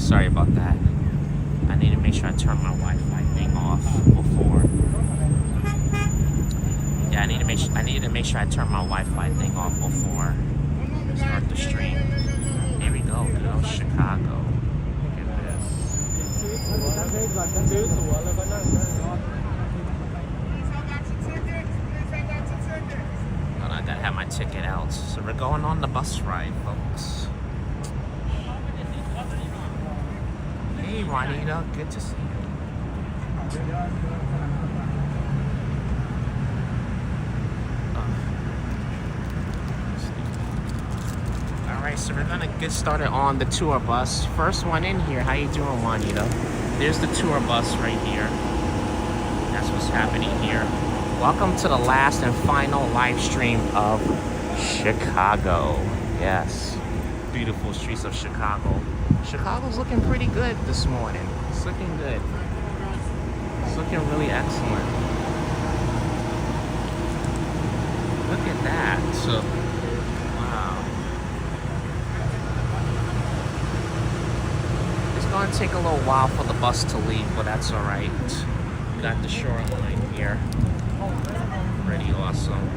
Sorry about that. I need to make sure I turn my Wi-Fi thing off before. Yeah, I need to make sure I turn my Wi-Fi thing off before I start the stream. Here we go, good old Chicago. Look at this. I gotta have my ticket out. So we're going on the bus ride, folks. Hey, Juanita, good to see you. Alright, so we're gonna get started on the tour bus. First one in here. How you doing, Juanita? There's the tour bus right here. That's what's happening here. Welcome to the last and final live stream of Chicago. Yes, beautiful streets of Chicago. Chicago's looking pretty good this morning. It's looking good. It's looking really excellent. Look at that. So, wow. It's gonna take a little while for the bus to leave, but that's all right. We got the shoreline here. Pretty awesome.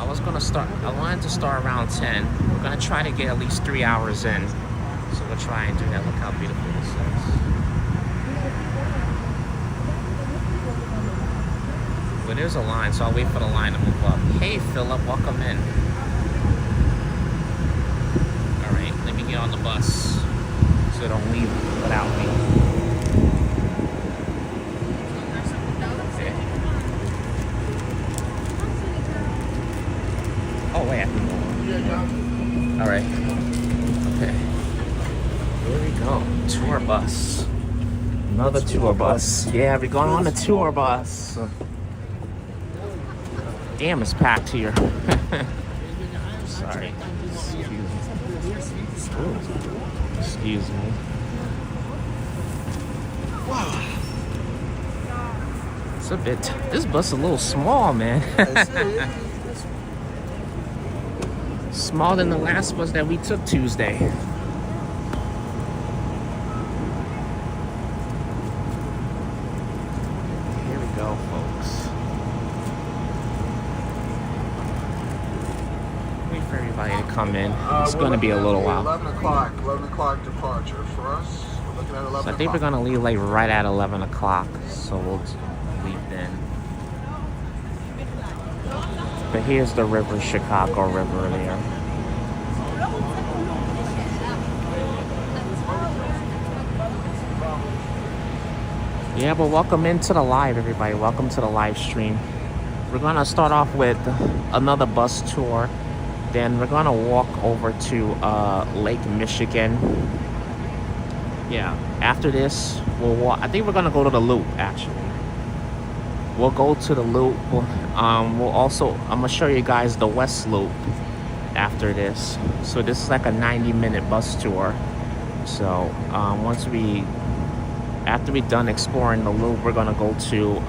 I wanted to start around 10. We're gonna try to get at least 3 hours in. So we'll try and do that. Look how beautiful this is. But there's a line, so I'll wait for the line to move up. Hey Philip, welcome in. Alright, let me get on the bus so don't leave without me. Oh wait, I can go. Alright. Okay. Here we go. Tour bus. Another tour bus. Yeah, we're going on a tour bus. Damn, it's packed here. Sorry. Excuse me. Wow. It's a bit. This bus is a little small, man. Smaller than the last bus that we took Tuesday. Here we go, folks. Wait for everybody to come in. It's going to be a little while. 11 o'clock departure for us. We're looking at 11 So I think we're going to leave like right at 11 o'clock. So we'll leave then. But here's the river, Chicago River there. Yeah, but welcome into the live, everybody. Welcome to the live stream. We're gonna start off with another bus tour. Then we're gonna walk over to Lake Michigan. Yeah, after this, we'll walk. I think we're gonna go to the Loop, actually. We'll go to the Loop. I'm gonna show you guys the West Loop after this. So this is like a 90-minute bus tour. So after we're done exploring the Loop, we're gonna go to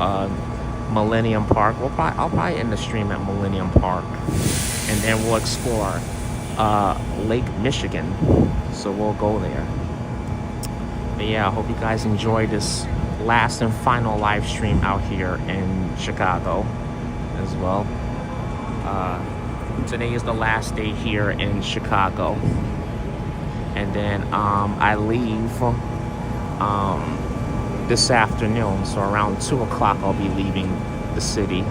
Millennium Park. I'll probably end the stream at Millennium Park, and then we'll explore Lake Michigan. So we'll go there. But yeah, I hope you guys enjoy this last and final live stream out here in Chicago as well. Today is the last day here in Chicago, and then I leave this afternoon, so around 2 o'clock I'll be leaving the city.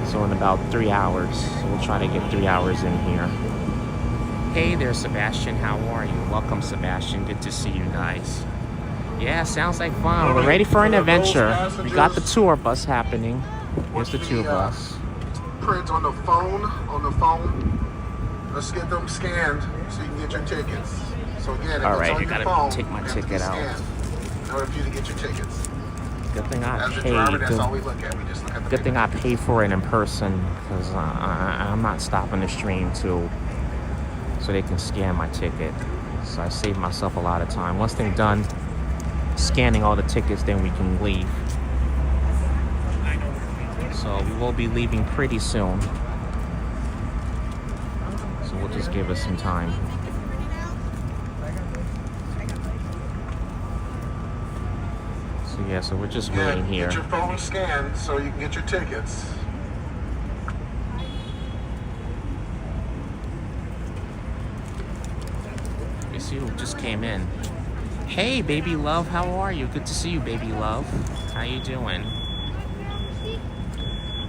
So in about 3 hours, so we'll try to get 3 hours in here. Hey there, Sebastian, how are you? Welcome, Sebastian, good to see you guys. Yeah, sounds like fun. We're ready for an adventure. We got the tour bus happening. Here's the tour bus. Print on the phone. Let's get them scanned so you can get your tickets. So again, all right, you gotta take my ticket out. In order for you to get your tickets. Good thing I As a paid. driver, that's all we look at. We just look at the Good thing I paid for it in person, because I'm not stopping the stream so they can scan my ticket. So I saved myself a lot of time. Once they're done scanning all the tickets, then we can leave. So we will be leaving pretty soon. So we'll just give us some time. Yeah, so we're just Good. waiting here. Get your phone scanned so you can get your tickets. You see who just came in. Hey, baby love, how are you? Good to see you, baby love. How you doing?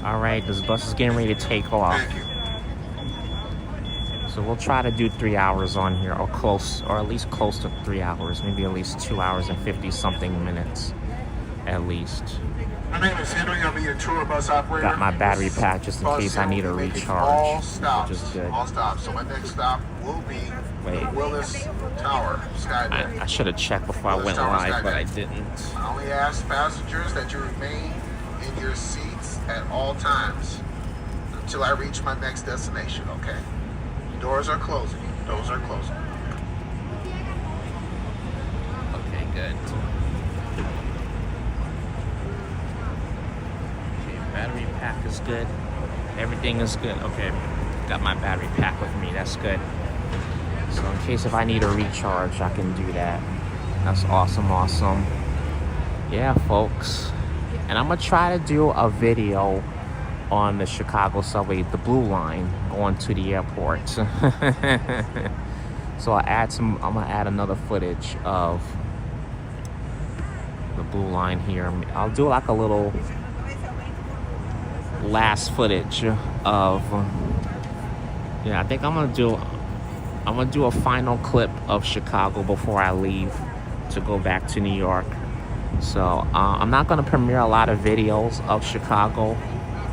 All right, this bus is getting ready to take off. Thank you. So we'll try to do 3 hours on here, or close, or at least close to 3 hours. Maybe at least 2 hours and 50-something minutes, at least. My name is Henry. I'll be your tour bus operator. Got my battery pack just in case I need a recharge. All stops. Which is good. All stops. So my next stop will be Willis Tower, Skydeck. I should have checked before I went live, but I didn't. I only ask passengers that you remain in your seats at all times until I reach my next destination, okay? Doors are closing. Doors are closing. Okay, good. Okay, battery pack is good. Everything is good. Okay, got my battery pack with me. That's good. So in case if I need a recharge, I can do that. That's awesome, awesome. Yeah, folks. And I'm gonna try to do a video on the Chicago subway, the blue line, going to the airport. So I'm gonna add another footage of the blue line here. I'll do like a little last footage of, yeah, I think I'm gonna do a final clip of Chicago before I leave to go back to New York. So I'm not gonna premiere a lot of videos of Chicago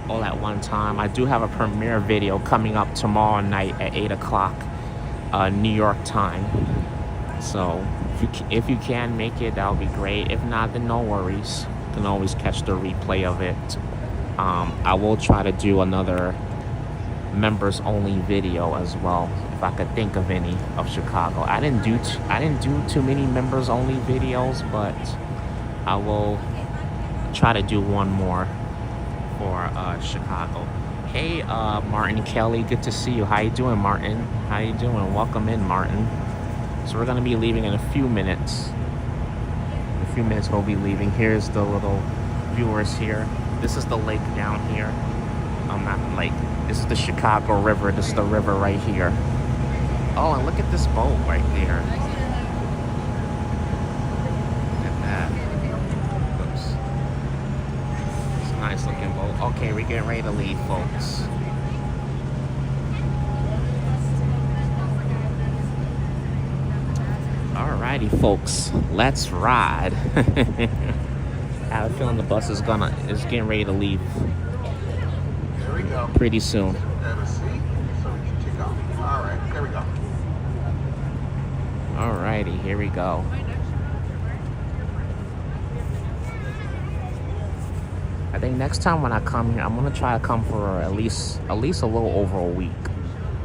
all at one time. I do have a premiere video coming up tomorrow night at 8 o'clock New York time. So if you can make it, that would be great. If not, then no worries. You can always catch the replay of it. I will try to do another members only video as well, if I could think of any of Chicago. I didn't do too many members only videos, but I will try to do one more for Chicago. Hey, Martin Kelly, good to see you. How you doing, Martin? How you doing? Welcome in, Martin. So we're gonna be leaving in a few minutes. In a few minutes we'll be leaving. Here's the little viewers here. This is the lake down here. Not lake. This is the Chicago River. This is the river right here. Oh, and look at this boat right there. Look at that. Oops. It's a nice looking boat. Okay, we're getting ready to leave, folks. Alrighty, folks, let's ride. I have a feeling the bus is getting ready to leave. There we go. Pretty soon. Have a seat so we can take off. All right, there we go. Alrighty, here we go. I think next time when I come here, I'm gonna try to come for at least a little over a week.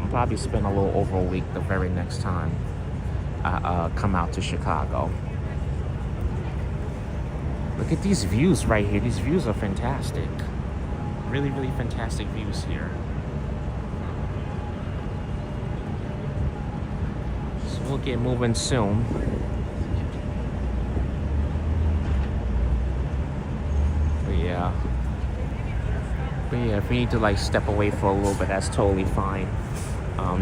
I'll probably spend a little over a week the very next time I come out to Chicago. Look at these views right here. These views are fantastic. Really, really fantastic views here. So we'll get moving soon. But yeah, if we need to like step away for a little bit, that's totally fine.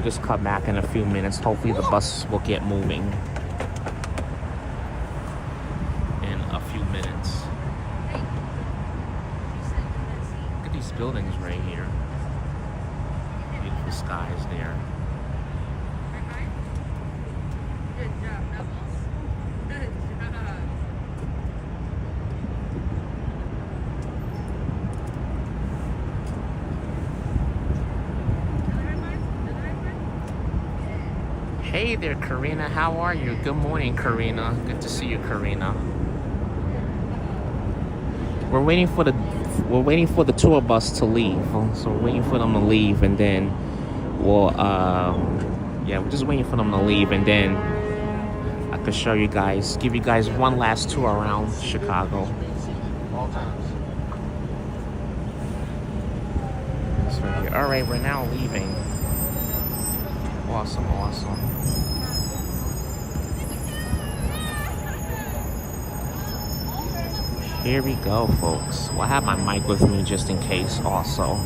Just come back in a few minutes. Hopefully the bus will get moving in a few minutes. Look at these buildings right here. Beautiful skies there. Hey there, Karina. How are you? Good morning, Karina. Good to see you, Karina. We're waiting for the tour bus to leave. So we're waiting for them to leave, and then we'll we're just waiting for them to leave, and then I could show you guys, give you guys one last tour around Chicago. All times. So here. All right, we're now leaving. Awesome, awesome. Here we go, folks. Well, I have my mic with me just in case also.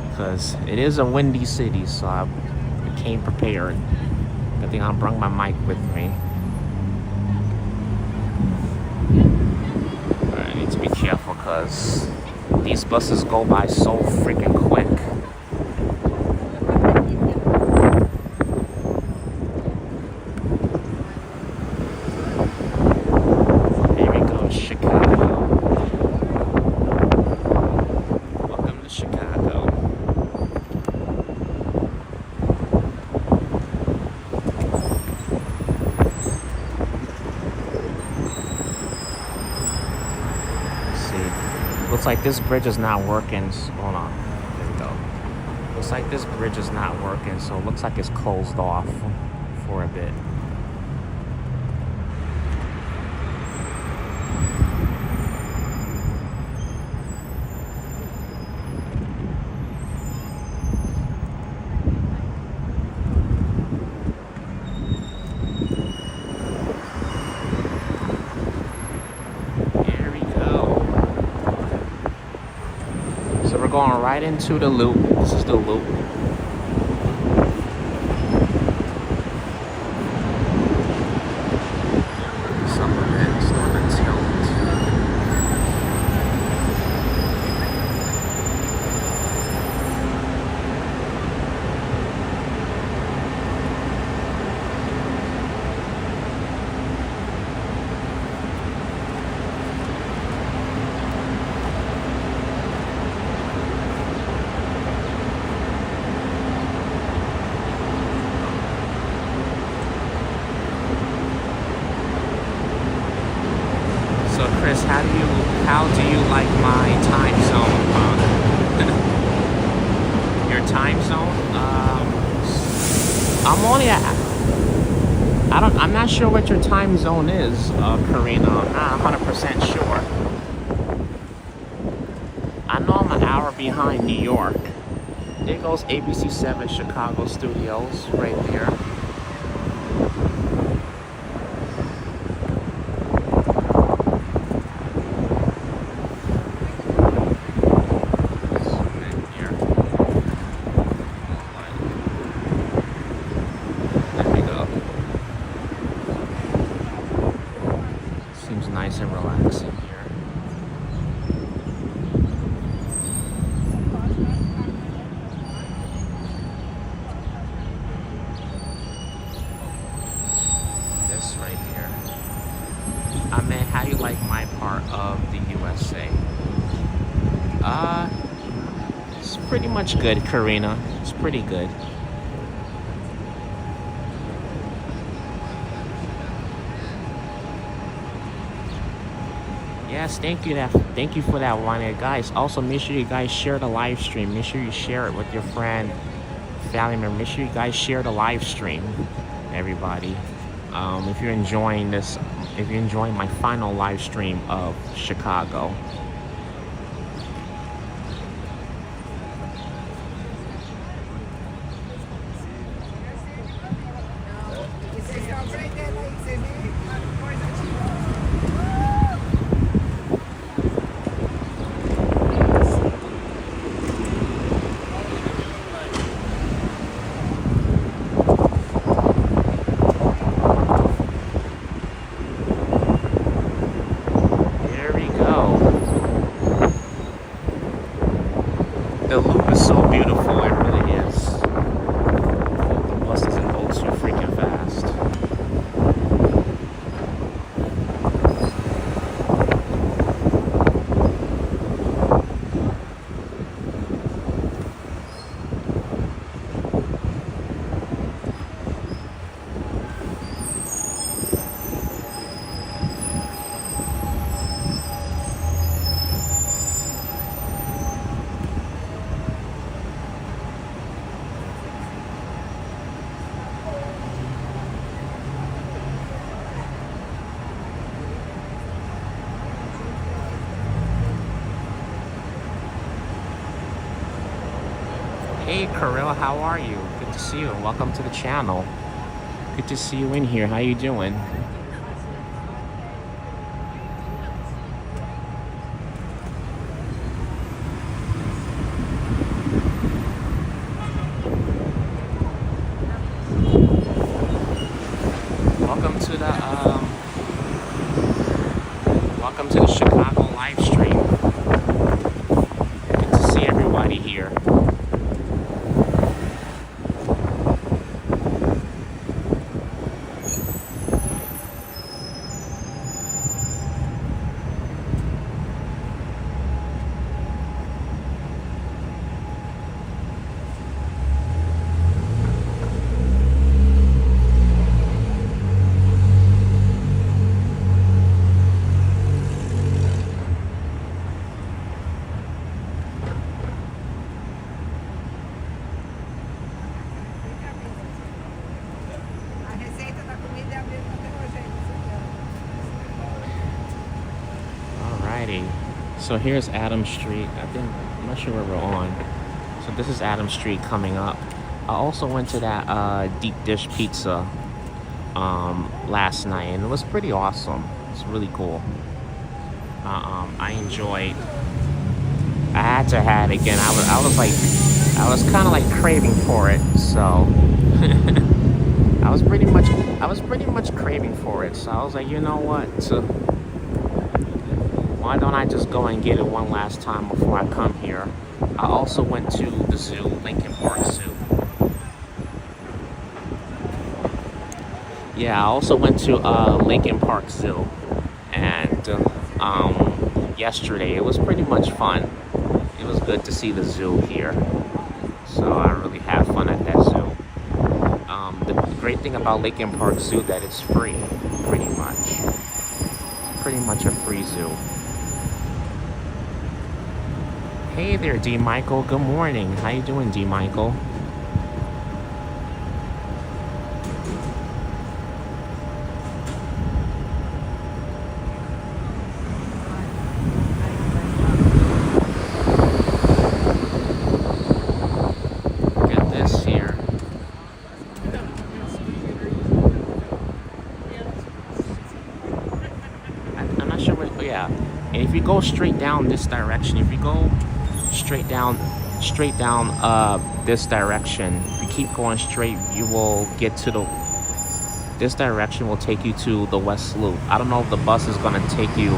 Because it is a windy city, so I came prepared. I think I'll bring my mic with me. I need to be careful because these buses go by so freaking quick. Here we go, Chicago. Welcome to Chicago. Looks like this bridge is not working. Hold on. There we go. Looks like this bridge is not working, so it looks like it's closed off for a bit. Going right into the loop. This is the loop. Some of it is on the tilt. Chris, how do you like my time zone? Your time zone? I'm not sure what your time zone is, Karina. I'm not 100% sure. I know I'm an hour behind New York. There goes ABC7 Chicago Studios right there. Nice and relaxing here. This right here. I mean, how do you like my part of the USA? It's pretty much good, Karina. It's pretty good. Yes, thank you for that one. And guys, also make sure you guys share the live stream. Make sure you share it with your friend, family member. Make sure you guys share the live stream, everybody. If you're enjoying this, if you're enjoying my final live stream of Chicago. The loop is so beautiful, it really is. The bus doesn't go too freaking fast. Hey Kirill, how are you? Good to see you. Welcome to the channel. Good to see you in here. How you doing? So here's Adams Street. I'm not sure where we're on. So this is Adams Street coming up. I also went to that deep dish pizza last night, and it was pretty awesome. It's really cool. I enjoyed. I had to have it again. I was kind of like craving for it. So I was pretty much craving for it. So I was like, you know what? So why don't I just go and get it one last time before I come here? I also went to the zoo, Lincoln Park Zoo. Yeah, I also went to Lincoln Park Zoo, and yesterday it was pretty much fun. It was good to see the zoo here, so I really had fun at that zoo. The great thing about Lincoln Park Zoo that it's free, pretty much a free zoo. Hey there, D. Michael. Good morning. How you doing, D. Michael? Get this here. I'm not sure what. Yeah, and if you go straight down this direction, if you go straight down this direction, if you keep going straight, you will get to this direction will take you to the West Loop. I don't know if the bus is going to take you,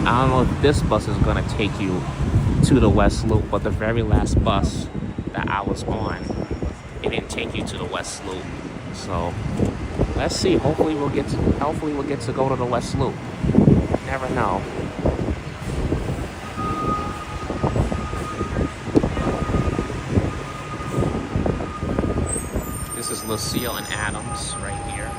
I don't know if this bus is going to take you to the West Loop, but the very last bus that I was on, it didn't take you to the West Loop. So let's see, hopefully we'll get to go to the West Loop. Never know. This is Lucille and Adams right here.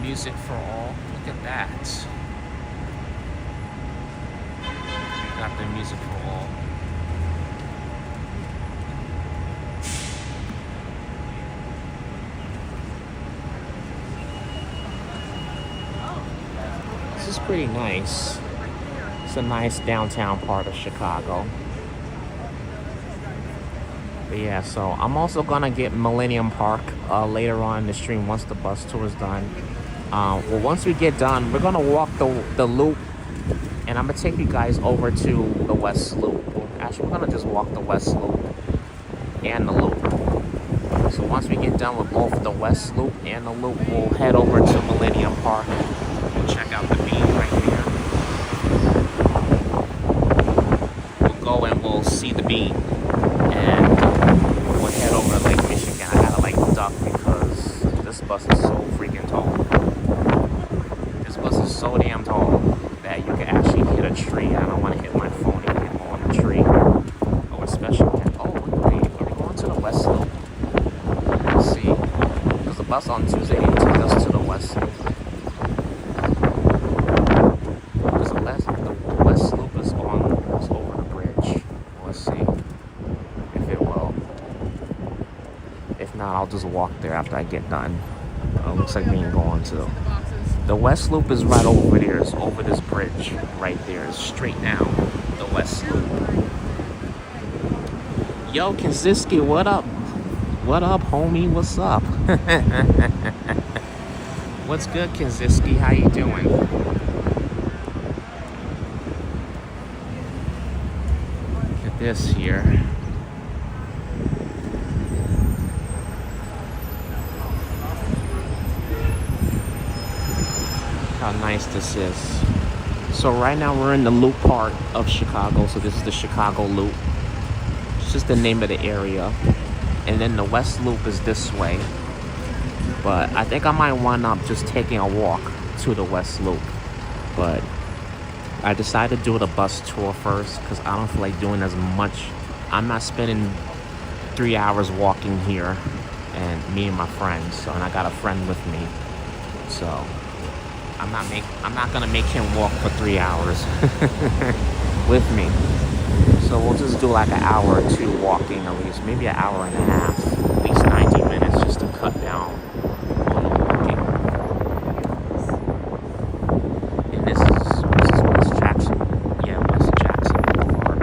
Music for all. Look at that. We got the music for all. This is pretty nice. It's a nice downtown part of Chicago. But yeah, so I'm also gonna get Millennium Park later on in the stream once the bus tour is done. Well, once we get done, we're gonna walk the loop, and I'm gonna take you guys over to the West Loop. Actually, we're gonna just walk the West Loop and the loop. So once we get done with both the West Loop and the loop, we'll head over to Millennium Park. We'll check out the bean right here. We'll go and we'll see the bean, and we'll head over to Lake Michigan. I gotta like duck because this bus is so freaking tall. This bus is so damn tall that you can actually hit a tree. I don't want to hit my phone and hit on a tree. Oh, especially. Oh, wait, are we going to the West Loop? Let's see. Because the bus on Tuesday didn't take us to the West Loop. Because the West Loop is over the bridge. Let's see if it will. If not, I'll just walk there after I get done. Looks like we ain't going to. The West Loop is right over there. It's over this bridge right there. It's straight down the West Loop. Yo, Kinziski, what up? What up, homie? What's up? What's good, Kinziski? How you doing? Look at this here. How nice this is. So right now we're in the loop part of Chicago. So this is the Chicago Loop. It's just the name of the area. And then the West Loop is this way. But I think I might wind up just taking a walk to the West Loop. But I decided to do the bus tour first because I don't feel like doing as much. I'm not spending 3 hours walking here, and me and my friends. So, and I got a friend with me. So I'm not gonna make him walk for 3 hours with me. So we'll just do like an hour or two walking at least, maybe an hour and a half, at least 90 minutes just to cut down on the walking. And this is West Jackson. Yeah, West Jackson Boulevard.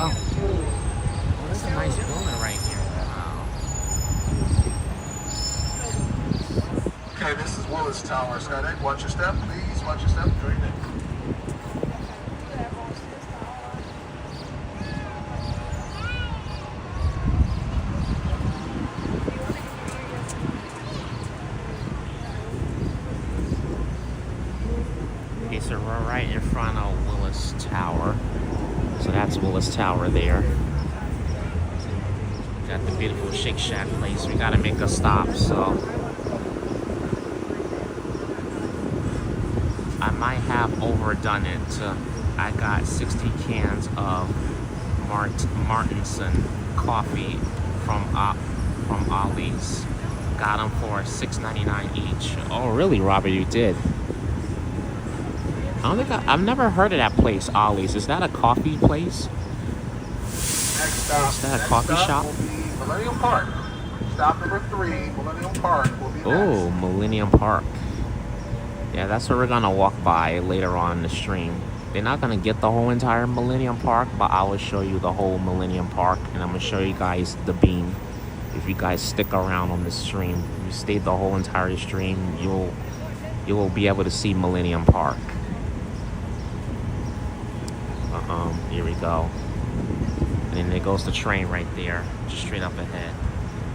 Oh, that's a nice building right here. Wow. Okay, this is Willis Tower, Scenic. Watch your step, please. Watch your step. Very good. Okay, so we're right in front of Willis Tower. So that's Willis Tower there. Got the beautiful Shake Shack place. We gotta make a stop, so I might have overdone it. I got 60 cans of Martinson coffee from Ollie's. Got them for $6.99 each. Oh, really, Robert? You did? I've never heard of that place, Ollie's. Is that a coffee place? Next stop. Is that a coffee shop? Will be Millennium Park. Stop number 3, Millennium Park will be Oh, next. Millennium Park. Yeah, that's where we're gonna walk by later on in the stream. They're not gonna get the whole entire Millennium Park, but I will show you the whole Millennium Park, and I'm gonna show you guys the beam. If you guys stick around on the stream, if you stay the whole entire stream, you will be able to see Millennium Park. Here we go. And then there goes the train right there, just straight up ahead.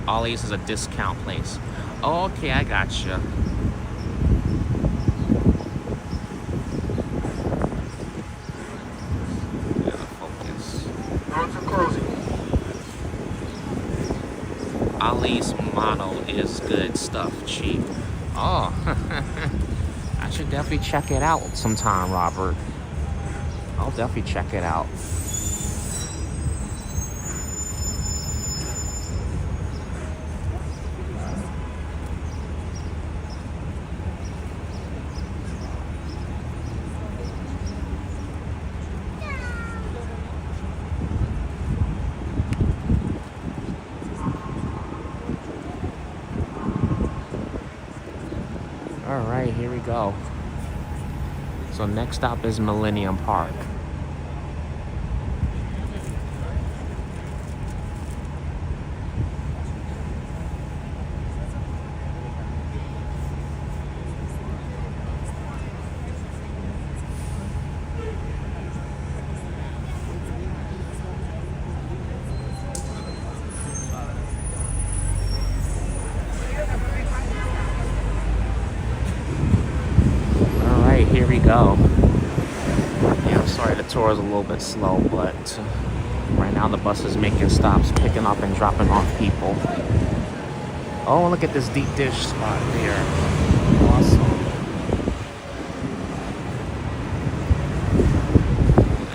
Ollie's is a discount place. Oh, okay, I got you. Focus. Doors are closing. Ollie's motto is good stuff, cheap. Oh, I should definitely check it out sometime, Robert. I'll definitely check it out. All right, here we go. So next stop is Millennium Park. Here we go. Yeah, I'm sorry the tour is a little bit slow, but right now the bus is making stops, picking up and dropping off people. Oh, look at this deep dish spot there. Awesome.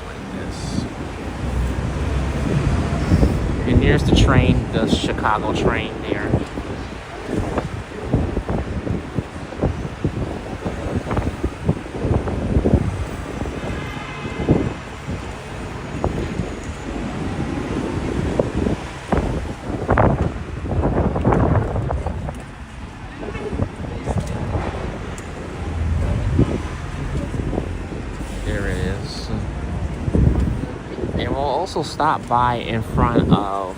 Like this. And here's the train, the Chicago train there. Also stop by in front of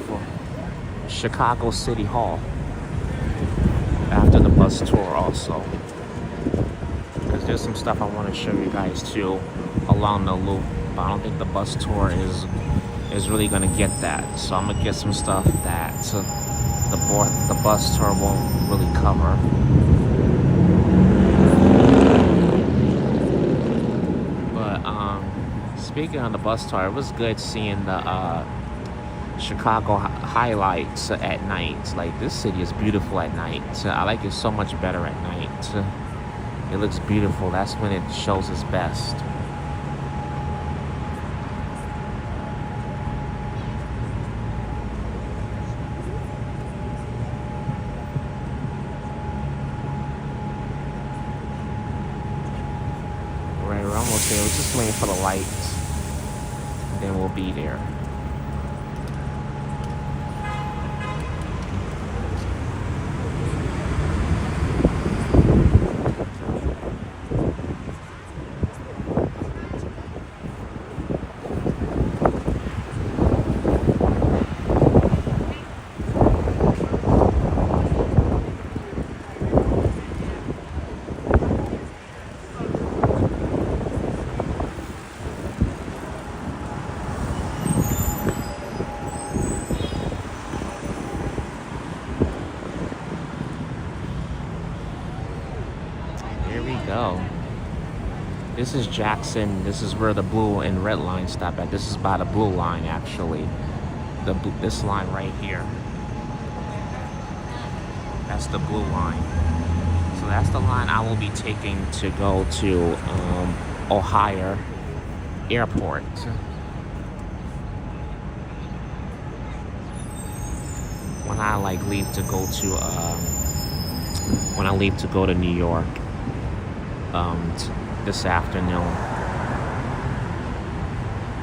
Chicago City Hall after the bus tour also, because there's some stuff I want to show you guys too along the loop, but I don't think the bus tour is is really gonna get that. So I'm gonna get some stuff that the bus tour won't really cover. But speaking on the bus tour, it was good seeing the Chicago highlights at night. Like, this city is beautiful at night. I like it so much better at night. It looks beautiful. That's when it shows its best. Right, we're almost there. We're just waiting for the lights. Then we'll be there. Go. This is Jackson. This is where the blue and red line stop at. This is by the blue line, actually. This line right here. That's the blue line. So that's the line I will be taking to go to Ohio Airport. When I leave to go to New York. This afternoon.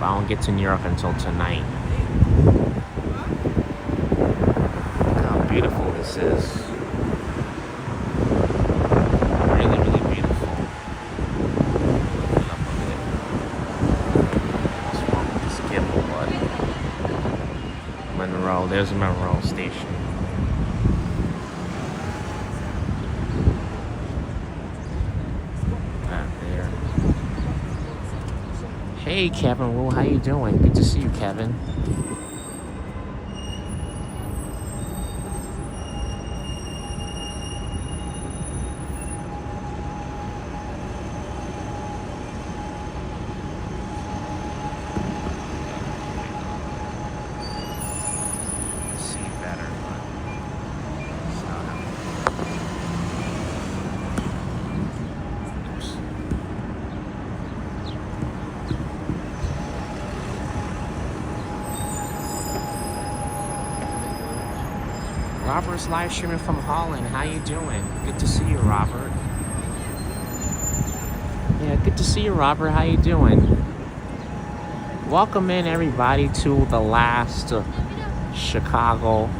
But I won't get to New York until tonight. Look how beautiful this is. Really, really beautiful. Love it. What's wrong with this gimbal, bud? Monroe. There's Monroe Station. Hey Kevin Wu, how you doing? Good to see you, Kevin. See better, but oops. Robert's live streaming from Holland. How you doing? Good to see you, Robert. Yeah, good to see you, Robert. How you doing? Welcome in, everybody, to the last Chicago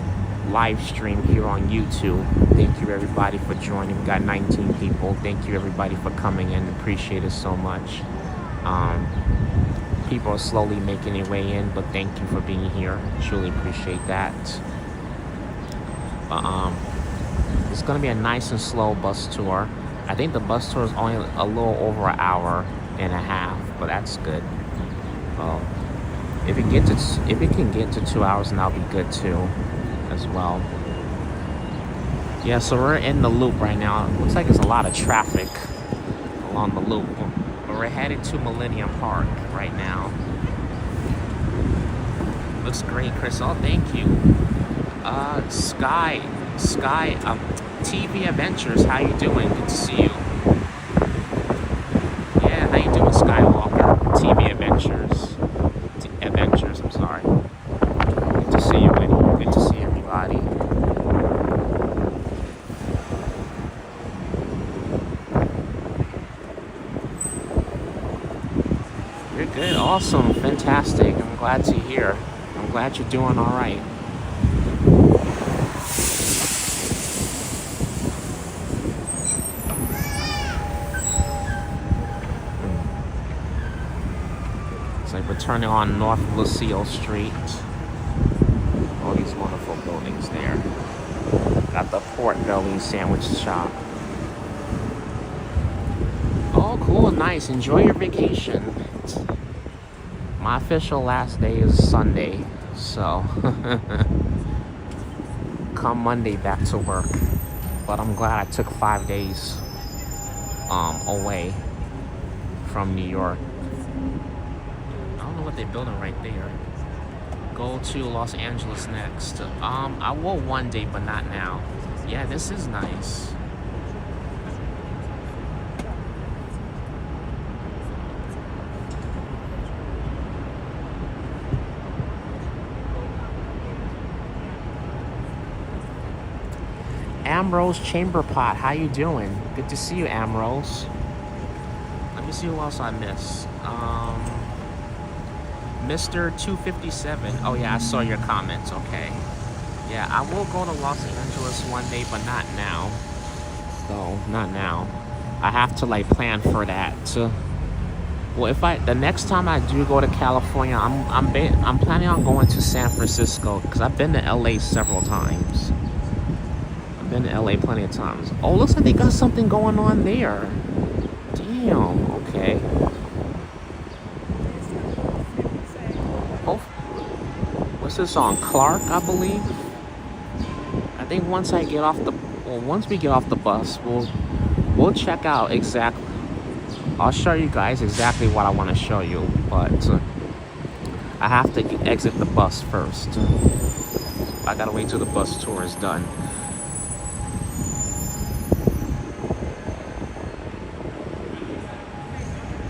live stream here on YouTube. Thank you, everybody, for joining. We got 19 people. Thank you, everybody, for coming in. Appreciate it so much. People are slowly making their way in, but thank you for being here. Truly appreciate that. It's gonna be a nice and slow bus tour. I think the bus tour is only a little over an hour and a half, but that's good. If it can get to 2 hours, then that'll be good too, as well. Yeah, so we're in the loop right now. It looks like there's a lot of traffic along the loop, but we're headed to Millennium Park right now. Looks great, Chris. Oh, thank you. Sky, TV Adventures, how you doing? Good to see you. Yeah, how you doing, Skywalker? TV Adventures. I'm sorry. Good to see you, Winnie. Good to see everybody. You're good, awesome, fantastic. I'm glad to hear. I'm glad you're doing all right. We're turning on North Lucille Street. All these wonderful buildings there. Got the Port Belly Sandwich Shop. Oh, cool, nice. Enjoy your vacation. My official last day is Sunday, so come Monday back to work. But I'm glad I took 5 days away from New York. I don't know what they're building right there. Go to Los Angeles next. I will one day, but not now. Yeah, this is nice. Ambrose Chamber Pot, how you doing? Good to see you, Ambrose. Let me see who else I missed. Mr. 257. Oh yeah, I saw your comments. Okay. Yeah, I will go to Los Angeles one day, but not now. So not now. I have to like plan for that. Well, the next time I do go to California, I'm planning on going to San Francisco because I've been to LA several times. Been to LA plenty of times. Oh, looks like they got something going on there. Damn, okay. Oh, what's this on? Clark, I believe. I think once we get off the bus, we'll check out exactly. I'll show you guys exactly what I want to show you, but I have to exit the bus first. I gotta wait till the bus tour is done.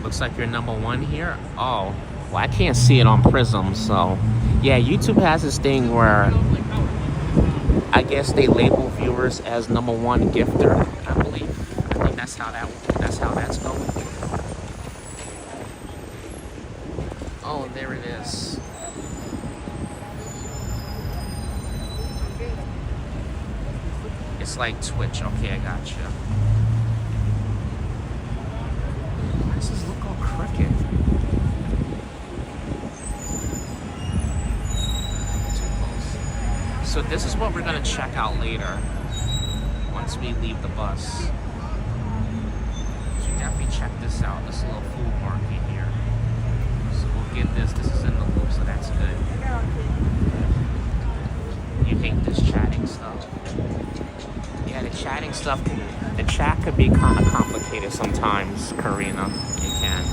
Looks like you're #1 here. Oh, well, I can't see it on Prism, so yeah, YouTube has this thing where I guess they label viewers as #1 gifter, I believe. I think that's how that's going. Oh, there it is. It's like Twitch. Okay, I got you. Crooked. So this is what we're gonna check out later once we leave the bus. Should definitely check this out. This little food market here. So we'll get this. This is in the loop, so that's good. You hate this chatting stuff. Yeah, the chatting stuff. The chat could be kind of complicated sometimes, Karina. It can.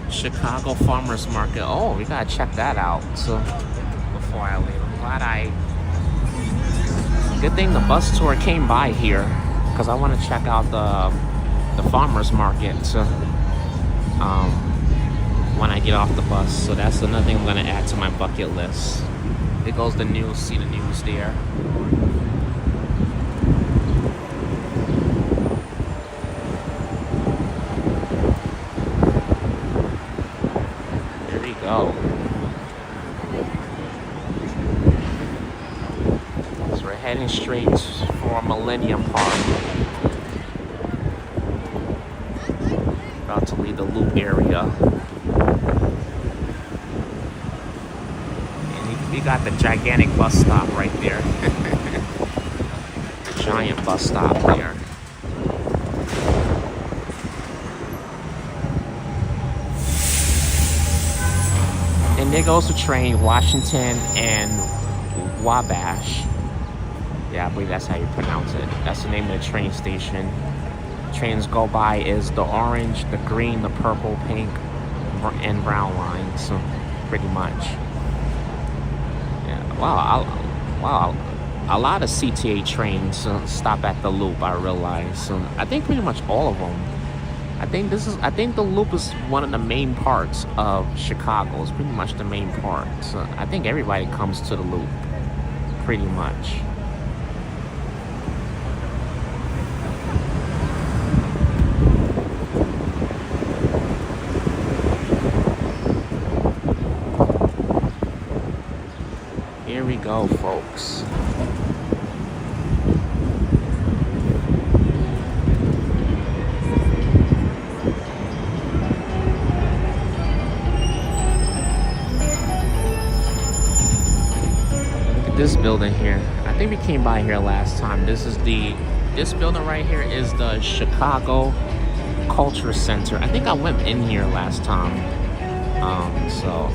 Chicago Farmers Market. Oh, we gotta check that out. So before I leave, I'm glad good thing the bus tour came by here because I want to check out the farmers market when I get off the bus. So that's another thing I'm gonna add to my bucket list. There goes the news. See the news there. Go. So we're heading straight for Millennium Park. About to leave the Loop area. And we got the gigantic bus stop right there. Giant bus stop there. And there goes the train, Washington and Wabash. Yeah, I believe that's how you pronounce it. That's the name of the train station. Trains go by is the orange, the green, the purple, pink, and brown line. So pretty much. Yeah. Wow. A lot of CTA trains stop at the Loop. I realize. So I think pretty much all of them. I think the Loop is one of the main parts of Chicago. It's pretty much the main part. So I think everybody comes to the Loop, pretty much. Here we go, folks. building here. I think we came by here last time. This building right here is the Chicago Culture Center. I think I went in here last time. So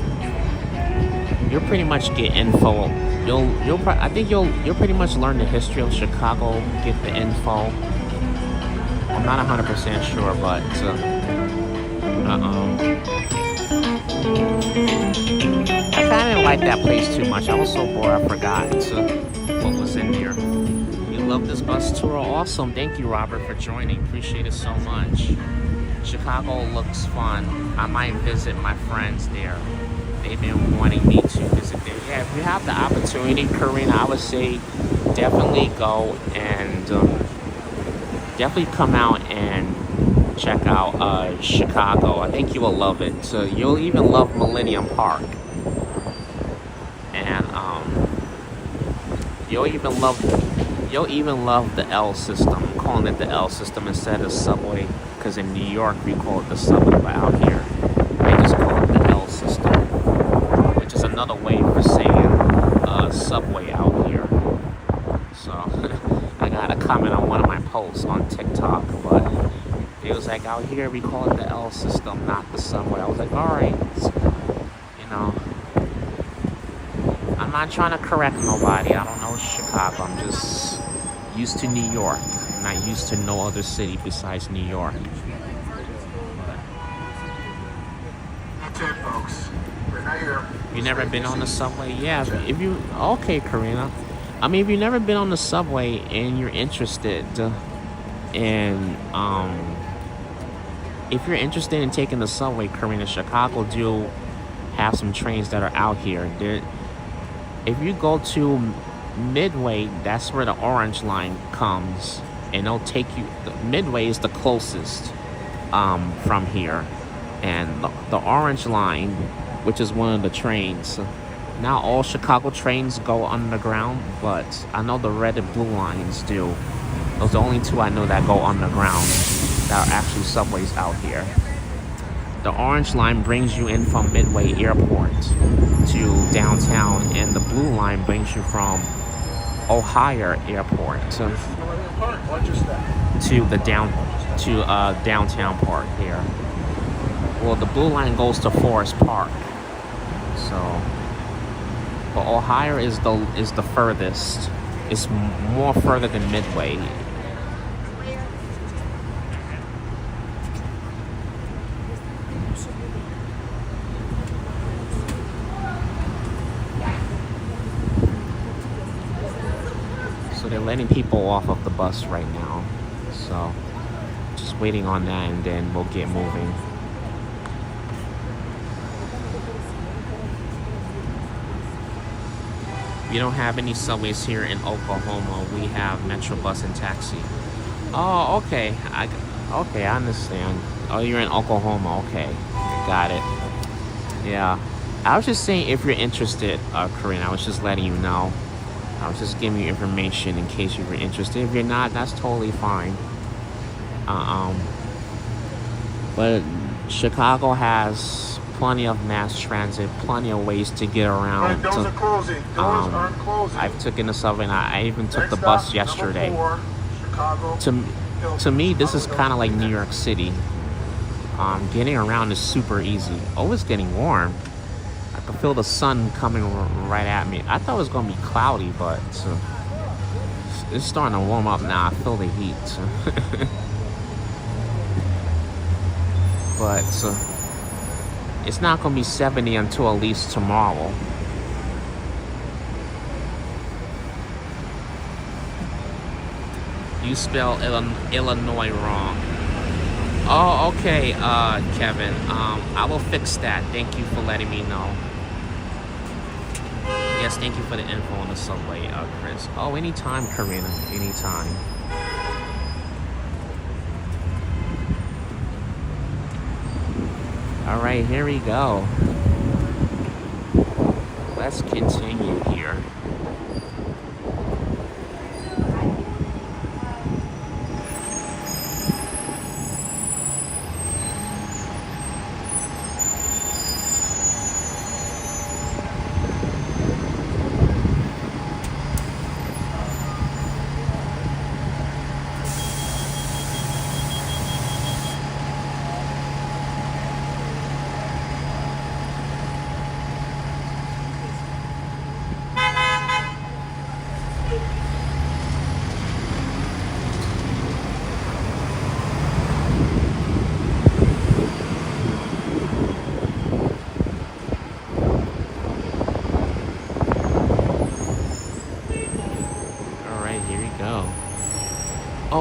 you'll pretty much get info. I think you'll pretty much learn the history of Chicago, get the info. I'm not 100% sure, but I kind of didn't like that place too much. I was so bored I forgot what was in there. You love this bus tour? Awesome. Thank you, Robert, for joining. Appreciate it so much. Chicago looks fun. I might visit my friends there. They've been wanting me to visit there. Yeah, if you have the opportunity, Karina, I would say definitely go and definitely come out and check out Chicago. I think you will love it. So you'll even love Millennium Park. And you'll even love the L system. I'm calling it the L system instead of subway, because in New York we call it the subway, but out here they just call it the L system, which is another way for saying subway out here. So I got a comment on one of my posts on TikTok, but it was like, out here we call it the L system, not the subway. I was like, all right, you know, I'm not trying to correct nobody. I don't know Chicago. I'm just used to New York. I'm not used to no other city besides New York. That's it, folks. We're not here. You never been on the subway? Yeah. Okay, Karina. I mean, if you've never been on the subway and you're interested in, if you're interested in taking the subway, Karina, Chicago do have some trains that are out here. If you go to Midway, that's where the Orange Line comes, and they'll take you. Midway is the closest from here, and the Orange Line, which is one of the trains. Not all Chicago trains go underground, but I know the red and blue lines do. Those are the only two I know that go underground, that are actually subways out here. The Orange Line brings you in from Midway Airport to downtown, and the blue line brings you from O'Hare Airport to downtown park here. Well, the blue line goes to Forest Park. So, but O'Hare is the furthest. It's more further than Midway. So they're letting people off of the bus right now. So just waiting on that, and then we'll get moving. We don't have any subways here in Oklahoma. We have Metro Bus and Taxi. Oh, okay. I understand. Oh, you're in Oklahoma. Okay, got it. Yeah, I was just saying, if you're interested, Corinne, I was just letting you know. I was just giving you information in case you were interested. If you're not, that's totally fine. But Chicago has plenty of mass transit, plenty of ways to get around. Doors are closing. Doors aren't closing. I've taken the subway, and I even took the bus yesterday. 4, Chicago. To me, this is kind of like New York City. Getting around is super easy. Oh, it's getting warm. I can feel the sun coming right at me. I thought it was going to be cloudy, but it's starting to warm up now. I feel the heat. But it's not going to be 70 until at least tomorrow. You spell Illinois wrong. Oh, okay, Kevin. I will fix that. Thank you for letting me know. Yes, thank you for the info on the subway, Chris. Oh, anytime, Karina. Anytime. All right, here we go. Let's continue here.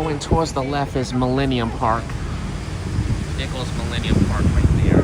Oh, and towards the left is Millennium Park. There goes Millennium Park right there.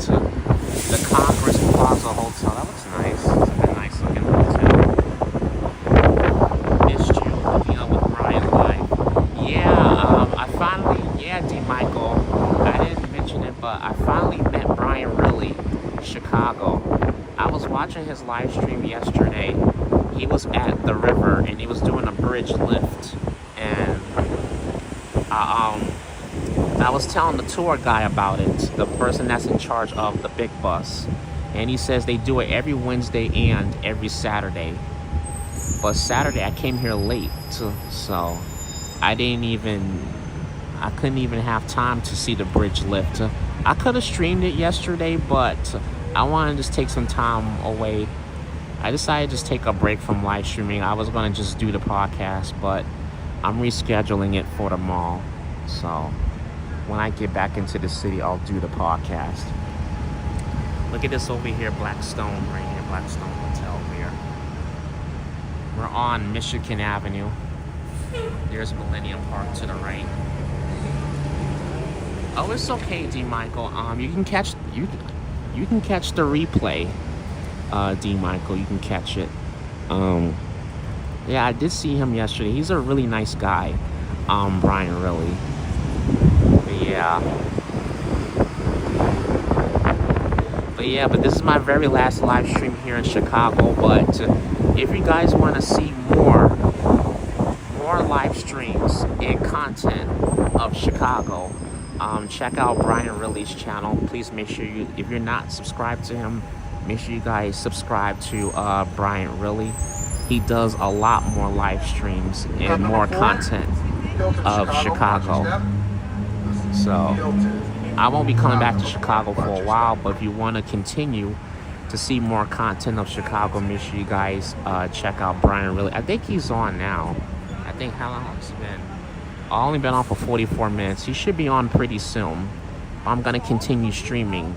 The Congress Plaza Hotel. That looks nice. It's like a nice looking hotel. Missed you hooking up with Brian live. Yeah, I finally, D. Michael. I didn't mention it, but I finally met Brian really, Chicago. I was watching his live stream yesterday. He was at the river and he was doing a bridge lift. And I was telling the tour guy about it, the person that's in charge of the big bus. And he says they do it every Wednesday and every Saturday. But Saturday I came here late, so I couldn't even have time to see the bridge lift. I could have streamed it yesterday, but I wanted to just take some time away. I decided to just take a break from live streaming. I was going to just do the podcast, but I'm rescheduling it for tomorrow. So when I get back into the city, I'll do the podcast. Look at this over here, Blackstone, right here, Blackstone Hotel here. We're on Michigan Avenue. There's Millennium Park to the right. Oh, it's okay, D. Michael. You can catch the replay, D. Michael. You can catch it. Yeah, I did see him yesterday. He's a really nice guy, Brian, really. But this is my very last live stream here in Chicago. But if you guys want to see more live streams and content of Chicago, check out Brian Riley's channel. Please make sure if you're not subscribed to him, make sure you guys subscribe to Brian Riley. He does a lot more live streams and more content of Chicago. So I won't be coming back to Chicago for a while, but if you want to continue to see more content of Chicago, make sure you guys check out Brian Riley. I think he's on now. I think how long has he been? I've only been on for 44 minutes. He should be on pretty soon. I'm going to continue streaming.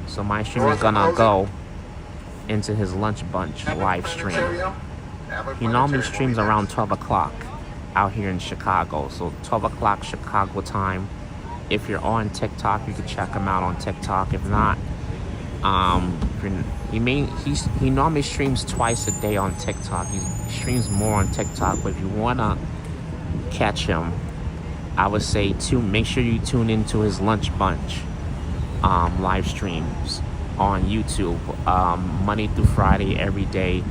So my stream is going to go into his lunch bunch live stream. He normally streams around 12 o'clock out here in Chicago. So 12 o'clock Chicago time. If you're on TikTok, you can check him out on TikTok. If not, he normally streams twice a day on TikTok. He streams more on TikTok, but if you wanna catch him, I would say make sure you tune into his lunch bunch live streams on YouTube, Monday through Friday every day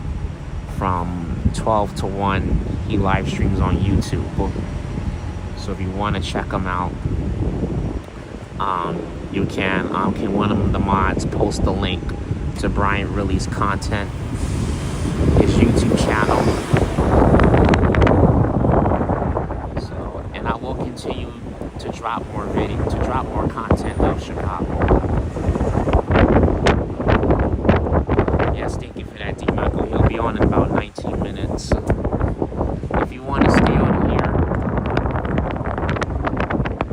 from 12 to 1. He live streams on YouTube. So if you want to check him out, you can. Can one of the mods post the link to Brian Riley's content, his YouTube channel. So, and I will continue to drop more content of Chicago. Yes, thank you for that, D. Michael. He'll be on in about 19 minutes. If you want to stay on here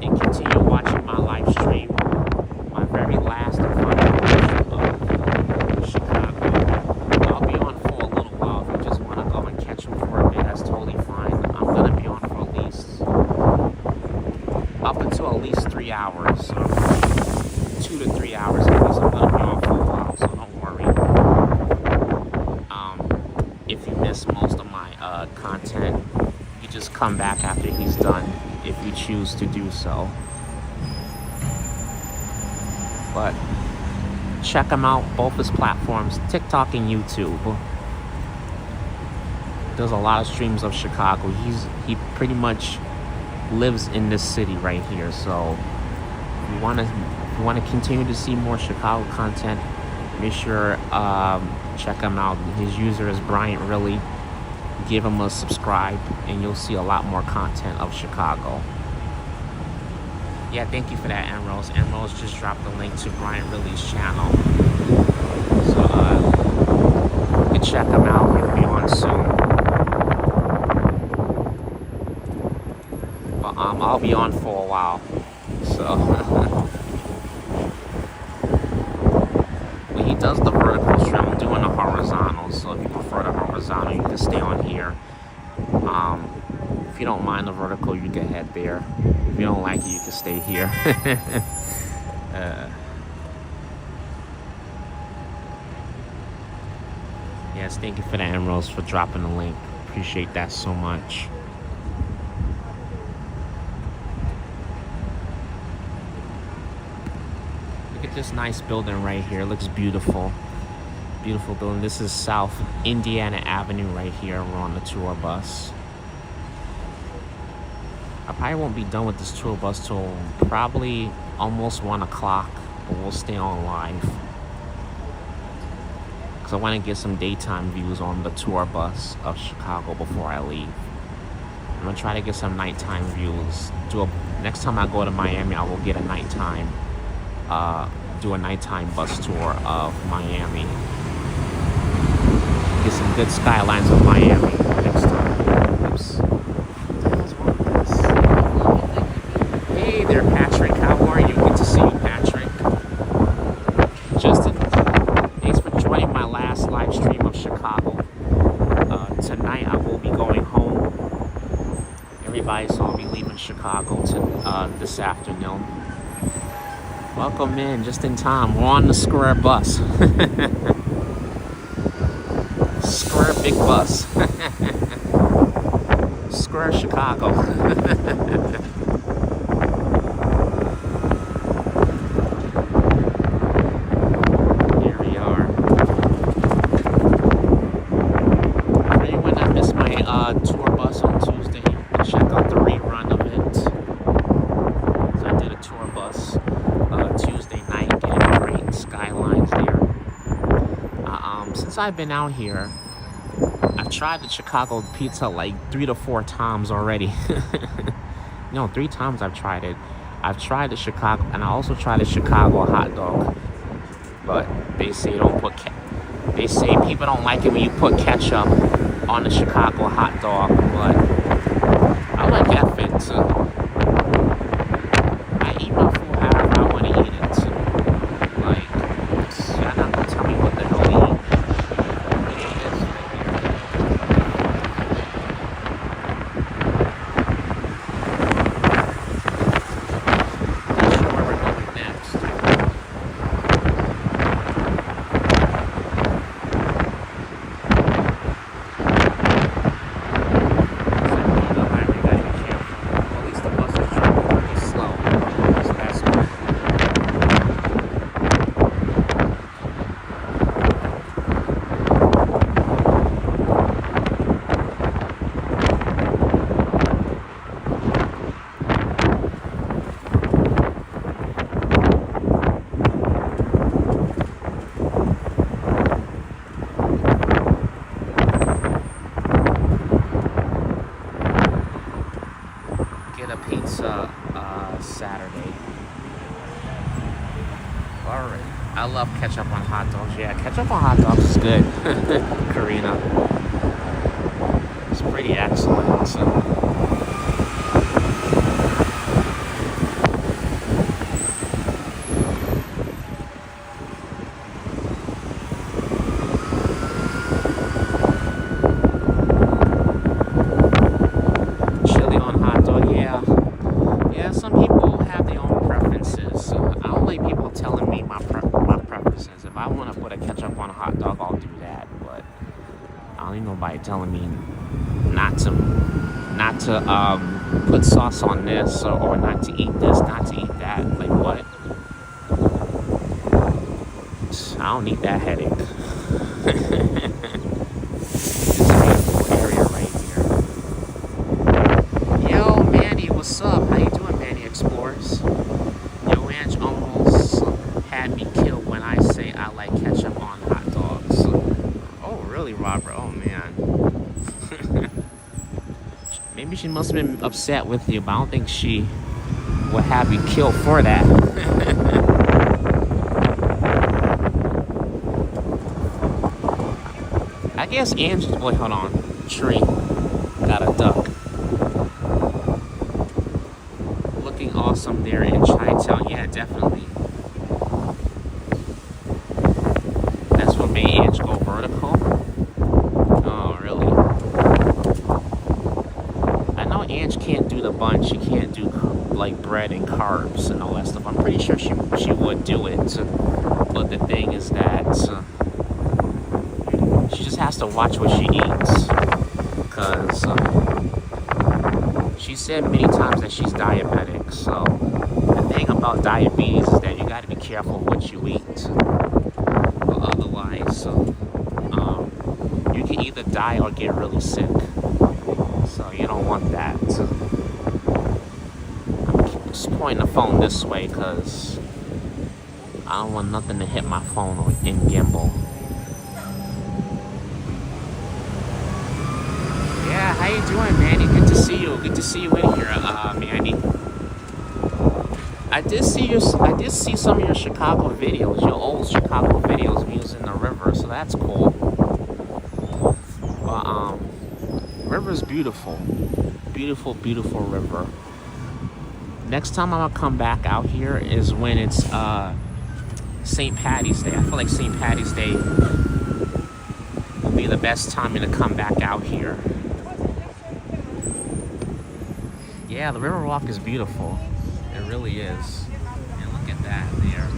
and continue watching my live stream, my very last and final version of Chicago, I'll be on for a little while. If you just want to go and catch him for a bit, that's totally fine. I'm going to be on for up until at least 3 hours. 2 to 3 hours at least. I'm going to be on for a while, so don't worry. If you miss most of my content, you just come back after he's done if you choose to do so. But check him out, both his platforms, TikTok and YouTube. Does a lot of streams of Chicago. He pretty much lives in this city right here. So if you want to continue to see more Chicago content, make sure check him out. His user is Bryant Really. Give him a subscribe, and you'll see a lot more content of Chicago. Yeah, thank you for that, Emeralds. Emeralds just dropped the link to Bryant Really's channel. So, you can check him out. He'll be on soon. But I'll be on for a while. So, when he does the vertical stream, I'm doing the horizontal. So, if you prefer the horizontal, you can stay on here. If you don't mind the vertical, you can head there. If you don't like it, you can stay here. Yes, thank you for the Emeralds for dropping the link. Appreciate that so much. Look at this nice building right here. It looks beautiful. Beautiful building. This is South Indiana Avenue right here. We're on the tour bus. I probably won't be done with this tour bus till probably almost 1 o'clock, but we'll stay on live. Because I want to get some daytime views on the tour bus of Chicago before I leave. I'm going to try to get some nighttime views. Next time I go to Miami, I will get a nighttime, do a nighttime bus tour of Miami. Get some good skylines of Miami next time. Oops. Hey there, Patrick. How are you? Good to see you, Patrick. Justin, thanks for joining my last live stream of Chicago. Tonight I will be going home. Everybody saw me leaving Chicago this afternoon. Welcome in, just in time. We're on the square bus. Square big bus. Square Chicago. Tour bus on Tuesday. Check out the rerun of it. So I did a tour bus Tuesday night, getting great skylines there. Since I've been out here, I've tried the Chicago pizza like 3 to 4 times already. No, 3 times I've tried it. I've tried the Chicago, and I also tried the Chicago hot dog. But they say they say people don't like it when you put ketchup on the Chicago hot dog, but I like that fit too. I eat my food however I want to eat it too. Like, y'all not gonna tell me what the hell to eat. Not sure where we're going next. Saturday. Alright. I love ketchup on hot dogs. Yeah, ketchup on hot dogs is good. Karina. It's pretty excellent. So. Nobody telling me not to put sauce on this or not to eat this, not to eat that. Like what? I don't need that headache. This beautiful area right here. Yo, Manny, what's up? How you doing, Manny Explorers? Yo, Ange almost had me killed when I say I like ketchup on hot dogs. river. Oh man. Maybe she must have been upset with you, but I don't think she would have you killed for that. I guess Angie. Wait, hold on. Tree. Got a duck. Looking awesome there in Chi-Town. Yeah, definitely. That's what made Angie go vertical. Oh, really? I know Angie can't do the bun. She can't do like bread and carbs and all that stuff. I'm pretty sure she would do it. But the thing is that she just has to watch what she eats. Because she said many times that she's diabetic. So the thing about diabetes is that you got to be careful what you eat. But otherwise, you can either die or get really sick. So you don't want that. I'm just pointing the phone this way because I don't want nothing to hit my phone in gimbal. Yeah, how you doing, Manny? Good to see you. Good to see you in here, Manny. I did see some of your Chicago videos, your old Chicago videos of using the river, so that's cool. But river's beautiful. Beautiful, beautiful river. Next time I'm gonna come back out here is when it's St. Patty's Day. I feel like St. Patty's Day will be the best time to come back out here. Yeah, the Riverwalk is beautiful. It really is. And look at that there.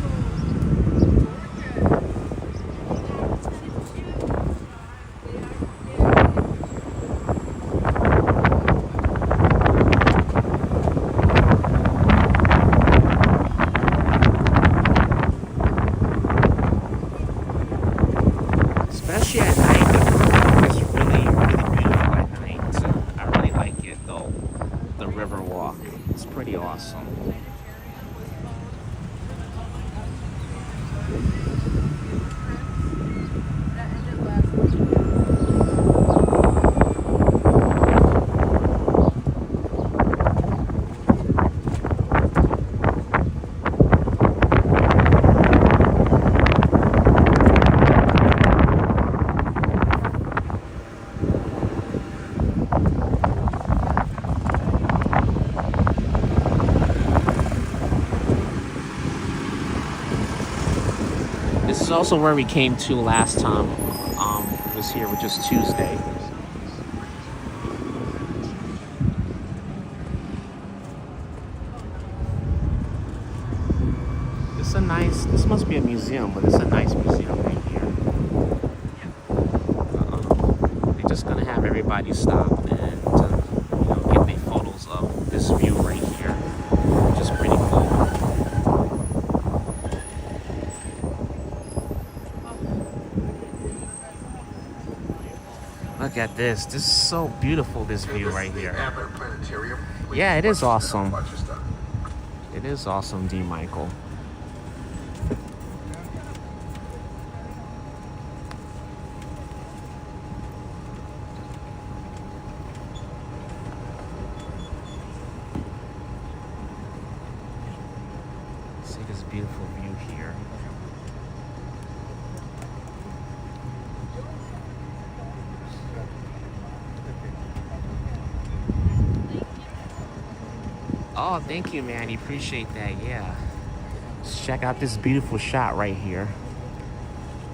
Especially at night, it's really, really beautiful at night. I really like it though. The Riverwalk. It's pretty awesome. This is also where we came to last time. It was here, which is Tuesday. It's a nice. This must be a museum, but it's a nice museum right here. They're just gonna have everybody stop and get their photos of this view right here, which is pretty cool. Look at this. This is so beautiful, this view right here. Yeah, it is awesome. It is awesome, D. Michael. See this beautiful view here. Oh, thank you, Manny. Appreciate that. Yeah. Let's check out this beautiful shot right here.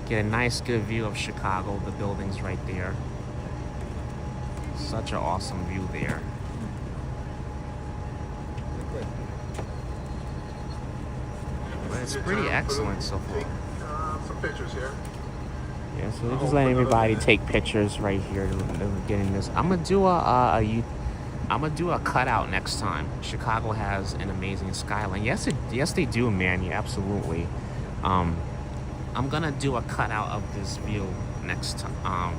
Get a nice, good view of Chicago. The buildings right there. Such an awesome view there. But it's pretty excellent so far. Some pictures here. Yeah, so we're just letting everybody take pictures right here. Getting this. I'm gonna do a cutout next time. Chicago has an amazing skyline. Yes, they do, man. Yeah, absolutely. I'm gonna do a cutout of this view next time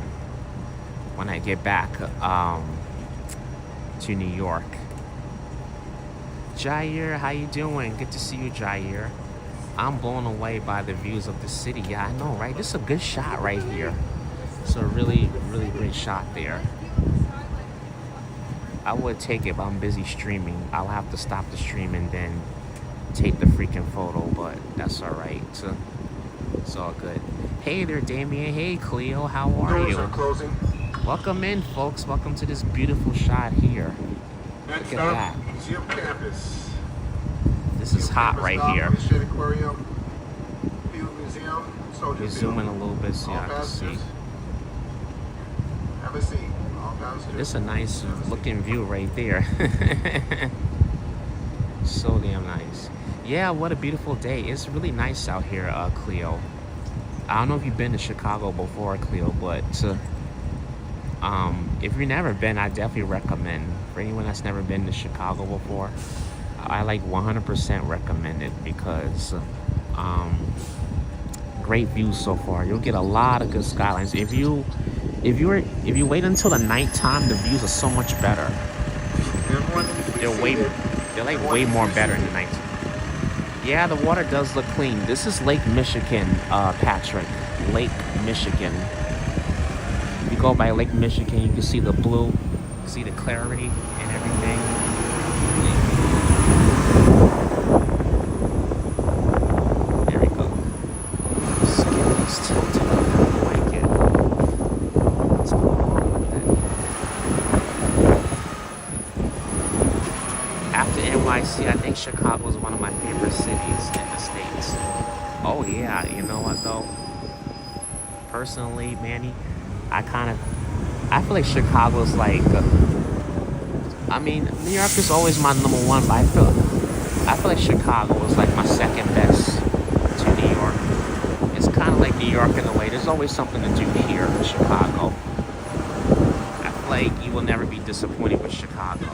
when I get back to New York. Jair, how you doing? Good to see you, Jair. I'm blown away by the views of the city. Yeah, I know, right? This is a good shot right here. It's a really, really great shot there. I would take it, but I'm busy streaming. I'll have to stop the stream and then take the freaking photo, but that's all right. It's all good. Hey there, Damien. Hey, Cleo. How are Doors you? are closing. Welcome in, folks. Welcome to this beautiful shot here. Next Look at up, that. Museum Campus. This is hot right here. Mission Aquarium, Field Museum, Soldier Let me Field. zoom in a little bit so All y'all can see. passengers have a seat. All passengers. This is a nice have a seat. looking view right there. So damn nice. Yeah, what a beautiful day. It's really nice out here, Cleo. I don't know if you've been to Chicago before, Cleo, but if you've never been, I definitely recommend. For anyone that's never been to Chicago before, I like 100% recommend it because great views so far. You'll get a lot of good skylines. If you wait until the nighttime, the views are so much better. They're like way more better in the nighttime. Yeah, the water does look clean. This is Lake Michigan, Patrick. Lake Michigan. If you go by Lake Michigan, you can see the blue, see the clarity and everything. There we go. Skin is tilted. I don't like it. What's going on with it? After NYC, I think Chicago is one of my favorite cities in the States. Oh yeah, you know what though? Personally, Manny, I feel like Chicago's like, I mean, New York is always my number one, but I feel like Chicago is like my second best to New York. It's kind of like New York in a way. There's always something to do here in Chicago. I feel like you will never be disappointed with Chicago.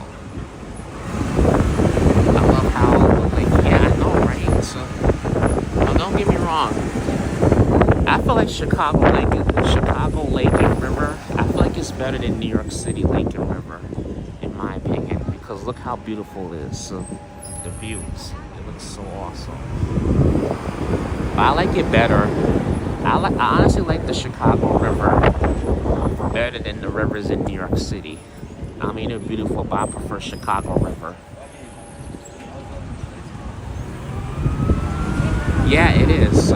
I love how, like, yeah, I know, right? So, well, don't get me wrong. I feel like Chicago Lake and River, I feel like it's better than New York City Lake and River, in my opinion, because look how beautiful it is. So, the views, it looks so awesome. But I like it better. I honestly like the Chicago River better than the rivers in New York City. I mean, they're beautiful, but I prefer Chicago River. Yeah, it is.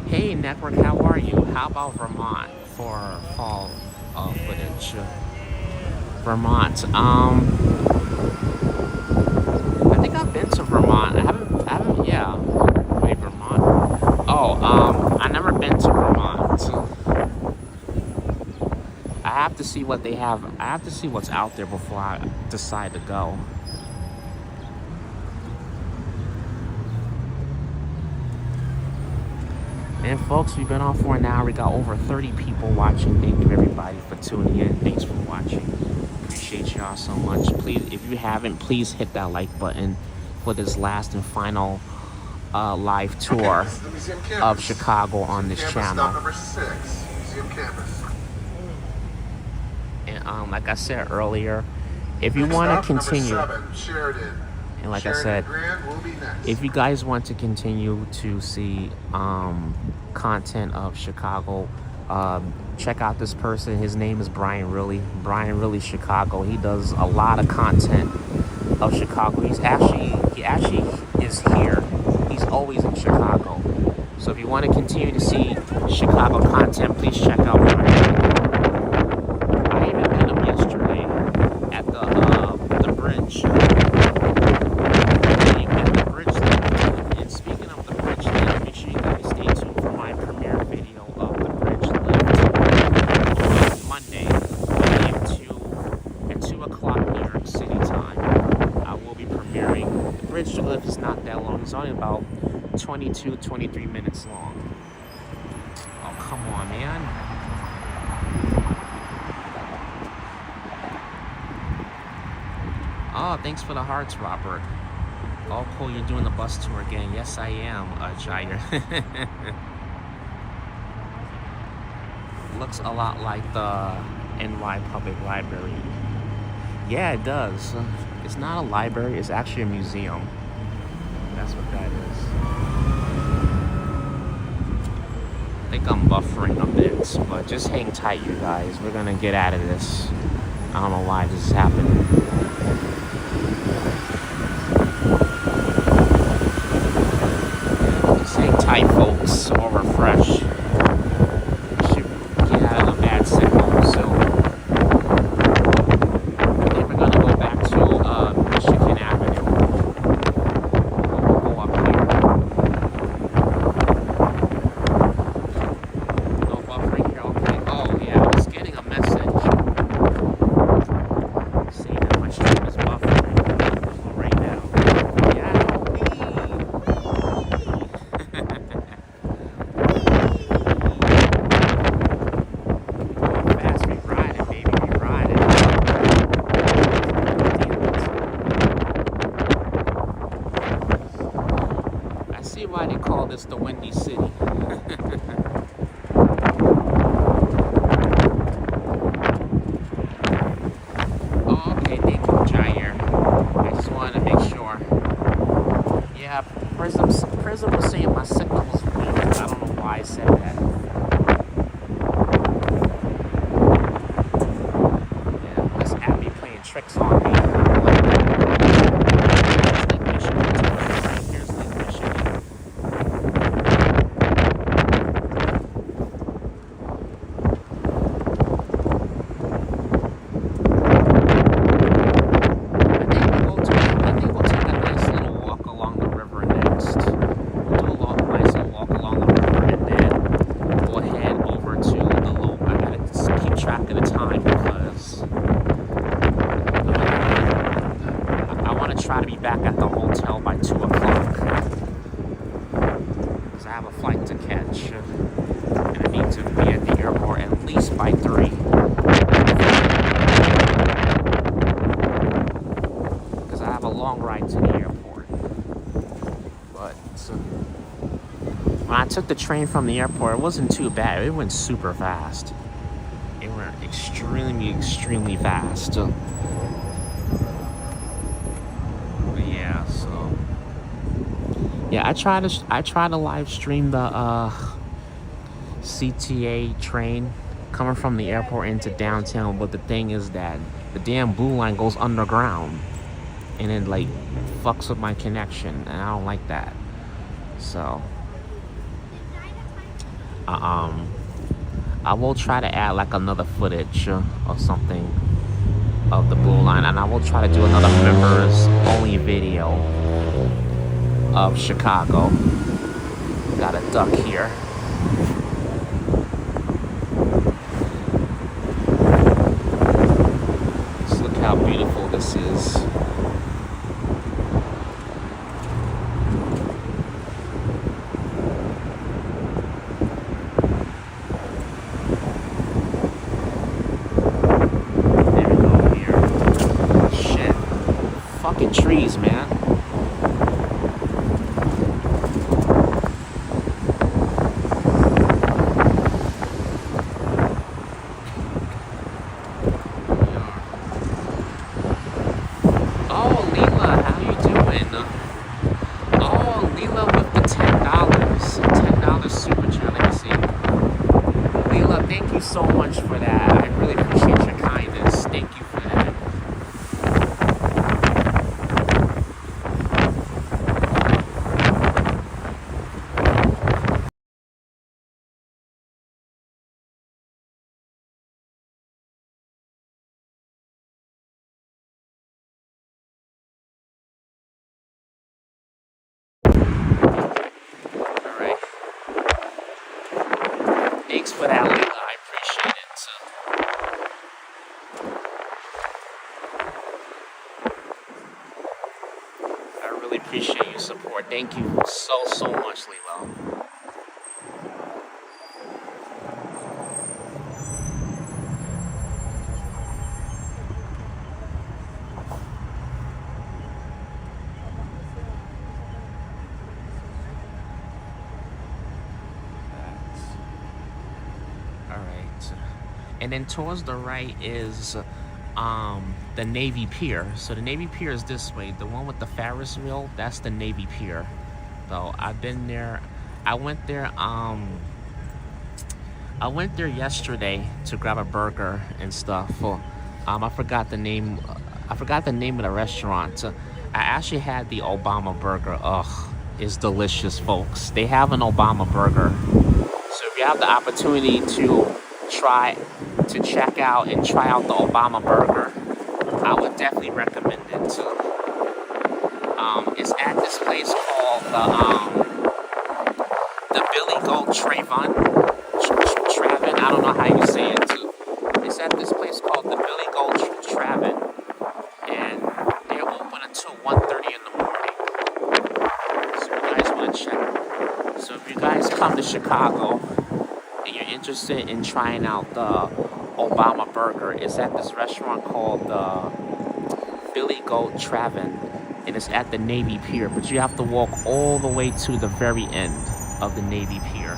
Hey, Network, how are you? How about Vermont for fall footage? Vermont. I think I've been to Vermont. I haven't, yeah. Wait, Vermont. Oh, I never been to Vermont. I have to see what they have. I have to see what's out there before I decide to go. And folks, we've been on for an hour. We got over 30 people watching. Thank you everybody for tuning in. Thanks for watching. Appreciate y'all so much. Please, if you haven't, please hit that like button for this last and final live tour of Chicago on this channel. Stop number 6, Museum Campus. And like I said earlier, if you want to continue, Number 7, Sheridan. and like Sheridan I said, Grand will be next. if you guys want to continue to see content of Chicago, check out this person. His name is Brian Really. Brian Really Chicago. He does a lot of content of Chicago. He actually is here. He's always in Chicago. So if you want to continue to see Chicago content, please check out Brian. I even met him yesterday at the bridge. And speaking of the bridge lift, make sure you guys stay tuned for my premiere video of the bridge lift Monday at 2 o'clock New York City time. I will be premiering. The bridge lift is not that long. It's only about 23 minutes long. Oh, come on, man. Oh, thanks for the hearts, Robert. Oh, cool, you're doing the bus tour again. Yes, I am, Jair. Looks a lot like the NY Public Library. Yeah, it does. It's not a library, it's actually a museum. That's what that is. I think I'm buffering a bit, but just hang tight, you guys. We're gonna get out of this. I don't know why this is happening. Just hang tight, folks. Or refresh. Should get out of the bad signal soon. Then we're gonna go back to Michigan Avenue. We'll go up here. No buffering here. Okay. Oh yeah, I was getting a message saying that my stream is buffering right now. Yeah, fast, we riding, baby, we riding. I see why they call this the Windy City. Oh, okay, thank you, Jair. I just wanted to make sure. Yeah, Prism was saying my signal was weak. I don't know why I said that. Yeah, this app be playing tricks on me. Lake Michigan. Here's Lake Michigan. I think we'll take a nice little walk along the river next. We'll do a nice little walk along the river and then we'll head over to the loop. I gotta just keep track of the time because I want to try to be back at the hotel by 2 o'clock. Because I have a flight to catch. And I need to be at the airport at least by 3. Because I have a long ride to the airport. But when I took the train from the airport, it wasn't too bad. It went super fast. It went extremely fast. But yeah, so yeah, I try to live stream the CTA train coming from the airport into downtown, but the thing is that the damn blue line goes underground and it like fucks with my connection, and I don't like that. So I will try to add like another footage or something of the blue line, and I will try to do another members only video of Chicago. Got a duck here. Just look how beautiful this is. Trees, man. Oh, Leela, how you doing? Oh, Leela with the $10 super chat. Let me see. Leela, thank you so much for that. I really appreciate your kindness. Thank you for that. Thanks for that, Leila. I appreciate it. I really appreciate your support. Thank you so much, Leila. And then towards the right is the Navy Pier. So the Navy Pier is this way. The one with the Ferris wheel, that's the Navy Pier. So I've been there. I went there. I went there yesterday to grab a burger and stuff. I forgot the name. I forgot the name of the restaurant. I actually had the Obama burger. Ugh, it's delicious, folks. They have an Obama burger. So if you have the opportunity to check out and try out the Obama burger, I would definitely recommend it. It's at this place called the Billy Goat Trayvon. I don't know how you say it too. It's at this place called the Billy Goat Travin, and they're open until 1:30 in the morning. So you guys want to check. So if you guys come to Chicago and you're interested in trying out the Obama burger, it's at this restaurant called the Billy Goat Travin, and it's at the Navy Pier. But you have to walk all the way to the very end of the Navy Pier.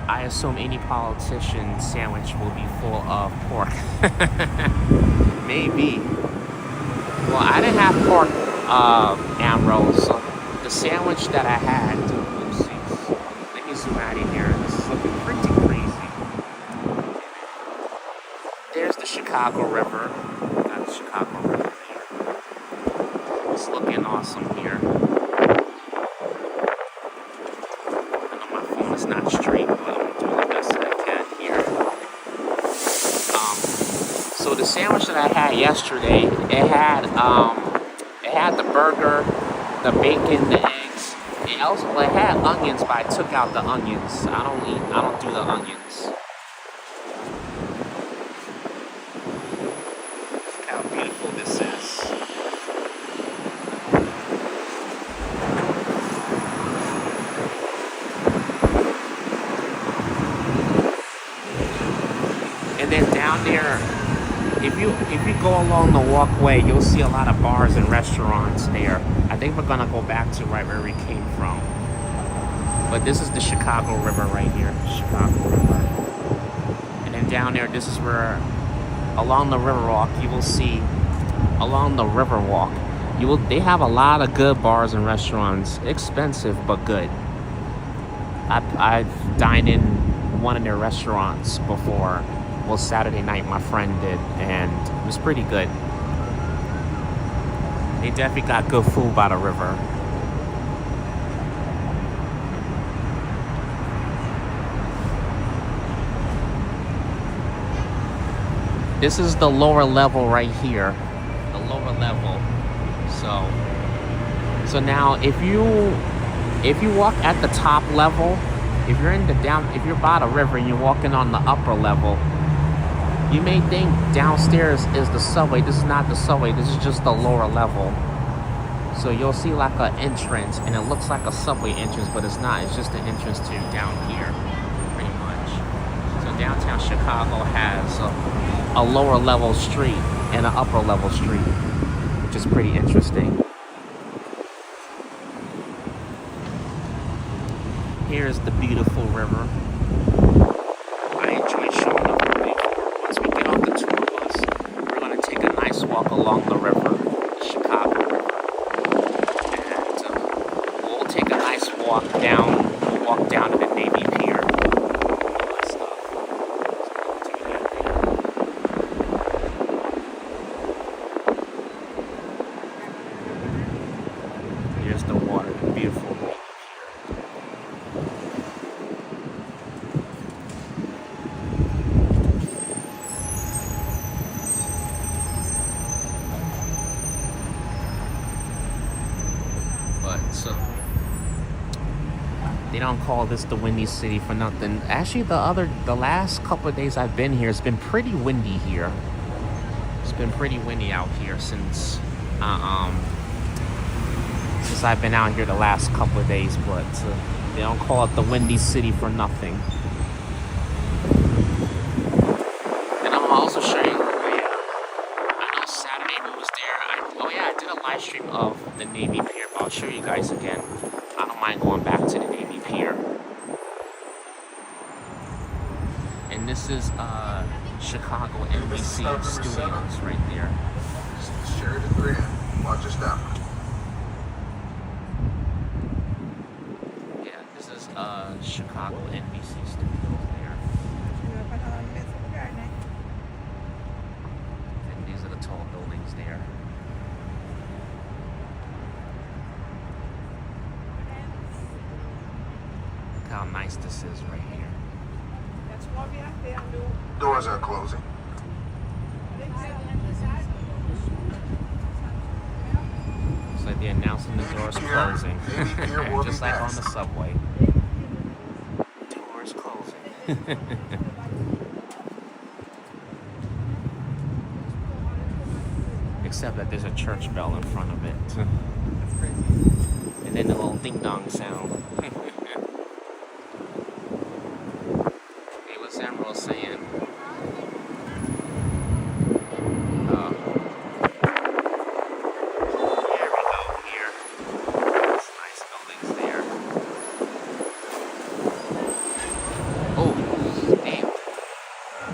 I assume any politician sandwich will be full of pork. Maybe. Well, I didn't have pork, Ambrose. The sandwich that I had, oopsies. Let me zoom out in here. This is looking pretty crazy. There's the Chicago River. Got the Chicago River here. It's looking awesome here. It's not straight, but I'm doing the best that I can here. So the sandwich that I had yesterday, it had the burger, the bacon, the eggs. It had onions, but I took out the onions. I don't do the onions. Look how beautiful this is. And then down there, if you go along the walkway, you'll see a lot of bars and restaurants there. I think we're gonna go back to right where we came from. But this is the Chicago River right here, Chicago River. And then down there, this is where, along the Riverwalk, you will see, along the Riverwalk, they have a lot of good bars and restaurants. Expensive, but good. I've dined in one of their restaurants before. Well, Saturday night my friend did, and it was pretty good. They definitely got good food by the river. This is the lower level right here. The lower level. So now if you walk at the top level, if you're by the river and you're walking on the upper level, you may think downstairs is the subway. This is not the subway. This is just the lower level. So you'll see like an entrance, and it looks like a subway entrance, but it's not. It's just an entrance to down here, pretty much. So downtown Chicago has a lower level street and an upper level street, which is pretty interesting. Here's the beautiful river. I enjoy showing up. Once we get off the tour bus, we're going to take a nice walk along the river, the Chicago River. And we'll take a nice walk down to the Navy Pier. All that stuff. So we'll do that there. Here's the water, the beautiful Navy Pier. So they don't call this the Windy City for nothing. Actually, the last couple of days I've been here, it's been pretty windy here. It's been pretty windy out here since I've been out here the last couple of days. But they don't call it the Windy City for nothing. And I'm also showing you. I know Saturday we was there. I did a live stream of the Navy Pier. I'll show you guys again. I don't mind going back to the Navy Pier. And this is Chicago And this is NBC stop number 7. Studios right there. This is Sheridan Grand. Watch your stop. Yeah, this is Chicago NBC Studios there. And these are the tall buildings there. Look how nice this is right here. Doors are closing. It's like they're announcing the doors closing. Just like on the subway. Doors closing. Except that there's a church bell in front of it. And then the little ding dong sound. Hey, what's Emerald saying? Oh. There we go here. There's nice buildings there. Oh, damn.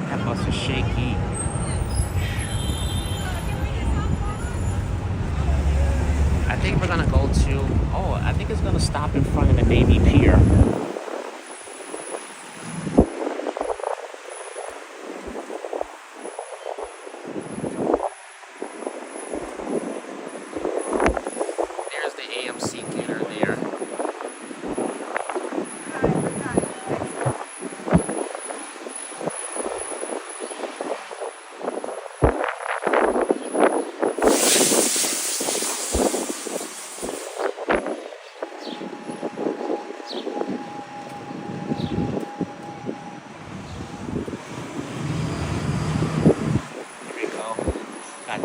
That bus is shaky. I think we're gonna go to, I think it's gonna stop in front of the Navy Pier. There's the AMC theater there.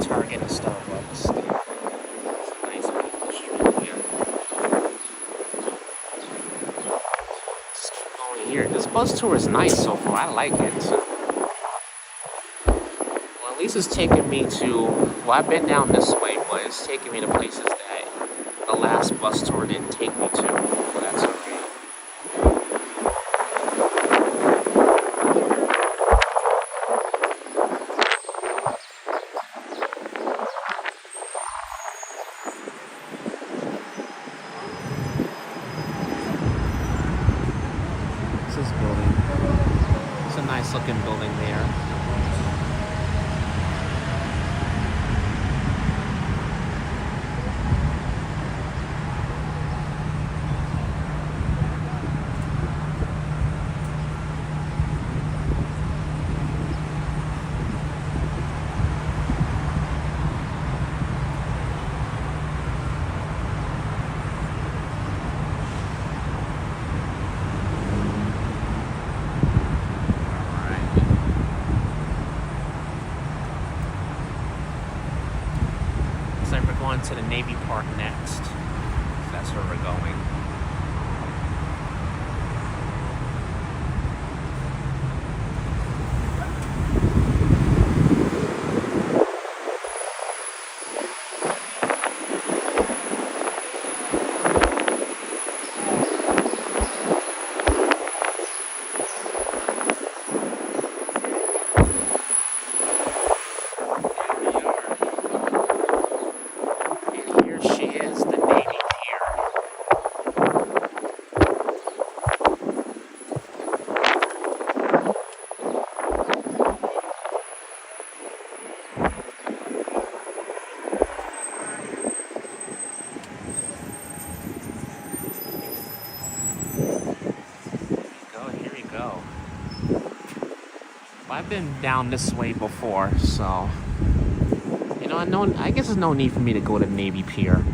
Target and Starbucks. It's a nice beautiful street here. Just keep going here. This bus tour is nice so far. I like it. Well, at least it's taking me to, I've been down this way, but it's taking me to places that the last bus tour didn't take me to. Well, that's okay. This building. It's a nice looking building there. Going to the Navy Park next. That's where we're going. I've been down this way before, so I guess there's no need for me to go to Navy Pier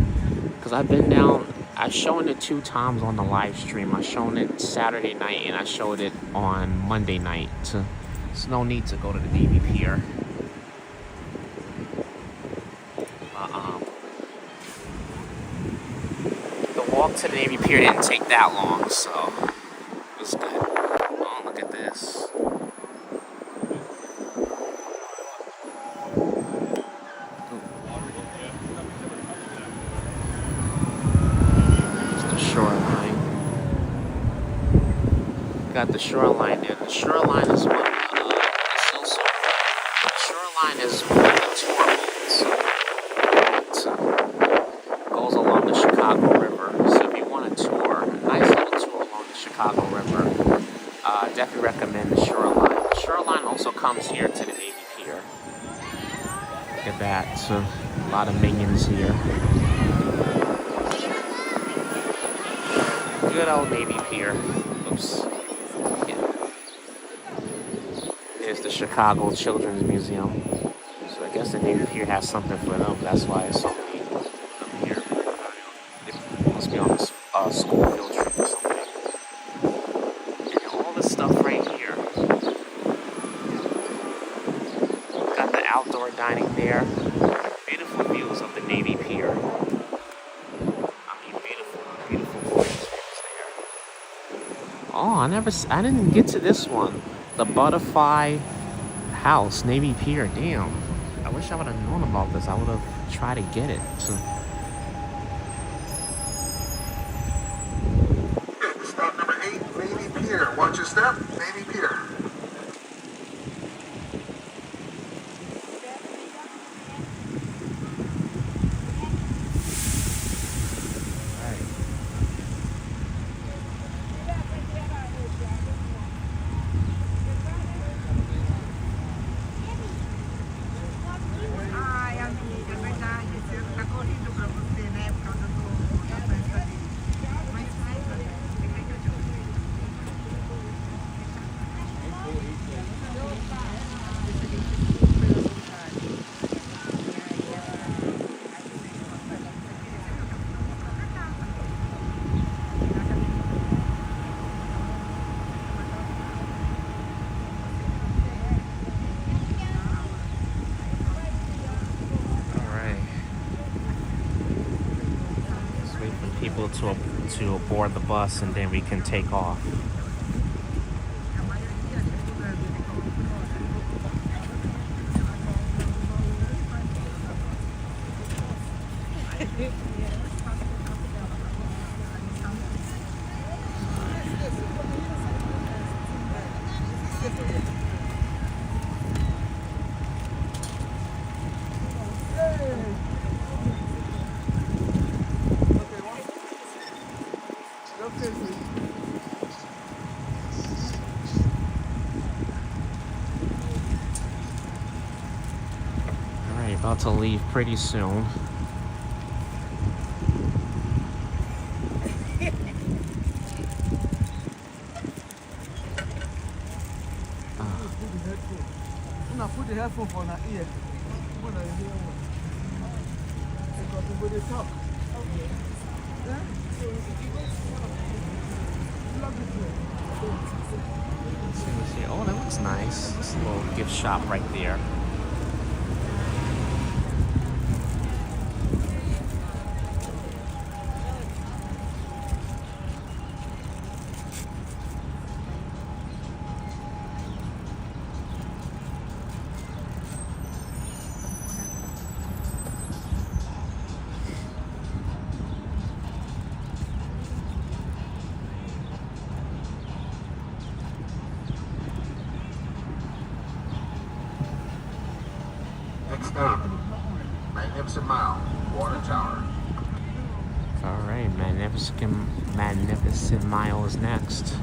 because I've been down. I've shown it 2 times on the live stream. I've shown it Saturday night and I showed it on Monday night. So there's no need to go to the Navy Pier. The walk to the Navy Pier didn't take that long, so it was good. Oh, look at this. Got the shoreline there. The shoreline is one. It's so definitely recommend the Shoreline. The Shoreline also comes here to the Navy Pier. Look at that. So, a lot of minions here. Good old Navy Pier. Oops. Yeah. There's the Chicago Children's Museum. So I guess the Navy Pier has something for them. That's why it's so many of them here. It must be on a school field trip or something. And all this stuff right here. Got the outdoor dining there. Beautiful views of the Navy Pier. Beautiful views there. Oh, I didn't get to this one. The Butterfly House, Navy Pier. Damn. I wish I would have known about this. I would have tried to get it. So. Stop number 8, Navy Pier. Watch your step, Navy Pier. People to board the bus and then we can take off. Alright, about to leave pretty soon. Put the headphone for my ear. Put the top. Oh, that looks nice. It's a little gift shop right there. Next stop, Magnificent Mile, Water Tower. Alright, Magnificent Mile is next.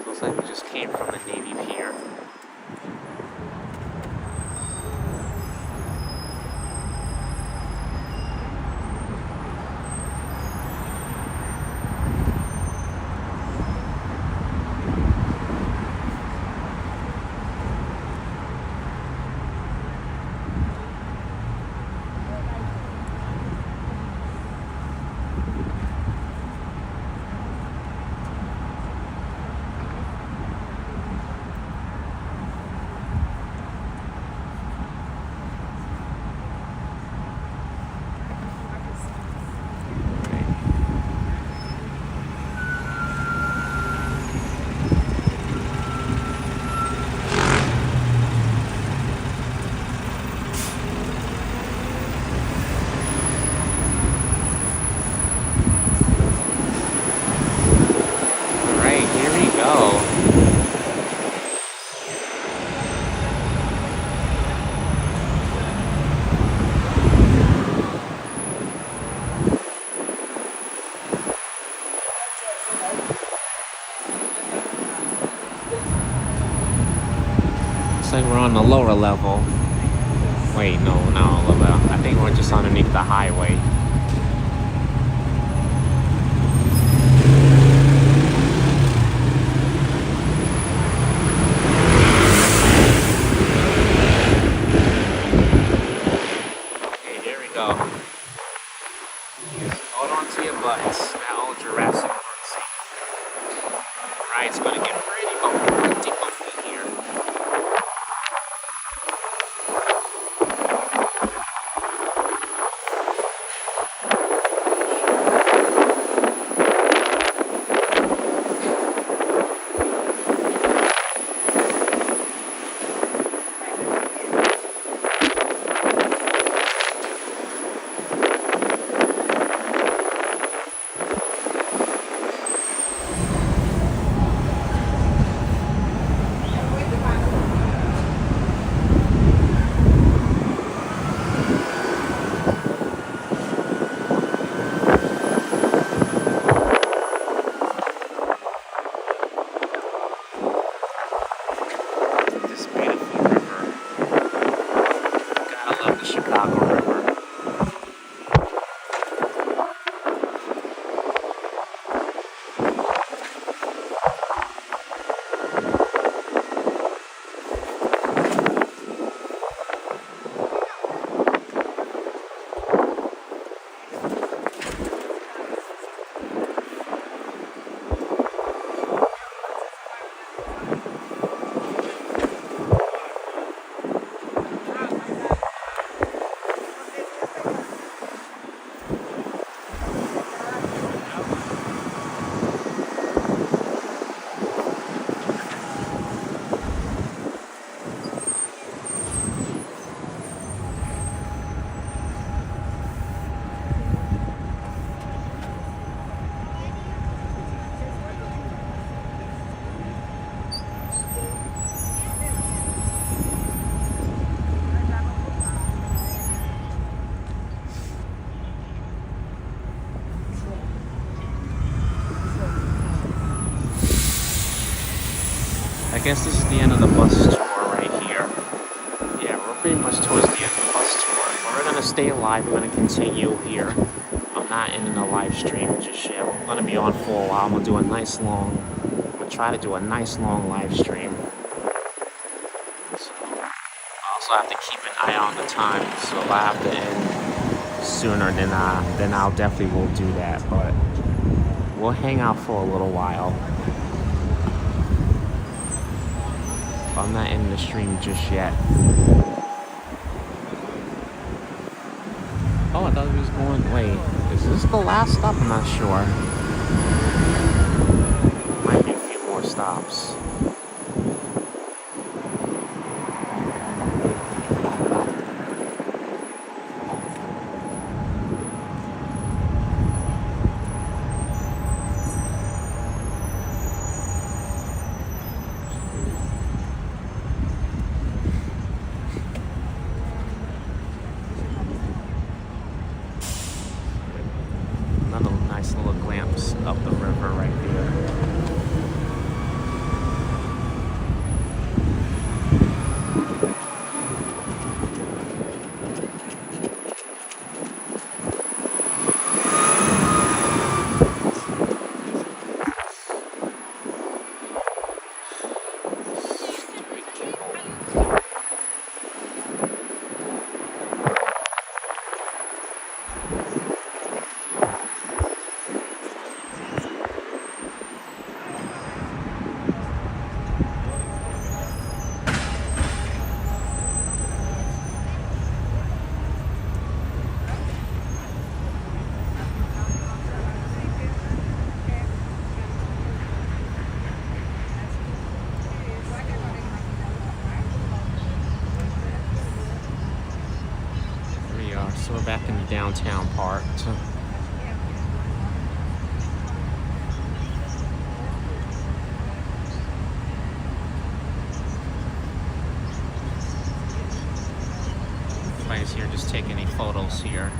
Looks like we just came from the Navy Pier. Looks like we're on the lower level. Wait, no, not on the level. I think we're just underneath the highway. Okay, here we go. Hold on to your butts. That old Jurassic Park scene. Alright, it's gonna get pretty bumpy here. I guess this is the end of the bus tour right here. Yeah, we're pretty much towards the end of the bus tour. But we're gonna stay alive. We're gonna continue here. I'm not ending the live stream just yet. I'm gonna be on for a while. I'm gonna do a nice long. I'm gonna try to do a nice long live stream. So I also have to keep an eye on the time. So if I have to end sooner, then I'll definitely will do that. But we'll hang out for a little while. I'm not in the stream just yet. Oh, I thought we was going. Wait, is this the last stop? I'm not sure. Might be a few more stops. Another nice little glimpse up the river right there. So we're back in the downtown part. Everybody's here just taking any photos here.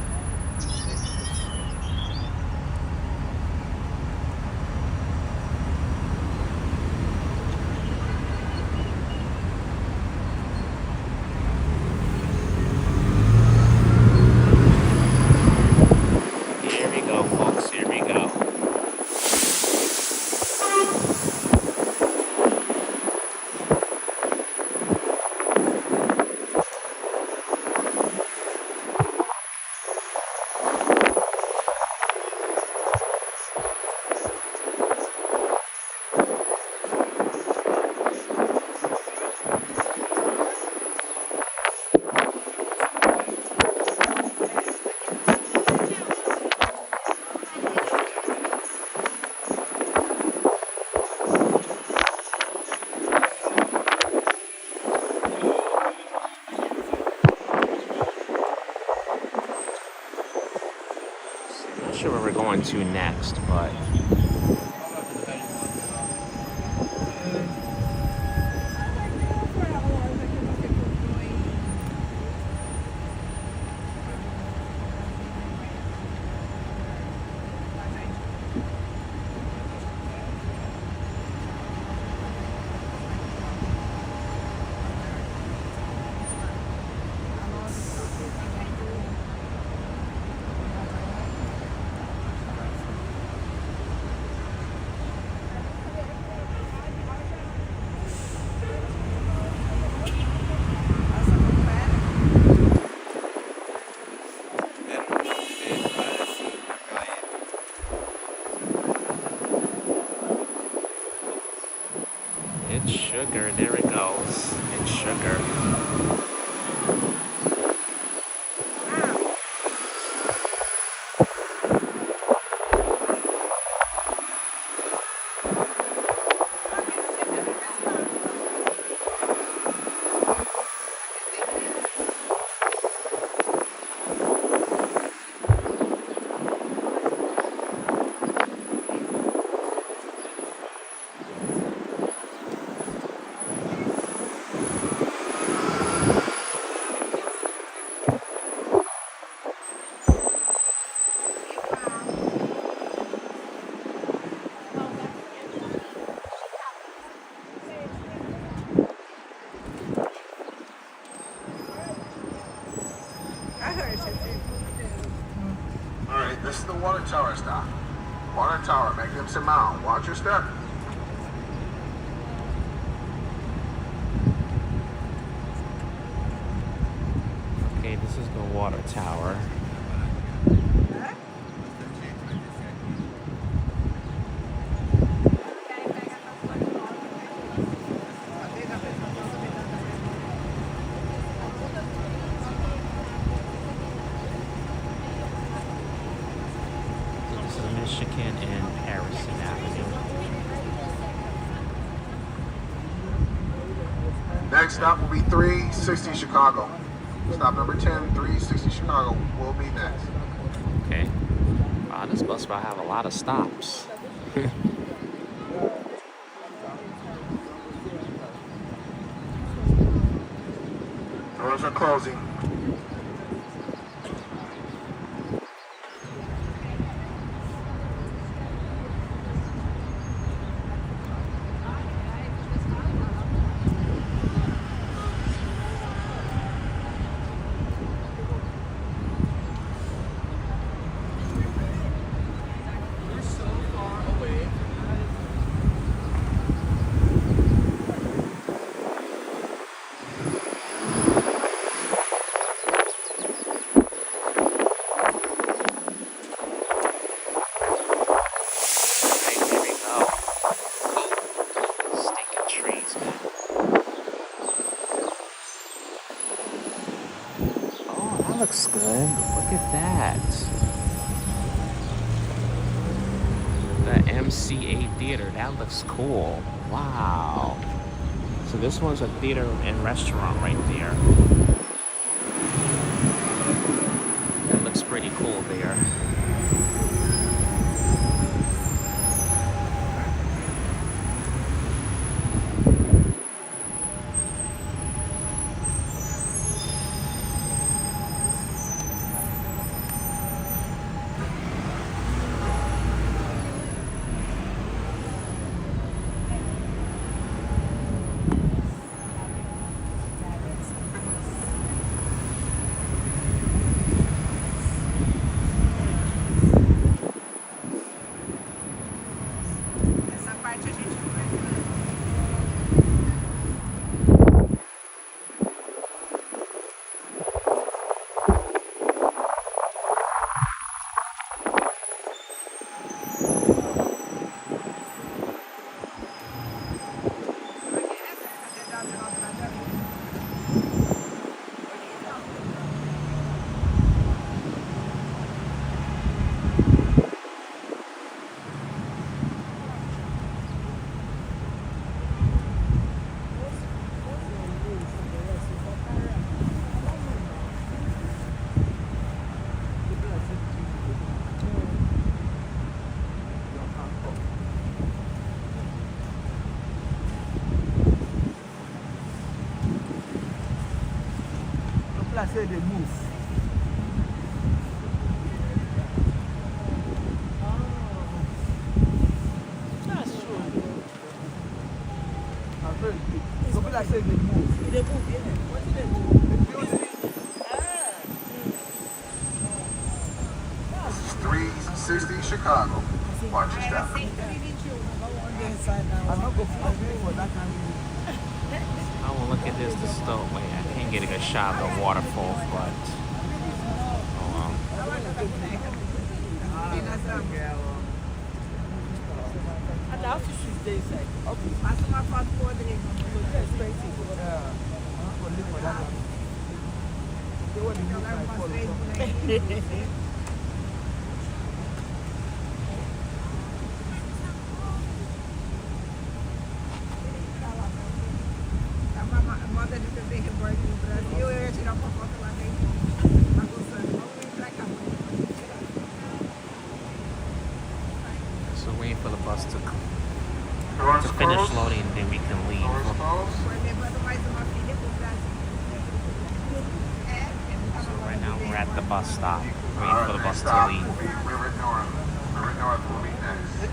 sure where we're going to next, but it's sugar. There it goes. It's sugar. Alright, this is the water tower stop. Water tower, Magnificent Mound. Watch your step. Okay, this is the water tower. This is Michigan and Harrison Avenue. Next stop will be 360 Chicago. Stop number 10, 360 Chicago will be next. Okay. Wow, this bus route have a lot of stops. Doors are closing. Looks good. Look at that. The MCA Theater. That looks cool. Wow. So this one's a theater and restaurant right there. That looks pretty cool there. that say they move. That's true. I'm very big. People that say they move. They move, yeah. What do they move? The building. This is 360 Chicago. Watch your step. I'm not going to for that kind of. I will look at this. The stove. Wait, I can't get a good shot of the waterfall, but oh And the office is there inside. Okay. As soon as I for the expensive. Yeah. I'm going to live for that one. They want to use my phone. So waiting for the bus to Doors finish closed. loading, then we can leave. Doors closed. So right now we're at the bus stop, waiting for the Next bus to stop leave. will be River North. River North will be next.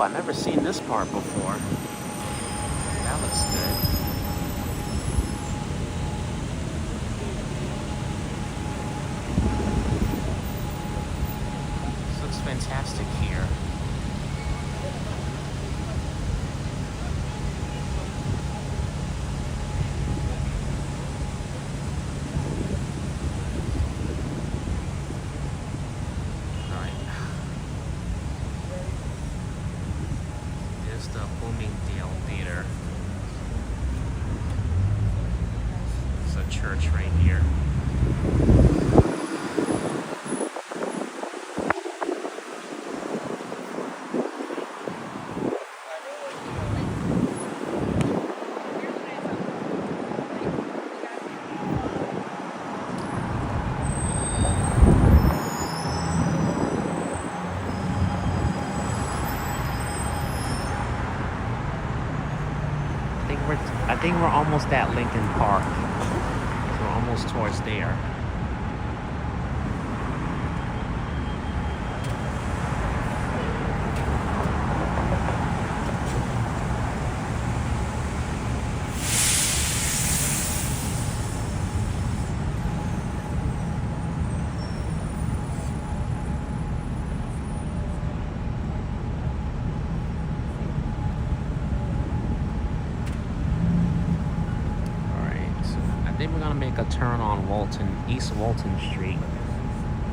I've never seen this part before. That looks good. This looks fantastic here. Church right here. I think we're almost at Lincoln Park. We're almost towards there. We're gonna make a turn on East Walton Street.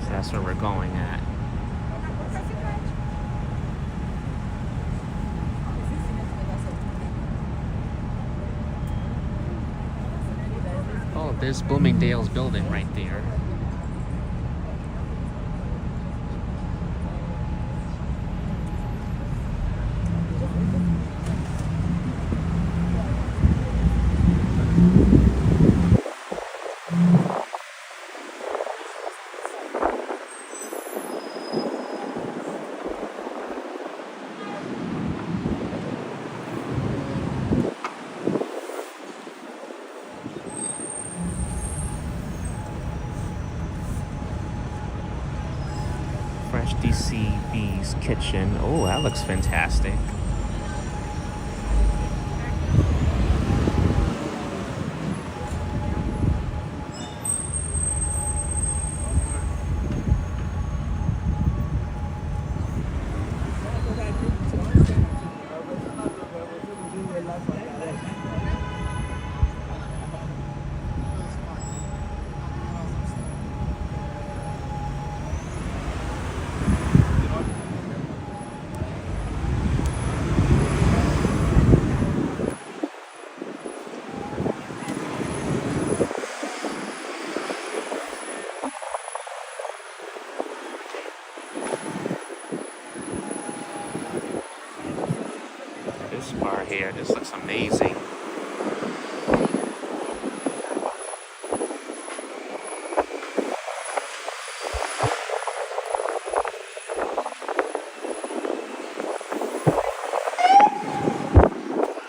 So that's where we're going at. Oh, there's Bloomingdale's building right there. Fresh DCB's kitchen. Oh, that looks fantastic. amazing.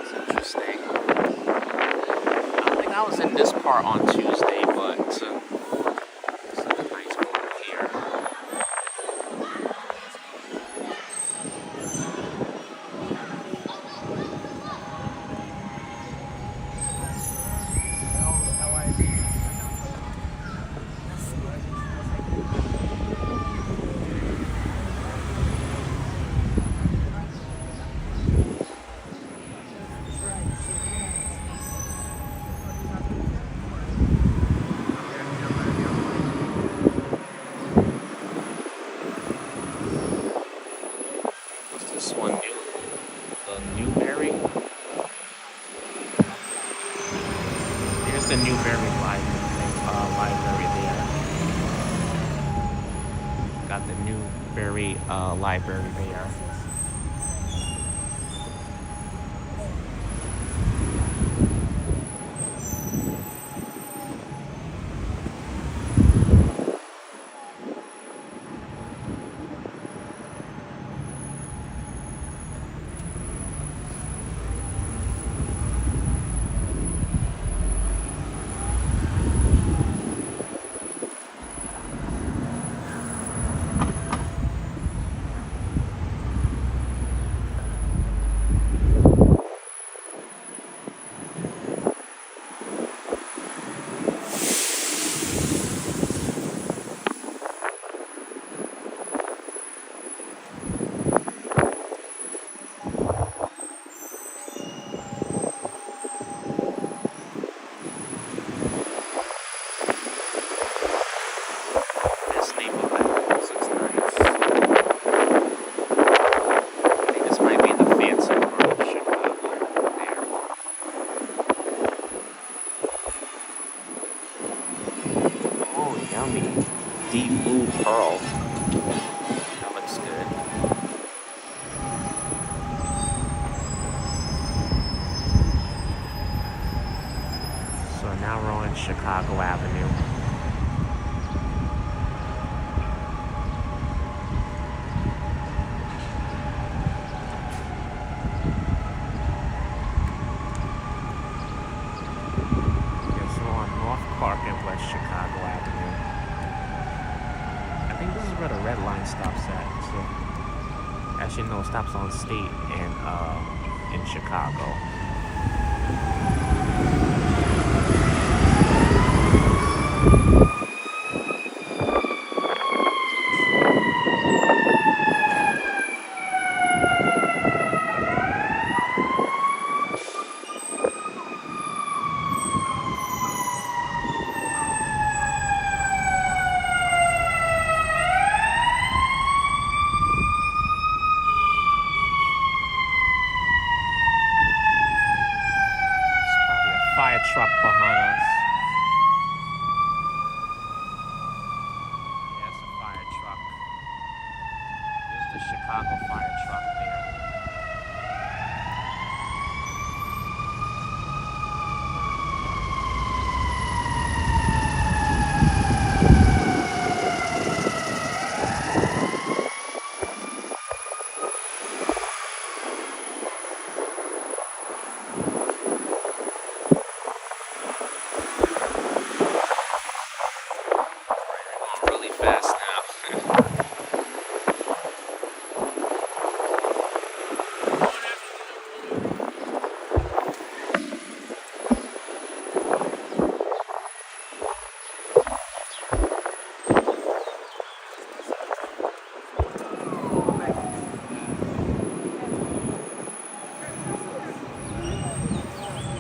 It's interesting. I don't think I was in this part on Tuesday, but it's a nice move here. What's this one? The Newberry? Here's the Newberry library there. Got the Newberry library there. This neighborhood looks nice. I think this might be the fancy part of Chicago there. Oh, yummy. Deep blue pearl. That looks good. So now we're on Chicago Avenue. Yes, we're on North Park and West Chicago Avenue. I think this is where the red line stops at. So, actually, no, it stops on State in Chicago. Fire truck behind us. Yeah, it's a fire truck. There's the Chicago fire truck there. Really fast now.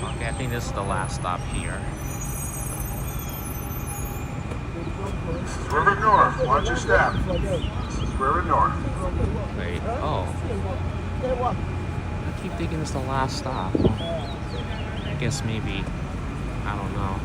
Okay, I think this is the last stop here. This is River North. Watch your step. This is River North. Wait, oh. I keep thinking it's the last stop. I guess maybe, I don't know.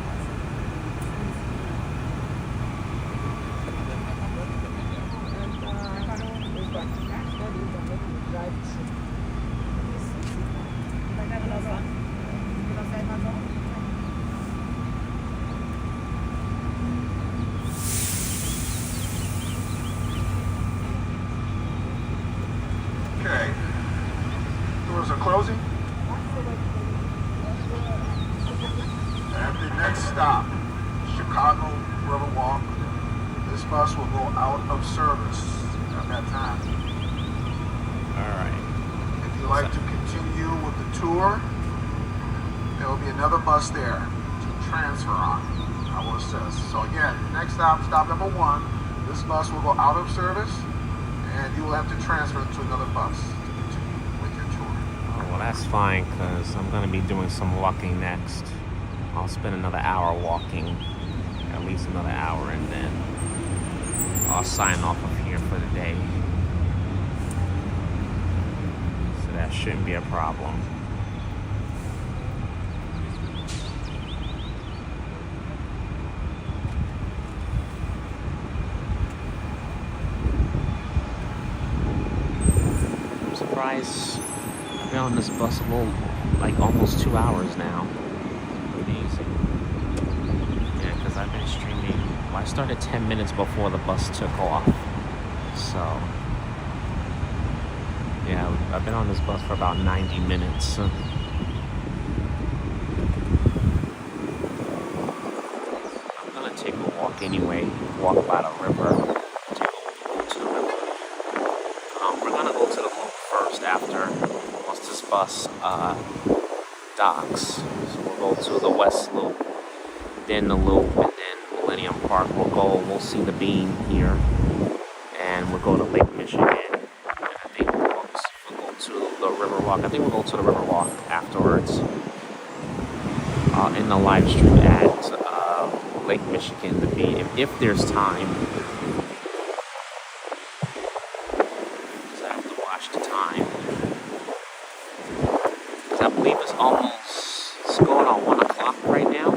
stop, Chicago Riverwalk. This bus will go out of service at that time. All right. If you'd like to continue with the tour, there will be another bus there to transfer on. I will assist. So again, next stop, stop number 1. This bus will go out of service, and you will have to transfer to another bus to continue with your tour. Oh, well, that's fine, because I'm going to be doing some walking next. I'll spend another hour walking, at least another hour, and then I'll sign off of here for the day. So that shouldn't be a problem. I'm surprised I've been on this bus like almost 2 hours now. Amazing. Yeah, because I've been streaming. Well, I started 10 minutes before the bus took off. So, yeah, I've been on this bus for about 90 minutes. I'm gonna take a walk anyway. Walk by the river. Go to the river. We're gonna go to the loop first once this bus docks. So we'll go to the West Loop, then the Loop, and then Millennium Park. We'll see the beam here, and we'll go to Lake Michigan. And I think we'll go to the Riverwalk. I think we'll go to the Riverwalk afterwards. In the live stream at Lake Michigan, the beam, if there's time. Because I have to watch the time. Because I believe it's going on 1 o'clock right now.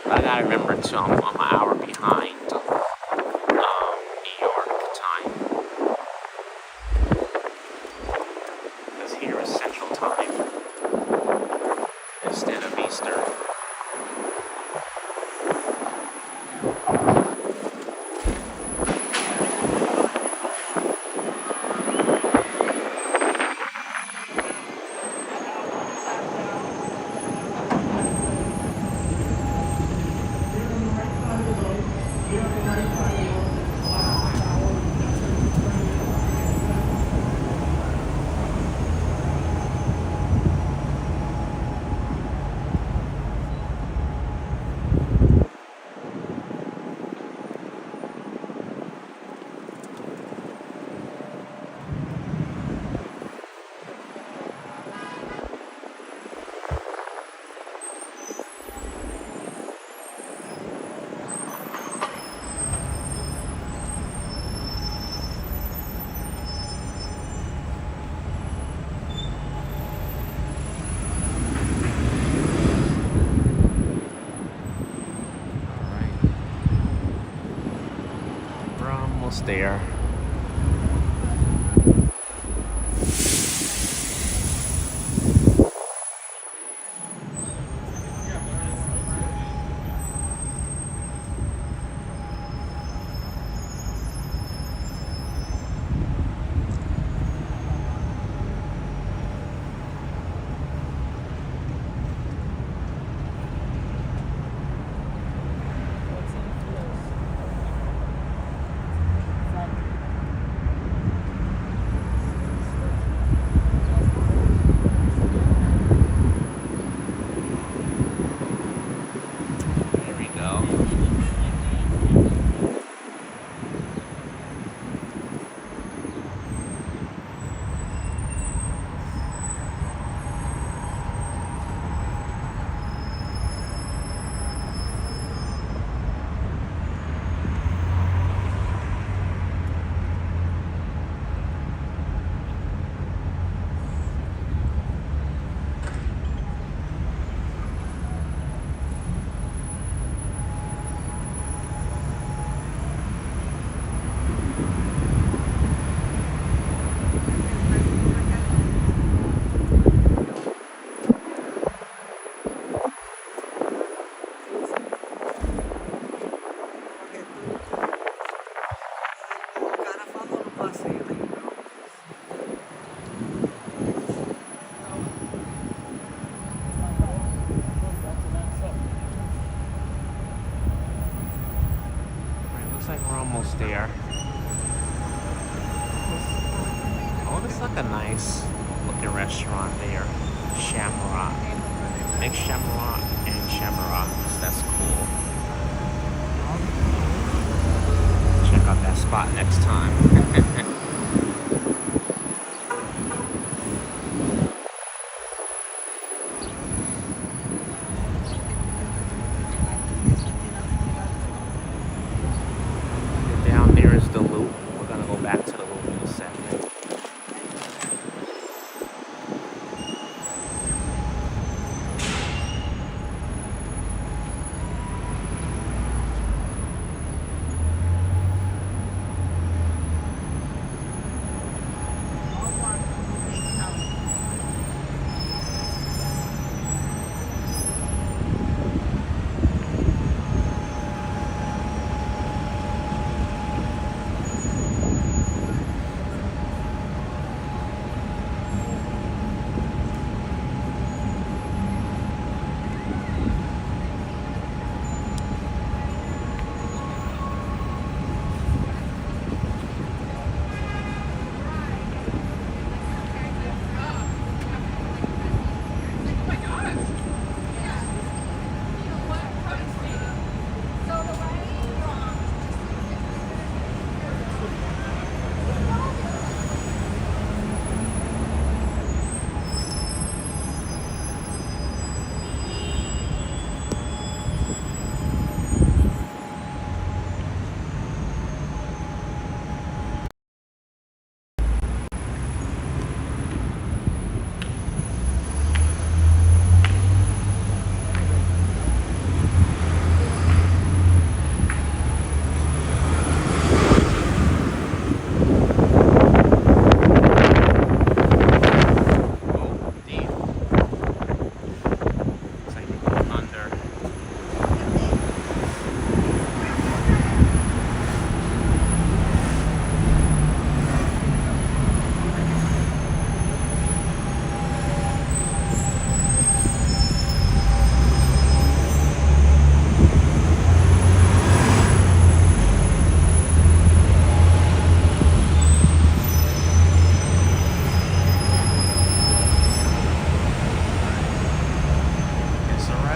I gotta remember too, I'm an hour behind New York time. Because here is Central Time instead of Eastern. There. there. Oh, this is like a nice looking restaurant there. Shamrock. Make Shamrock and Shamrocks. That's cool. Check out that spot next time. Down there is the loop. We're gonna go back to the loop in a second.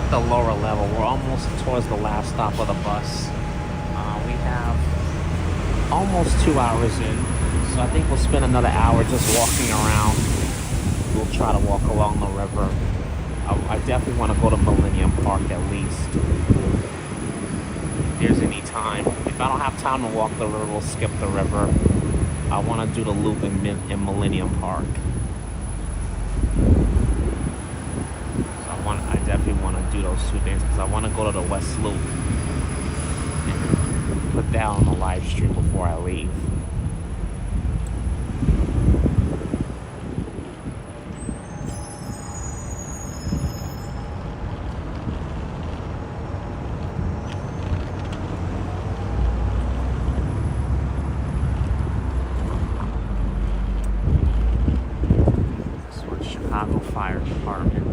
The lower level. We're almost towards the last stop of the bus. We have almost 2 hours in, so I think we'll spend another hour just walking around. We'll try to walk along the river. I definitely want to go to Millennium Park at least. If there's any time. If I don't have time to walk the river, we'll skip the river. I want to do the loop in Millennium Park. I definitely want to do those two things because I want to go to the West Loop and put that on the live stream before I leave. This one's Chicago Fire Department.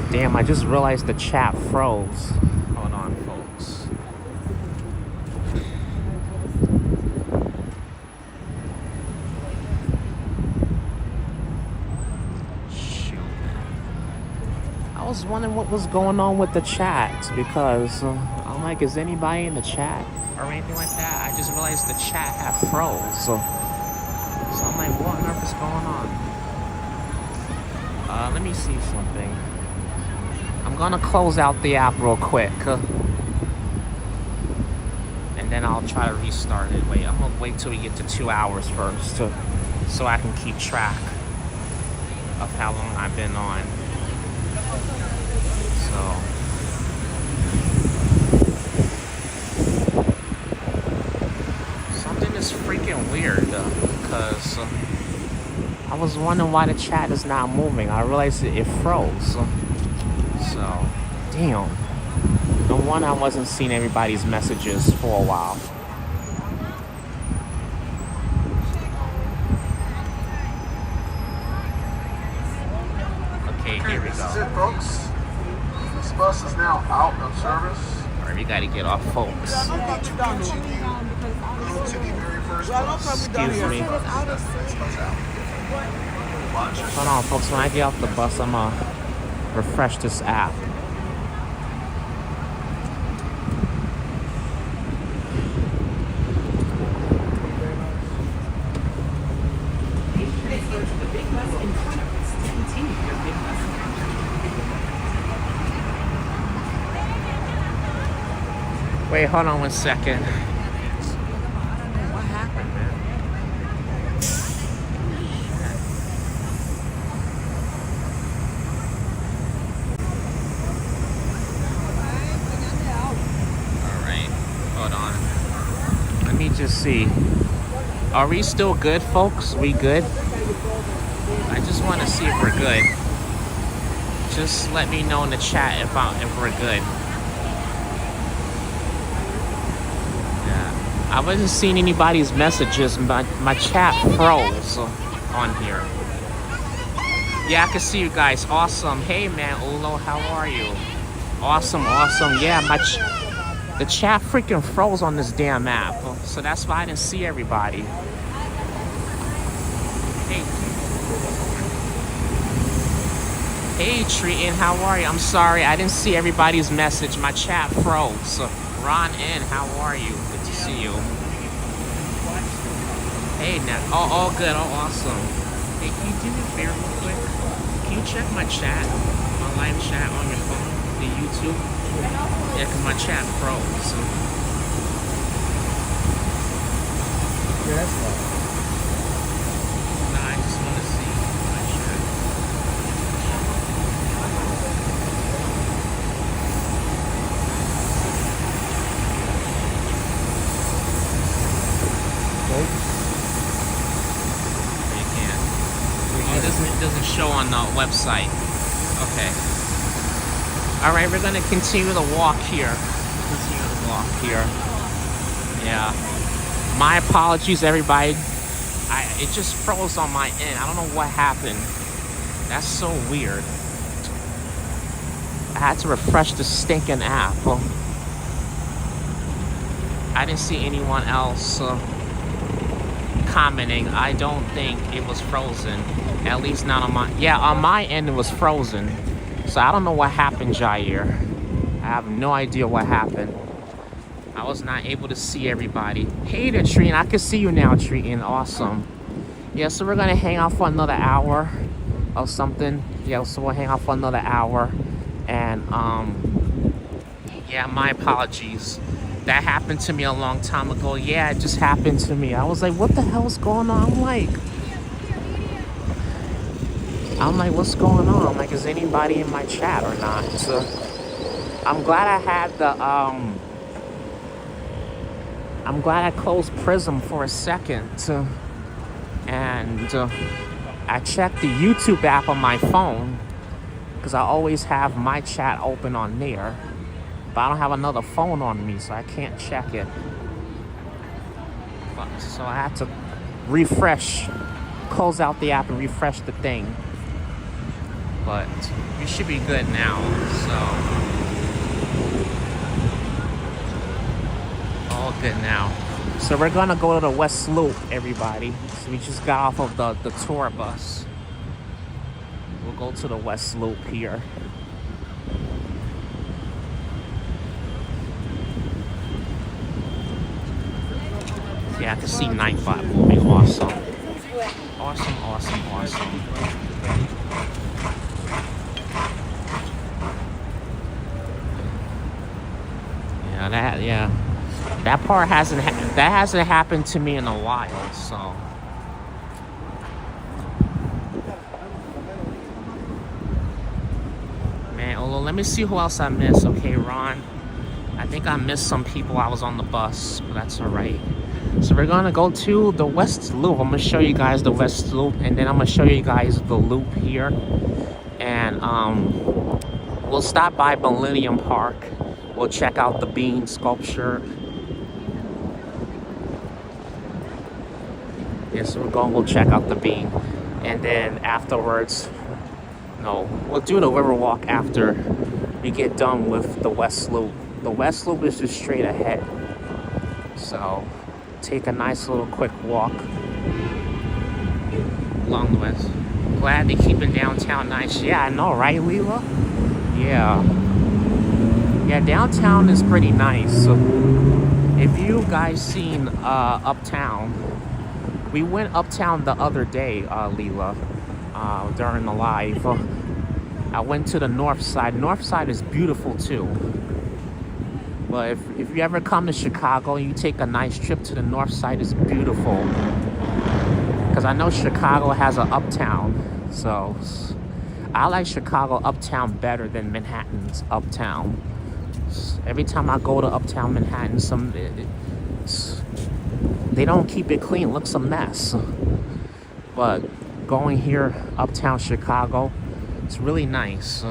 Damn, I just realized the chat froze. Hold on, folks. Shoot. I was was wondering what was going on with the chat because I'm like, is anybody in the chat or anything like that? I just realized the chat had froze. So I'm like, what on earth is going on? Let me see something. I'm gonna close out the app real quick. And then I'll try to restart it. Wait, I'm gonna wait till we get to 2 hours first so I can keep track of how long I've been on. So something is freaking weird because I was wondering why the chat is not moving. I realized it froze. So, damn. No wonder I wasn't seeing everybody's messages for a while. Okay, here we This is go. it, folks. This bus is now out of service. Alright, we gotta get off, folks. We need to continue. Go to the very first bus. Excuse me. This bus out. Watch your Hold on, folks. When I get off the bus, I'm gonna refresh this app. Wait, hold on 1 second. What happened, man? Alright, hold on. Let me just see. Are we still good, folks? We good? I just want to see if we're good. Just let me know in the chat if we're good. I wasn't seeing anybody's messages. My chat froze on here. Yeah, I can see you guys. Awesome. Hey, man, Ulo, how are you? Awesome, awesome. Yeah, the chat freaking froze on this damn app. So that's why I didn't see everybody. Hey, Treatin, how are you? I'm sorry, I didn't see everybody's message. My chat froze. Ron N, how are you? Good to see you. Hey, now, all good, all awesome. Hey, can you do me a favor real quick? Can you check my chat, my live chat on your phone, the YouTube? Yeah, because my chat froze. Yeah, that's fine. Nah, I just want to see my chat. It doesn't show on the website. Okay. All right, we're gonna continue the walk here. Yeah. My apologies, everybody. It just froze on my end. I don't know what happened. That's so weird. I had to refresh the stinking app. I didn't see anyone else commenting. I don't think it was frozen. At least not on my... Yeah, on my end it was frozen. So I don't know what happened, Jair. I have no idea what happened. I was not able to see everybody. Hey there, Trian. I can see you now, Trian. Awesome. Yeah, so we're going to hang out for another hour or something. Yeah, so we'll hang out for another hour. And, yeah, my apologies. That happened to me a long time ago. Yeah, it just happened to me. I was like, what the hell's going on? I'm like, what's going on? I'm like, is anybody in my chat or not? So I'm glad I had the, I'm glad I closed Prism for a second. And I checked the YouTube app on my phone because I always have my chat open on there. But I don't have another phone on me, so I can't check it. So I had to refresh, close out the app and refresh the thing. But we should be good now, so all good now. So we're gonna go to the West Loop, everybody. So we just got off of the tour bus. We'll go to the West Loop here. Yeah, I can see Nightbot moving. Awesome. Awesome, awesome, awesome. Yeah, that part hasn't happened to me in a while, so. Man, although let me see who else I missed. Okay, Ron. I think I missed some people while I was on the bus, but that's all right. So we're gonna go to the West Loop. I'm gonna show you guys the West Loop, and then I'm gonna show you guys the Loop here. And we'll stop by Millennium Park. We'll check out the bean sculpture. Yeah, so we'll check out the bean. And then afterwards, no, we'll do the river walk after we get done with the West Loop. The West Loop is just straight ahead. So take a nice little quick walk along the west. Glad they're keeping downtown nice. Yeah, I know, right, Leela? Yeah. Yeah, downtown is pretty nice. So if you guys seen Uptown, we went Uptown the other day, Leela, during the live. I went to the North Side. North Side is beautiful too. But if you ever come to Chicago and you take a nice trip to the North Side, it's beautiful. Because I know Chicago has an Uptown. So I like Chicago Uptown better than Manhattan's Uptown. Every time I go to Uptown Manhattan, they don't keep it clean. It looks a mess. But going here, Uptown Chicago, it's really nice.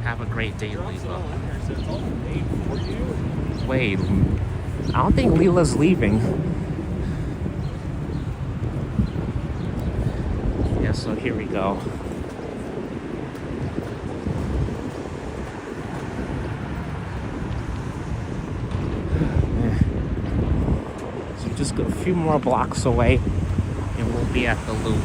Have a great day, Leela. Wait, I don't think Leela's leaving. Yeah, so here we go. So just go a few more blocks away and we'll be at the Loop.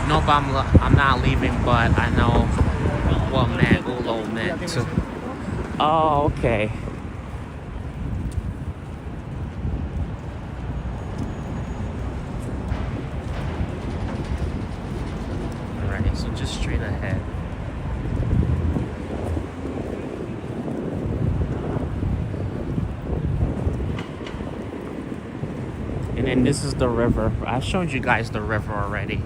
Nope, I'm not leaving, but I know what Ulo meant. Oh, okay. Alright, so just straight ahead. And then this is the river. I showed you guys the river already.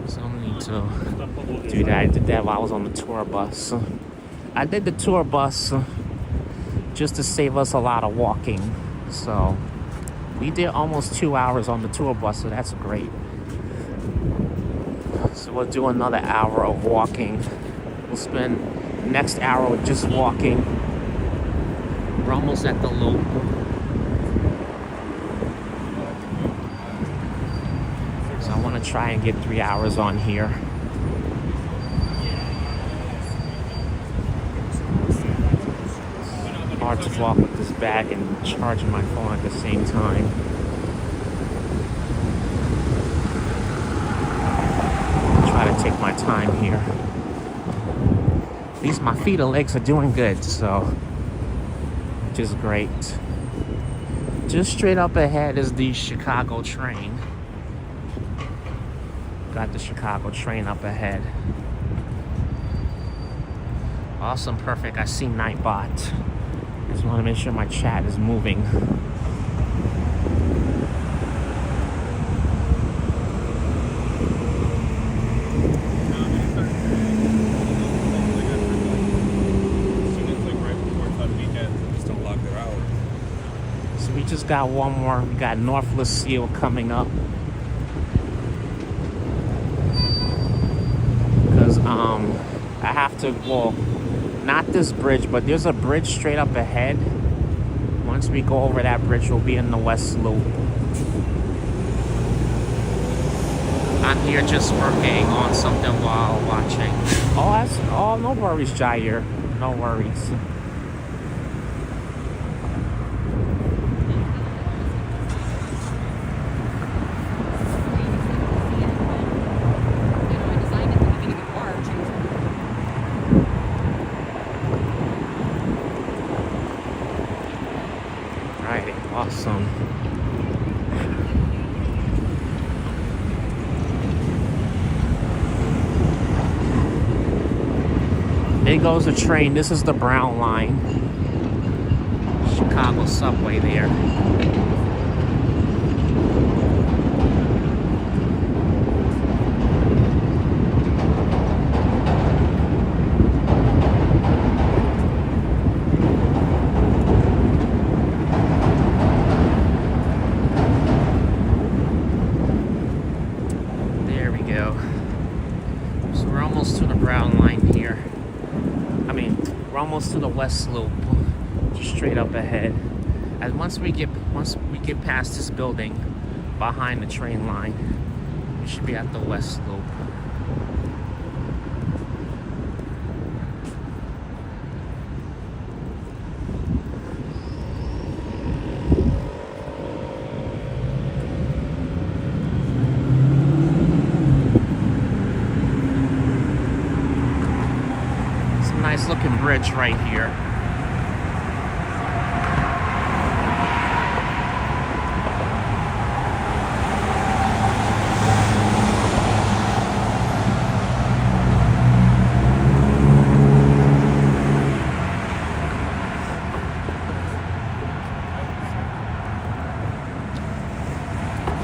So I don't need to do that. I did that while I was on the tour bus. I did the tour bus just to save us a lot of walking. So we did almost 2 hours on the tour bus, so that's great. So we'll do another hour of walking. We'll spend the next hour just walking. We're almost at the Loop. So I want to try and get 3 hours on here. Hard to walk with this bag and charging my phone at the same time. Try to take my time here. At least my feet and legs are doing good, so which is great. Just straight up ahead is the Chicago train. Got the Chicago train up ahead. Awesome, perfect. I see Nightbot. Just want to make sure my chat is moving. So we just got one more. We got North Lucille coming up. Because I have to, well, not this bridge, but there's a bridge straight up ahead. Once we go over that bridge, we'll be in the West Loop. here just working on something while watching. Oh, no worries, Jair. No worries. Right, awesome. There goes the train. This is the Brown Line. Chicago subway there. There we go. So we're almost to the Brown Line here. We're almost to the West Loop, just straight up ahead. And once we get past this building behind the train line, we should be at the West Loop. Nice looking bridge right here.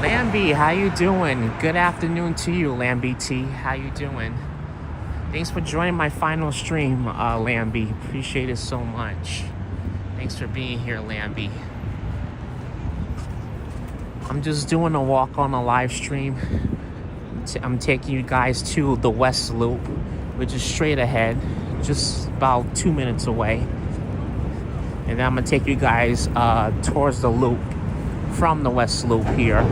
Lambie, how you doing? Good afternoon to you, Lambie T. How you doing? Thanks for joining my final stream, Lambie. Appreciate it so much. Thanks for being here, Lambie. I'm just doing a walk on a live stream. I'm taking you guys to the West Loop, which is straight ahead, just about 2 minutes away. And then I'm gonna take you guys towards the loop from the West Loop here.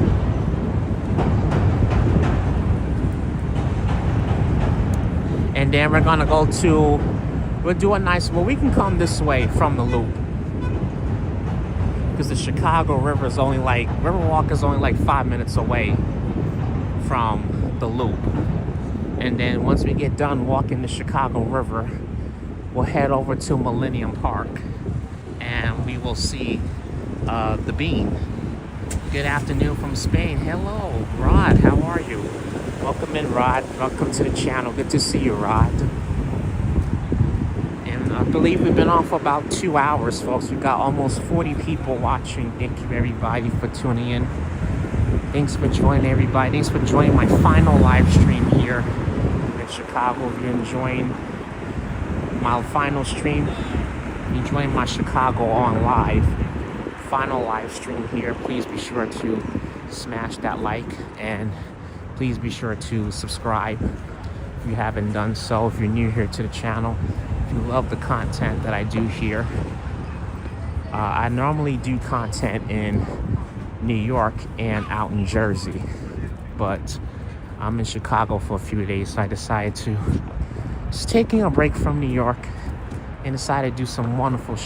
And then we're gonna go to, we'll do a nice, well, we can come this way from the loop. Because the Chicago River is only like, Riverwalk is only like 5 minutes away from the loop. And then once we get done walking the Chicago River, we'll head over to Millennium Park. And we will see the Bean. Good afternoon from Spain. Hello, Rod, how are you? Welcome in, Rod. Welcome to the channel. Good to see you, Rod. And I believe we've been on for about 2 hours, folks. We've got almost 40 people watching. Thank you, everybody, for tuning in. Thanks for joining, everybody. Thanks for joining my final live stream here in Chicago. If you're enjoying my final stream, enjoying my Chicago on live, final live stream here, please be sure to smash that like, and please be sure to subscribe if you haven't done so. If you're new here to the channel, if you love the content that I do here, I normally do content in New York and out in Jersey, but I'm in Chicago for a few days, so I decided to just taking a break from New York and decided to do some wonderful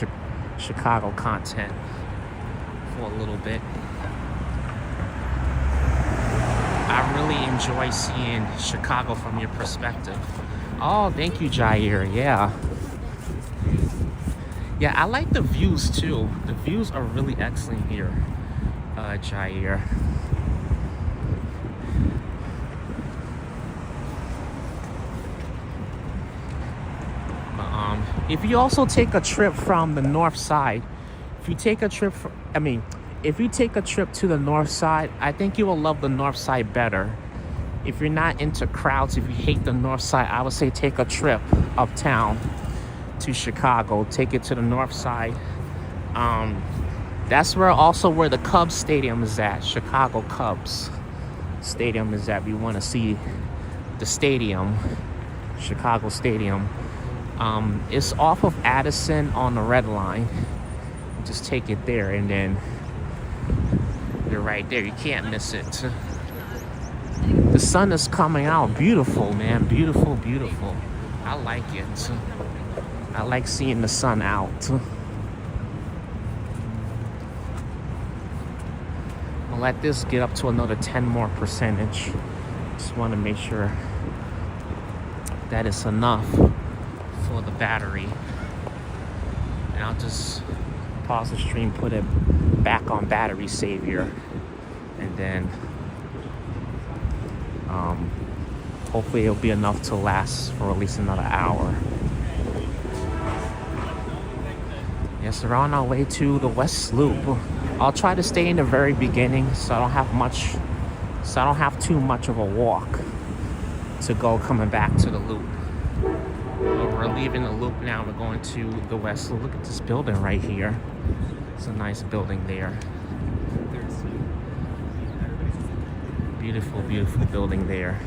Chicago content for a little bit. I really enjoy seeing Chicago from your perspective. Oh, thank you, Jair. Yeah, I like the views too. The views are really excellent here, Jair. If you also take a trip from the north side, if you take a trip to the north side, I think you will love the north side better. If you're not into crowds, if you hate the north side, I would say take a trip uptown to Chicago. Take it to the north side. That's where the Cubs Stadium is at. Chicago Cubs Stadium is at. We want to see the stadium, Chicago Stadium. It's off of Addison on the Red Line. Just take it there, and then you're right there. You can't miss it. The sun is coming out. Beautiful, man. Beautiful, beautiful. I like it. I like seeing the sun out. I'll let this get up to another 10 more percentage. Just want to make sure that it's enough for the battery. And I'll just pause the stream, put it back on battery savior, and then hopefully it'll be enough to last for at least another hour. Yes, we're on our way to the West Loop. I'll try to stay in the very beginning so I don't have too much of a walk to go coming back to the loop. But we're leaving the loop now. We're going to the West Loop. Look at this building right here. It's a nice building there. Beautiful, beautiful building there.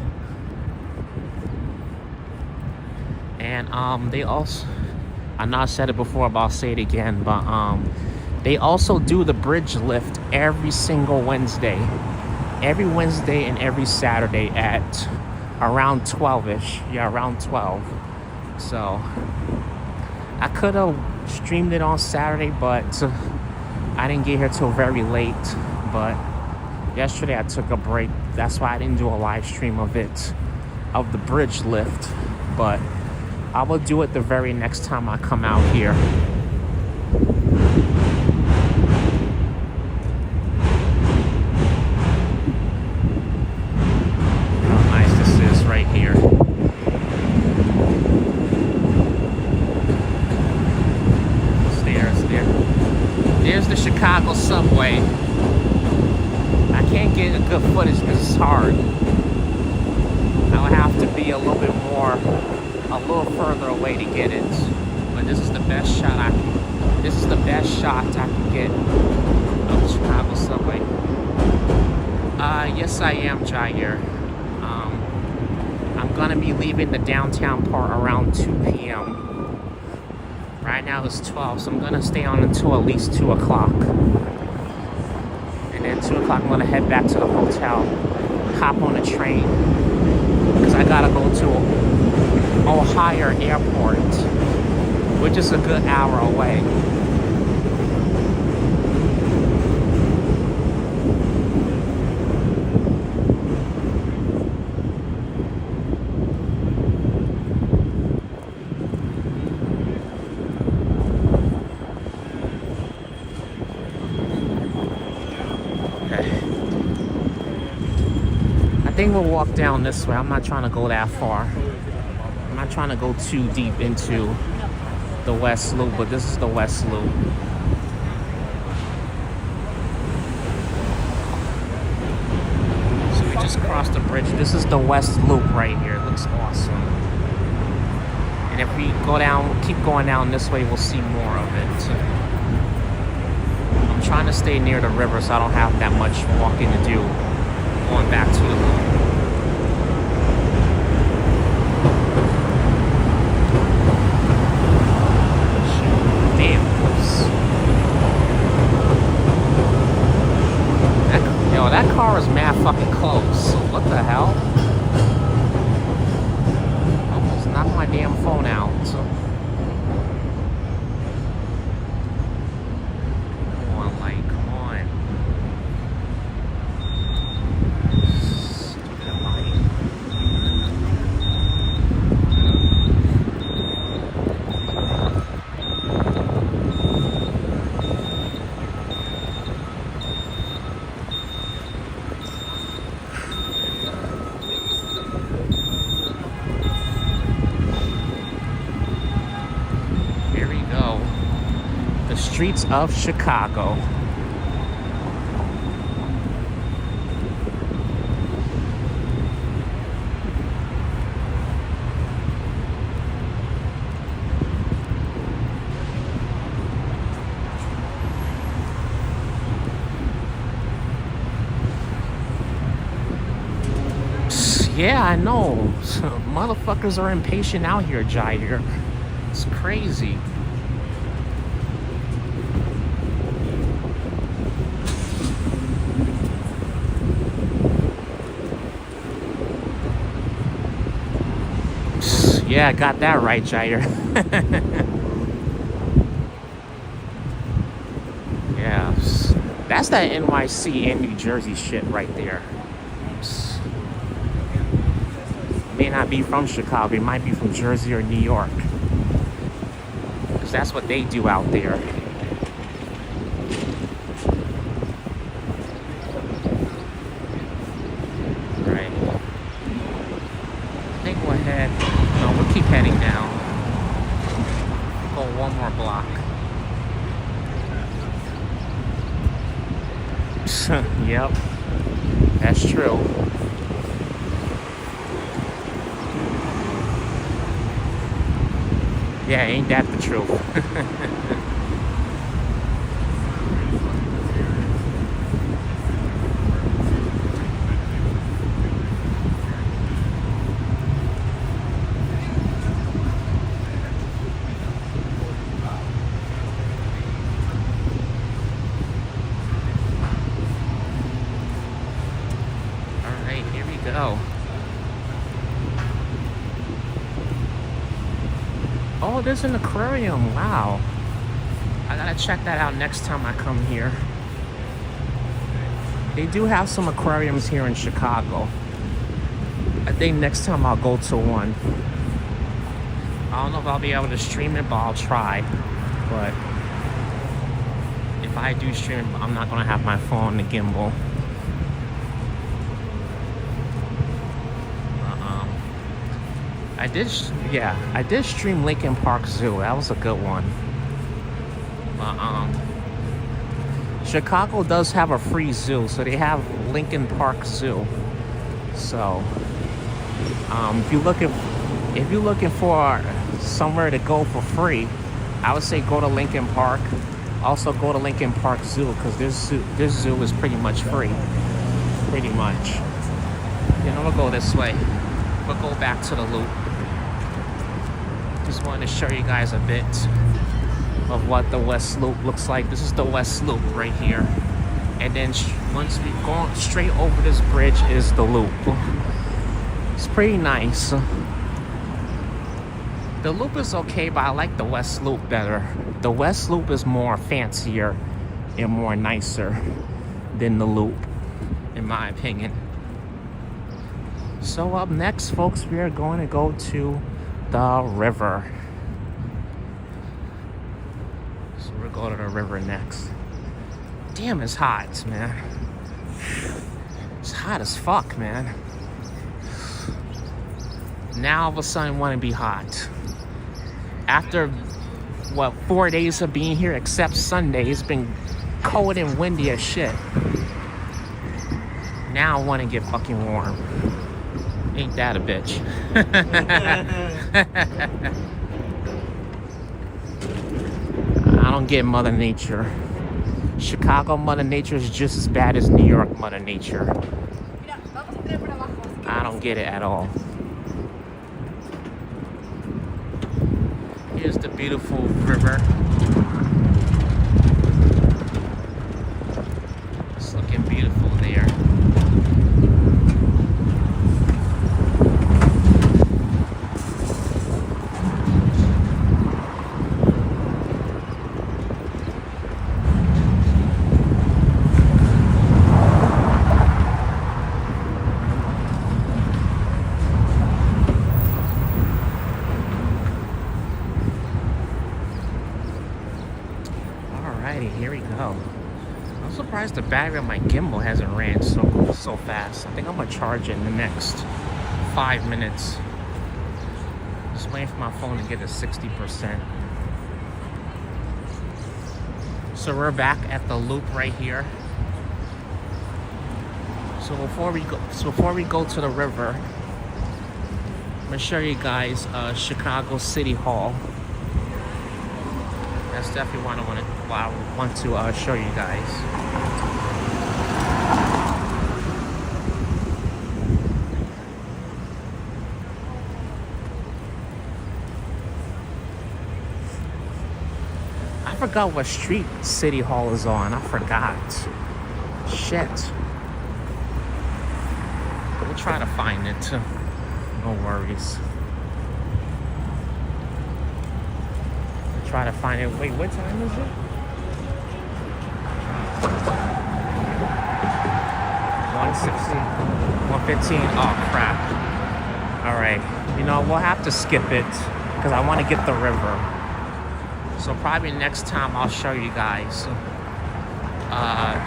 And they also, I know I said it before, but I'll say it again, but they also do the bridge lift every single Wednesday. Every Wednesday and every Saturday at around 12-ish. Yeah, around 12. So I could have streamed it on Saturday, but I didn't get here till very late. But yesterday I took a break. That's why I didn't do a live stream of it, of the bridge lift. But I will do it the very next time I come out here. How nice this is right here. There's the Chicago subway. I can't get a good footage because it's hard. I would have to be a little further away to get it. But this is the best shot I can get of the Chicago subway. Yes, I am, Jair. I'm gonna be leaving the downtown part around 2 p.m. Right now it's 12, so I'm gonna stay on until at least 2 o'clock. And then 2 o'clock I'm gonna head back to the hotel, hop on a train, because I gotta go to Ohio Airport, which is a good hour away. I think we'll walk down this way. I'm not trying to go that far. I'm not trying to go too deep into the West Loop, but this is the West Loop. So we just crossed the bridge. This is the West Loop right here. It looks awesome. And if we go down, keep going down this way, we'll see more of it. I'm trying to stay near the river so I don't have that much walking to do going back to the loop. That car is mad fucking close. What the hell? Almost knocked my damn phone out. Come on, light, come on. Stupid light. Streets of Chicago. Yeah, I know. Motherfuckers are impatient out here, Jair. It's crazy. Yeah, got that right, Jair. Yeah, that's that NYC in New Jersey shit right there. May not be from Chicago, it might be from Jersey or New York. Because that's what they do out there. Right. I think we'll head, no, we'll keep heading down. Go one more block. Yep, that's true. Yeah, ain't that the truth? Alright, here we go. Oh, there's an aquarium. Wow. I gotta check that out next time I come here. They do have some aquariums here in Chicago. I think next time I'll go to one. I don't know if I'll be able to stream it, but I'll try. But if I do stream it, I'm not gonna have my phone on the gimbal. I did stream Lincoln Park Zoo. That was a good one. Chicago does have a free zoo, so they have Lincoln Park Zoo. So, if you're looking for somewhere to go for free, I would say go to Lincoln Park. Also, go to Lincoln Park Zoo because this zoo is pretty much free. Pretty much. You know, we'll go this way. We'll go back to the loop. Just wanted to show you guys a bit of what the West Loop looks like. This is the West Loop right here. And then once we go straight over this bridge is the loop. It's pretty nice. The loop is okay, but I like the West Loop better. The West Loop is more fancier and more nicer than the loop, in my opinion. So up next, folks, we are going to go to the river. So we'll go to the river next. Damn, it's hot, man. It's hot as fuck, man. Now all of a sudden want to be hot. After, what, 4 days of being here, except Sunday, it's been cold and windy as shit. Now I want to get fucking warm. Ain't that a bitch? I don't get Mother Nature. Chicago Mother Nature is just as bad as New York Mother Nature. I don't get it at all. Here's the beautiful river. It's looking beautiful there. Here we go. I'm surprised the battery on my gimbal hasn't ran so fast. I think I'm gonna charge it in the next 5 minutes. Just waiting for my phone to get to 60%. So we're back at the loop right here. So before we go to the river, I'm gonna show you guys Chicago City Hall. That's definitely what I want to show you guys. I forgot what street City Hall is on. I forgot. Shit. We'll try to find it. No worries. try to find it. Wait, what time is it? 1:16, 1:15. Oh crap. All right, you know, we'll have to skip it because I want to get the river. So probably next time I'll show you guys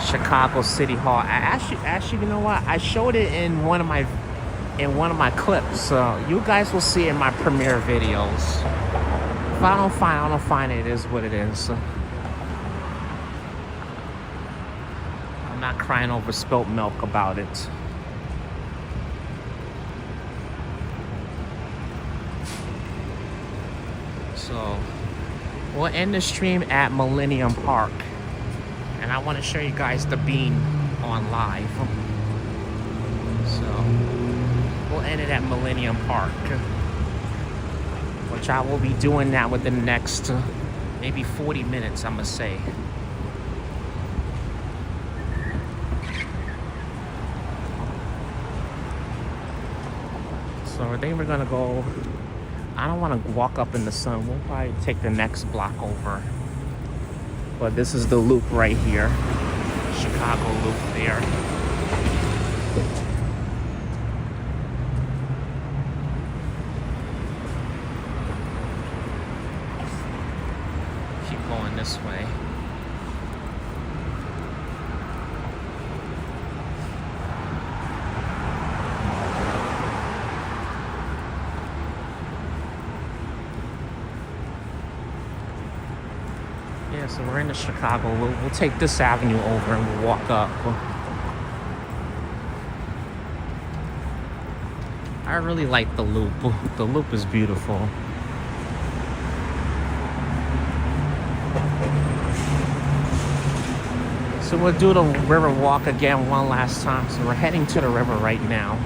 Chicago City Hall. I actually, you know what? I showed it in one of my clips. So you guys will see it in my premiere videos. If I don't find it, it is what it is. I'm not crying over spilt milk about it. So we'll end the stream at Millennium Park. And I want to show you guys the bean on live. So we'll end it at Millennium Park, which I will be doing that within the next maybe 40 minutes, I'm gonna say. So I think we're gonna go. I don't want to walk up in the sun. We'll probably take the next block over. But this is the loop right here. Chicago loop there. Keep going this way. Yeah, so we're in the Chicago. We'll take this avenue over and we'll walk up. I really like the loop. The loop is beautiful. So we'll do the river walk again one last time. So we're heading to the river right now.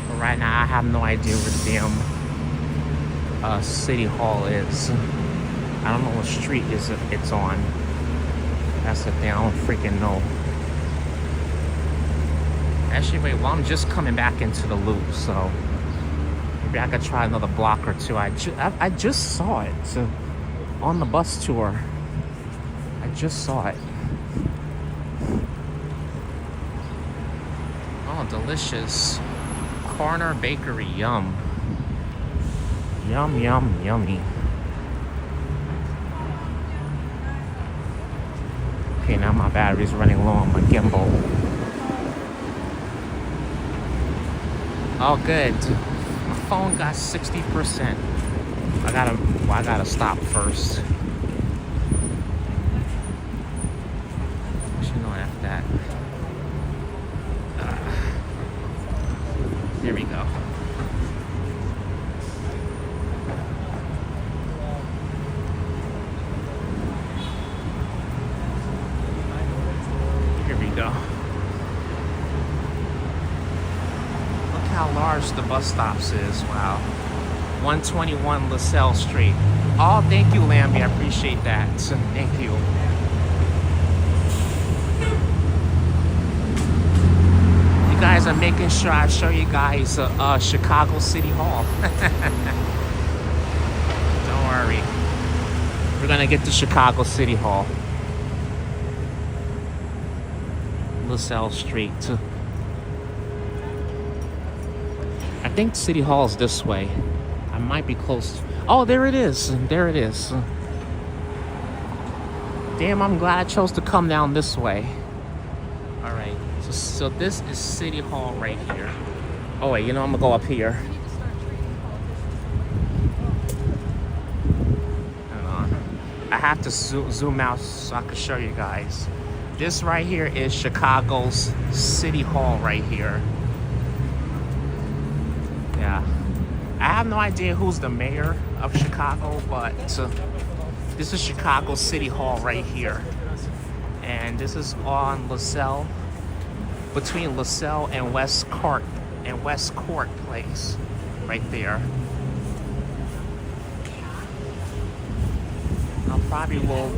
But right now I have no idea where the damn City Hall is. I don't know what street it's on. That's the thing, I don't freaking know. Actually, wait, well, I'm just coming back into the loop, so maybe I could try another block or two. I just saw it on the bus tour. I just saw it. Oh, delicious. Corner Bakery, yum. Yum, yum, yummy. Okay, now my battery's running low on my gimbal. Oh, good. My phone got 60%. I gotta stop first. Actually, no, after that. There we go. Look how large the bus stops is. Wow. 121 LaSalle Street. Oh, thank you, Lambie. I appreciate that. Thank you. You guys are making sure I show you guys Chicago City Hall. Don't worry. We're gonna get to Chicago City Hall. LaSalle Street. I think City Hall is this way. I might be close. Oh, there it is. There it is. Damn, I'm glad I chose to come down this way. All right. So this is City Hall right here. Oh wait, you know, I'm gonna go up here. Hang on. I have to zoom out so I can show you guys. This right here is Chicago's City Hall right here. Yeah. I have no idea who's the mayor of Chicago, but this is Chicago City Hall right here. And this is on LaSalle, between LaSalle and West Court Place, right there. I'll probably will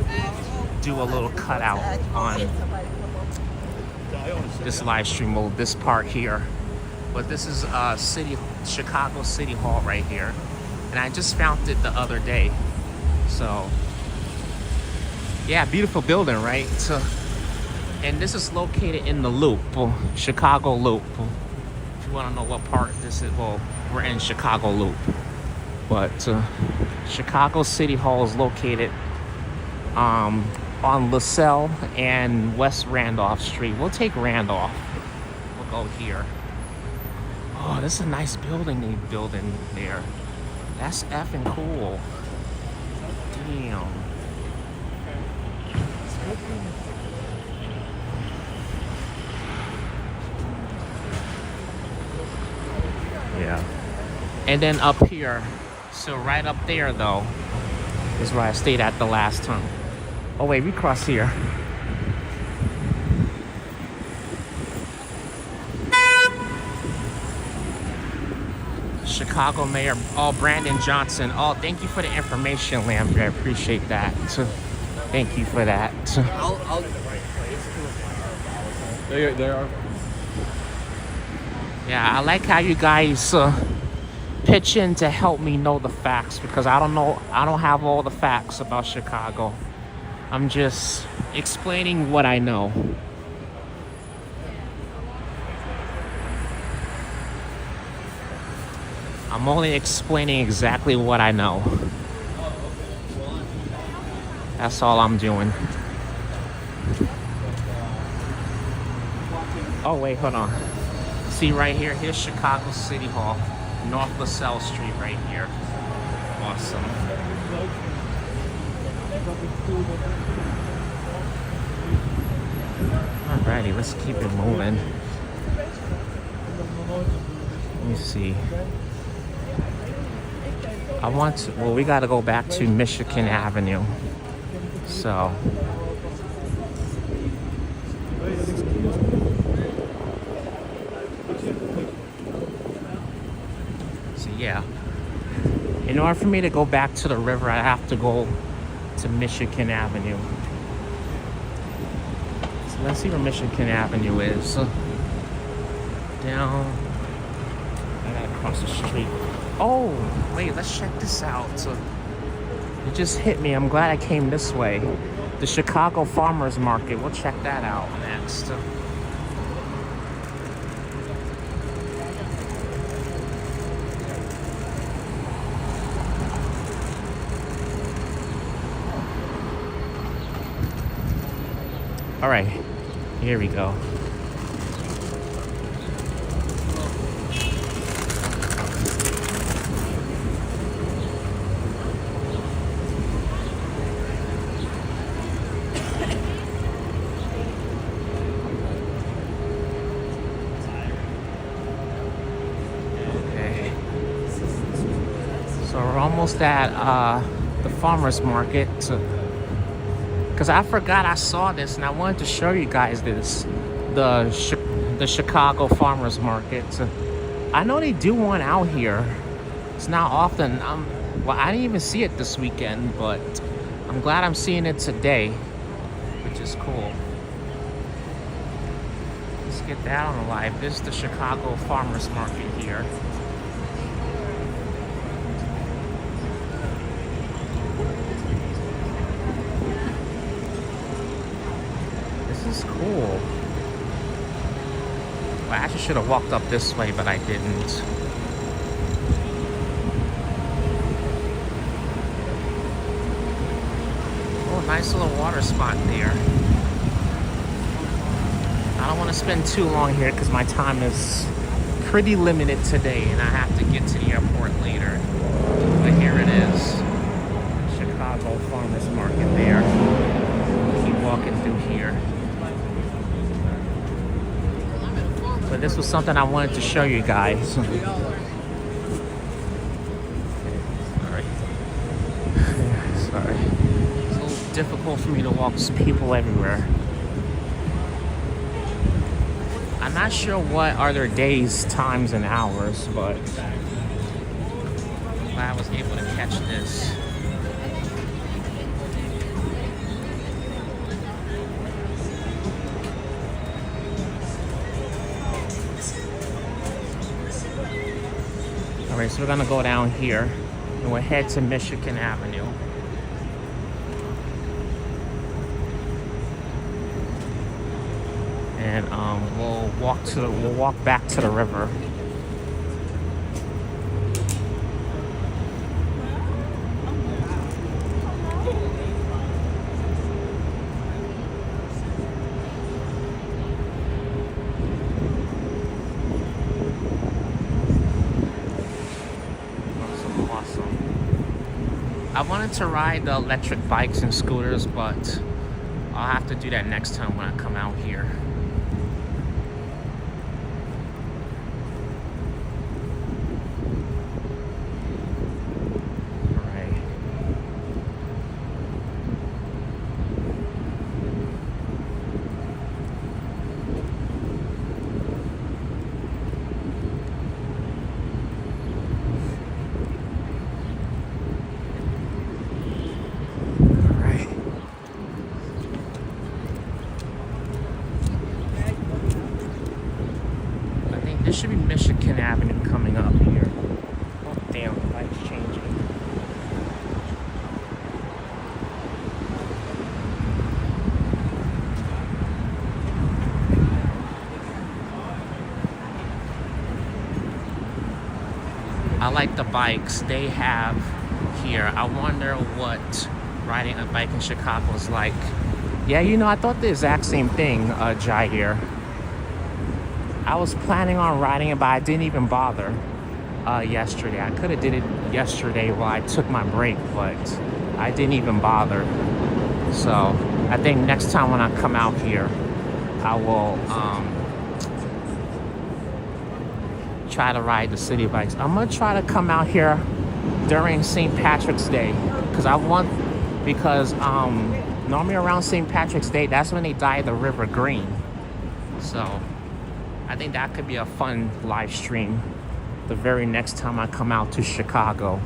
do a little cutout on this live stream of this part here. But this is Chicago City Hall right here. and I just found it the other day. So yeah, beautiful building, right? So, and this is located in the Loop, Chicago Loop. If you want to know what part this is, well, we're in Chicago Loop. But Chicago City Hall is located on LaSalle and West Randolph Street. We'll take Randolph. We'll go here. Oh, this is a nice building they built in there. That's effing cool. Damn. Yeah. And then up here, so right up there though, is where I stayed at the last time. Oh wait, we cross here. Chicago Mayor, Brandon Johnson. Oh, thank you for the information, Lambert. I appreciate that. Thank you for that. They are. Yeah, I like how you guys pitch in to help me know the facts, because I don't have all the facts about Chicago. I'm just explaining what I know. I'm only explaining exactly what I know. That's all I'm doing. Oh wait, hold on. See right here, here's Chicago City Hall. North LaSalle Street right here. Awesome. Alrighty, let's keep it moving. Let me see. We gotta go back to Michigan Avenue. So. Yeah. In order for me to go back to the river, I have to go to Michigan Avenue. So let's see where Michigan Avenue is. Down. I gotta cross the street. Oh, wait, let's check this out. It just hit me. I'm glad I came this way. The Chicago Farmers Market. We'll check that out next. All right, here we go. Okay. So we're almost at the farmers market. Because I forgot I saw this and I wanted to show you guys this. The Chicago Farmers Market. I know they do one out here. It's not often. Well, I didn't even see it this weekend, but I'm glad I'm seeing it today, which is cool. Let's get that on the live. This is the Chicago Farmers Market here. Cool. Well, I actually should have walked up this way, but I didn't. Oh, nice little water spot there. I don't want to spend too long here because my time is pretty limited today and I have to get to the airport later. But here it is. Chicago Farmers Market there. Keep walking through here. But this was something I wanted to show you guys. Sorry. Sorry. It's a little difficult for me to walk. There's people everywhere. I'm not sure what are their days, times, and hours, but I was able to catch this. Alright, so we're gonna go down here. and we'll head to Michigan Avenue. And we'll walk back to the river. I wanted to ride the electric bikes and scooters, but I'll have to do that next time when I come out here. This should be Michigan Avenue coming up here. Oh, damn, the light's changing. I like the bikes they have here. I wonder what riding a bike in Chicago is like. Yeah, you know, I thought the exact same thing, Jair. I was planning on riding it, but I didn't even bother yesterday. I could have did it yesterday while I took my break, but I didn't even bother. So I think next time when I come out here, I will try to ride the city bikes. I'm gonna try to come out here during St. Patrick's Day because normally around St. Patrick's Day, that's when they dye the river green. So I think that could be a fun live stream the very next time I come out to Chicago.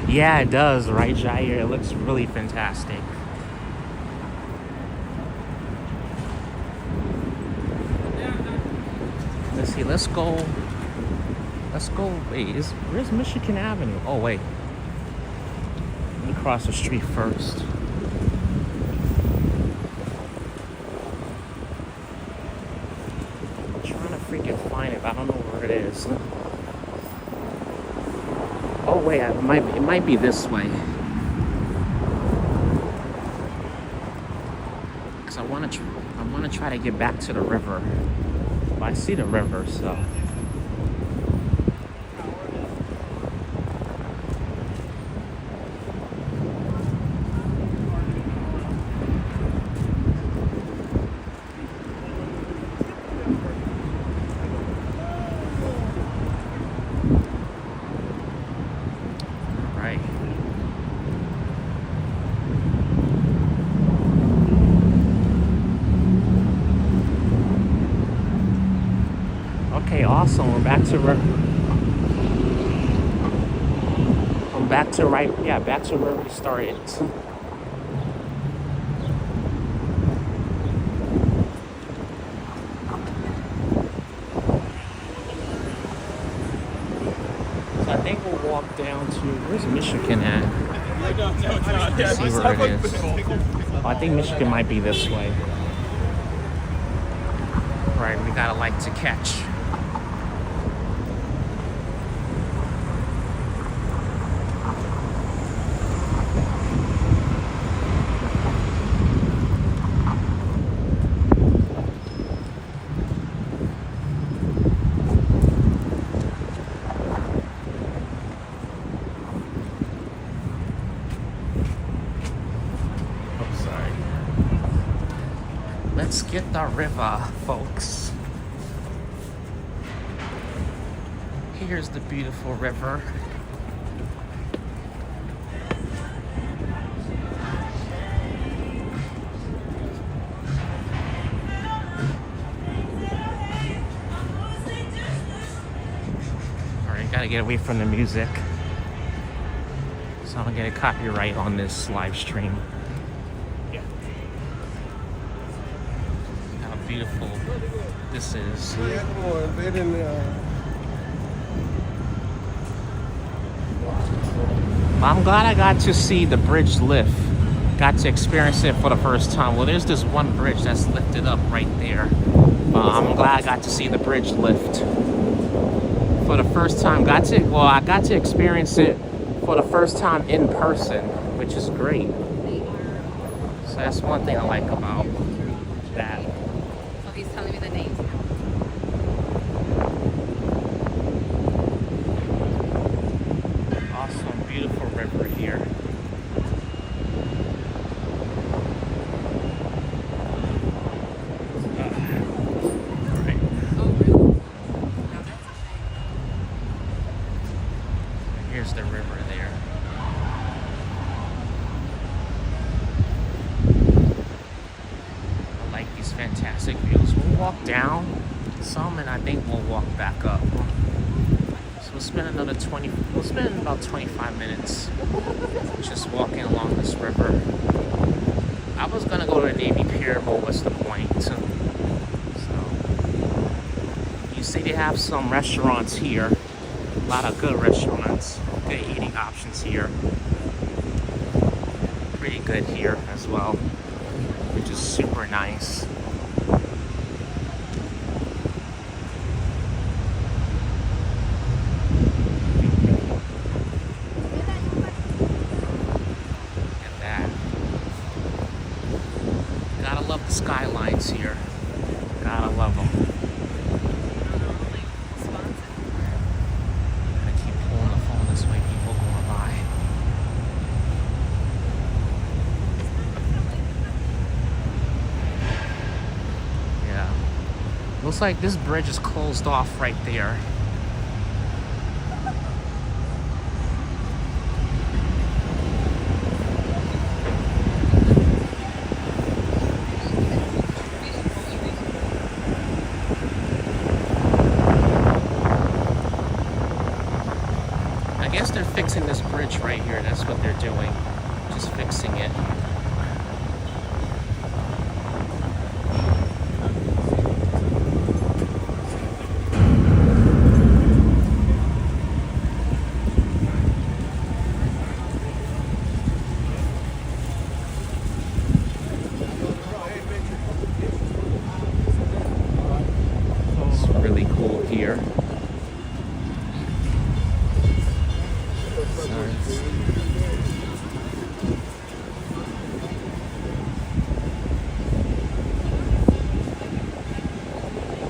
Yeah, it does, right, Jair? It looks really fantastic. Let's see, let's go, wait, where's Michigan Avenue? Oh, wait. Let me cross the street first. I'm trying to freaking find it, but I don't know where it is. Oh wait, it might be this way. Cause I want to try to get back to the river. But I see the river, so. Okay, awesome. We're back to where we started. So I think we'll walk down to, where's Michigan at? Let's see where it is. Oh, I think Michigan might be this way. Right, we got a light to catch. Let's get the river, folks. Here's the beautiful river. Gotta get away from the music, so I don't get a copyright on this live stream. Yeah. How beautiful this is. I'm glad I got to see the bridge lift. Got to experience it for the first time. Well, there's this one bridge that's lifted up right there. I'm glad I got to see the bridge lift for the first time. I got to experience it for the first time in person, which is great. So that's one thing I like about that. Oh, he's telling me the names. Awesome, beautiful river here. Here's the river there. I like these fantastic views. We'll walk down some and I think we'll walk back up. So we'll spend about 25 minutes just walking along this river. I was gonna go to the Navy Pier, but what's the point? So you see they have some restaurants here. A lot of good restaurants, good eating options here. Pretty good here as well, which is super nice. Look at that. Gotta love the skylines here. Gotta love them. Looks like this bridge is closed off right there. I guess they're fixing this bridge right here. That's what they're doing. Just fixing it. Really cool here.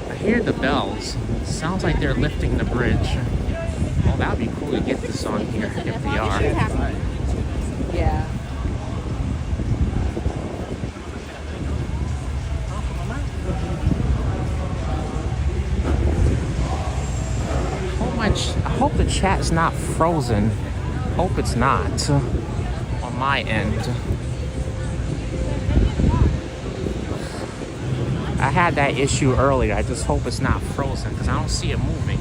I hear the bells. Sounds like they're lifting the bridge. Oh, that would be cool to get this on here if they are. Yeah. I hope the chat's not frozen. Hope it's not on my end. I had that issue earlier. I just hope it's not frozen because I don't see it moving.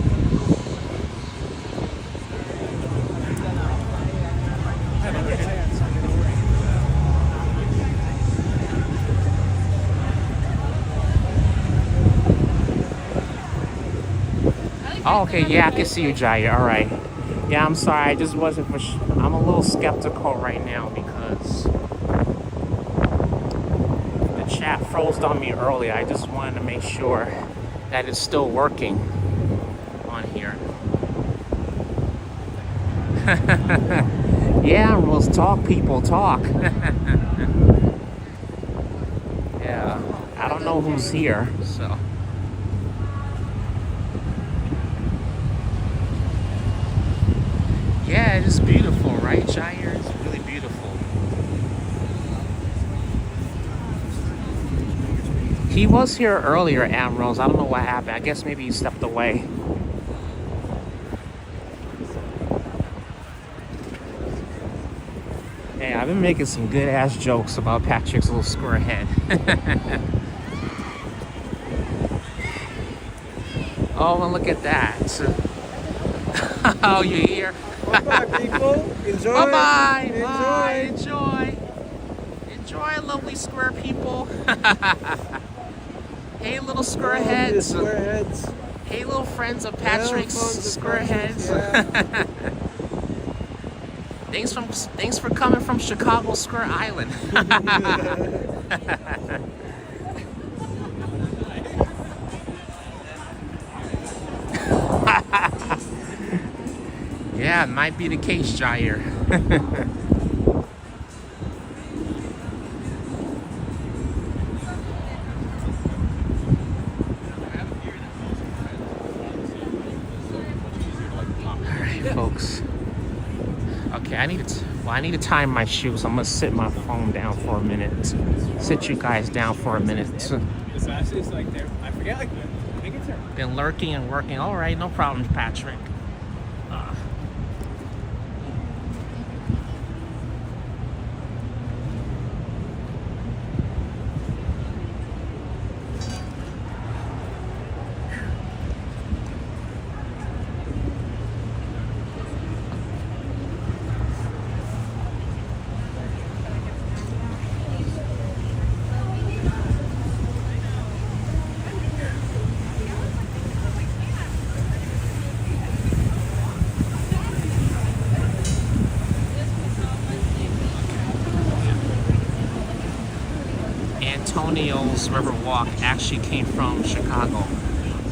Oh, okay, yeah, I can see you, Jair. All right. Yeah, I'm sorry. I just wasn't for sure. I'm a little skeptical right now because the chat froze on me earlier. I just wanted to make sure that it's still working on here. Yeah, we'll talk, people, talk. Yeah, I don't know who's here, so. Yeah, it's beautiful, right, Jair? It's really beautiful. He was here earlier, Ambrose. I don't know what happened. I guess maybe he stepped away. Hey, I've been making some good-ass jokes about Patrick's little square head. Oh, and look at that. Oh, you're here. Bye-bye, people. Enjoy. Bye-bye. Enjoy. Bye. Enjoy. Enjoy, lovely square people. Hey, little square heads. Square heads. Hey, little friends of Patrick's square heads. Yeah. Thanks for coming from Chicago Square Island. Yeah, it might be the case, Jair. Alright, folks. Okay, I need to tie my shoes. I'm gonna sit my phone down for a minute. Sit you guys down for a minute. It's actually like there. I forget like make it turn. Been lurking and working. All right, no problem, Patrick. Antonio's River Walk actually came from Chicago.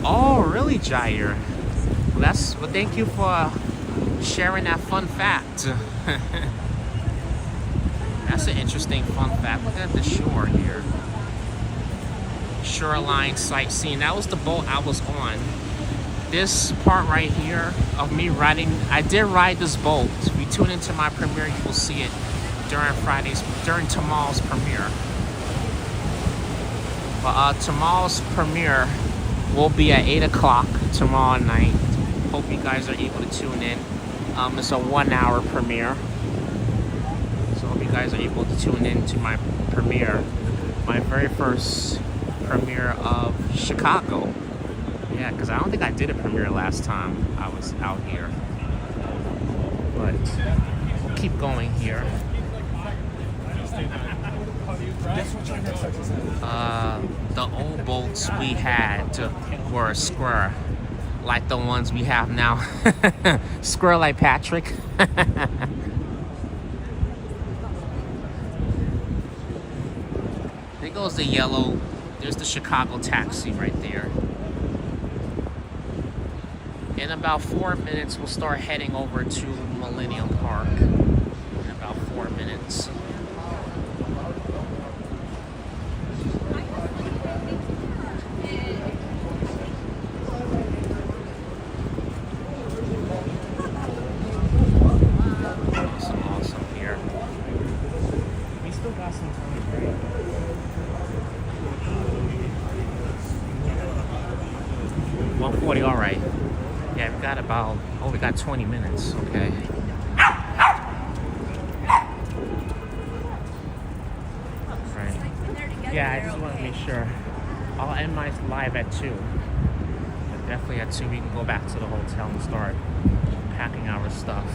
Oh, really, Jair? Well, thank you for sharing that fun fact. That's an interesting fun fact. Look at the shore here. Shoreline sightseeing. That was the boat I was on. This part right here of me riding, I did ride this boat. If you tune into my premiere, you will see it during tomorrow's premiere. But tomorrow's premiere will be at 8 o'clock tomorrow night. Hope you guys are able to tune in. It's a 1-hour premiere. So hope you guys are able to tune in to my premiere. My very first premiere of Chicago. Yeah, because I don't think I did a premiere last time I was out here. But we'll keep going here. The old boats we had were square, like the ones we have now. Square like Patrick. There goes the yellow. There's the Chicago taxi right there. In about 4 minutes, we'll start heading over to Millennium Park. In about 4 minutes. Awesome here. We still got some time, right? 1:40, all right. Yeah, we got 20 minutes, okay. Right. Yeah, I just want to make sure. I'll end my live at 2. But definitely at 2, we can go back to the hotel and start packing our stuff.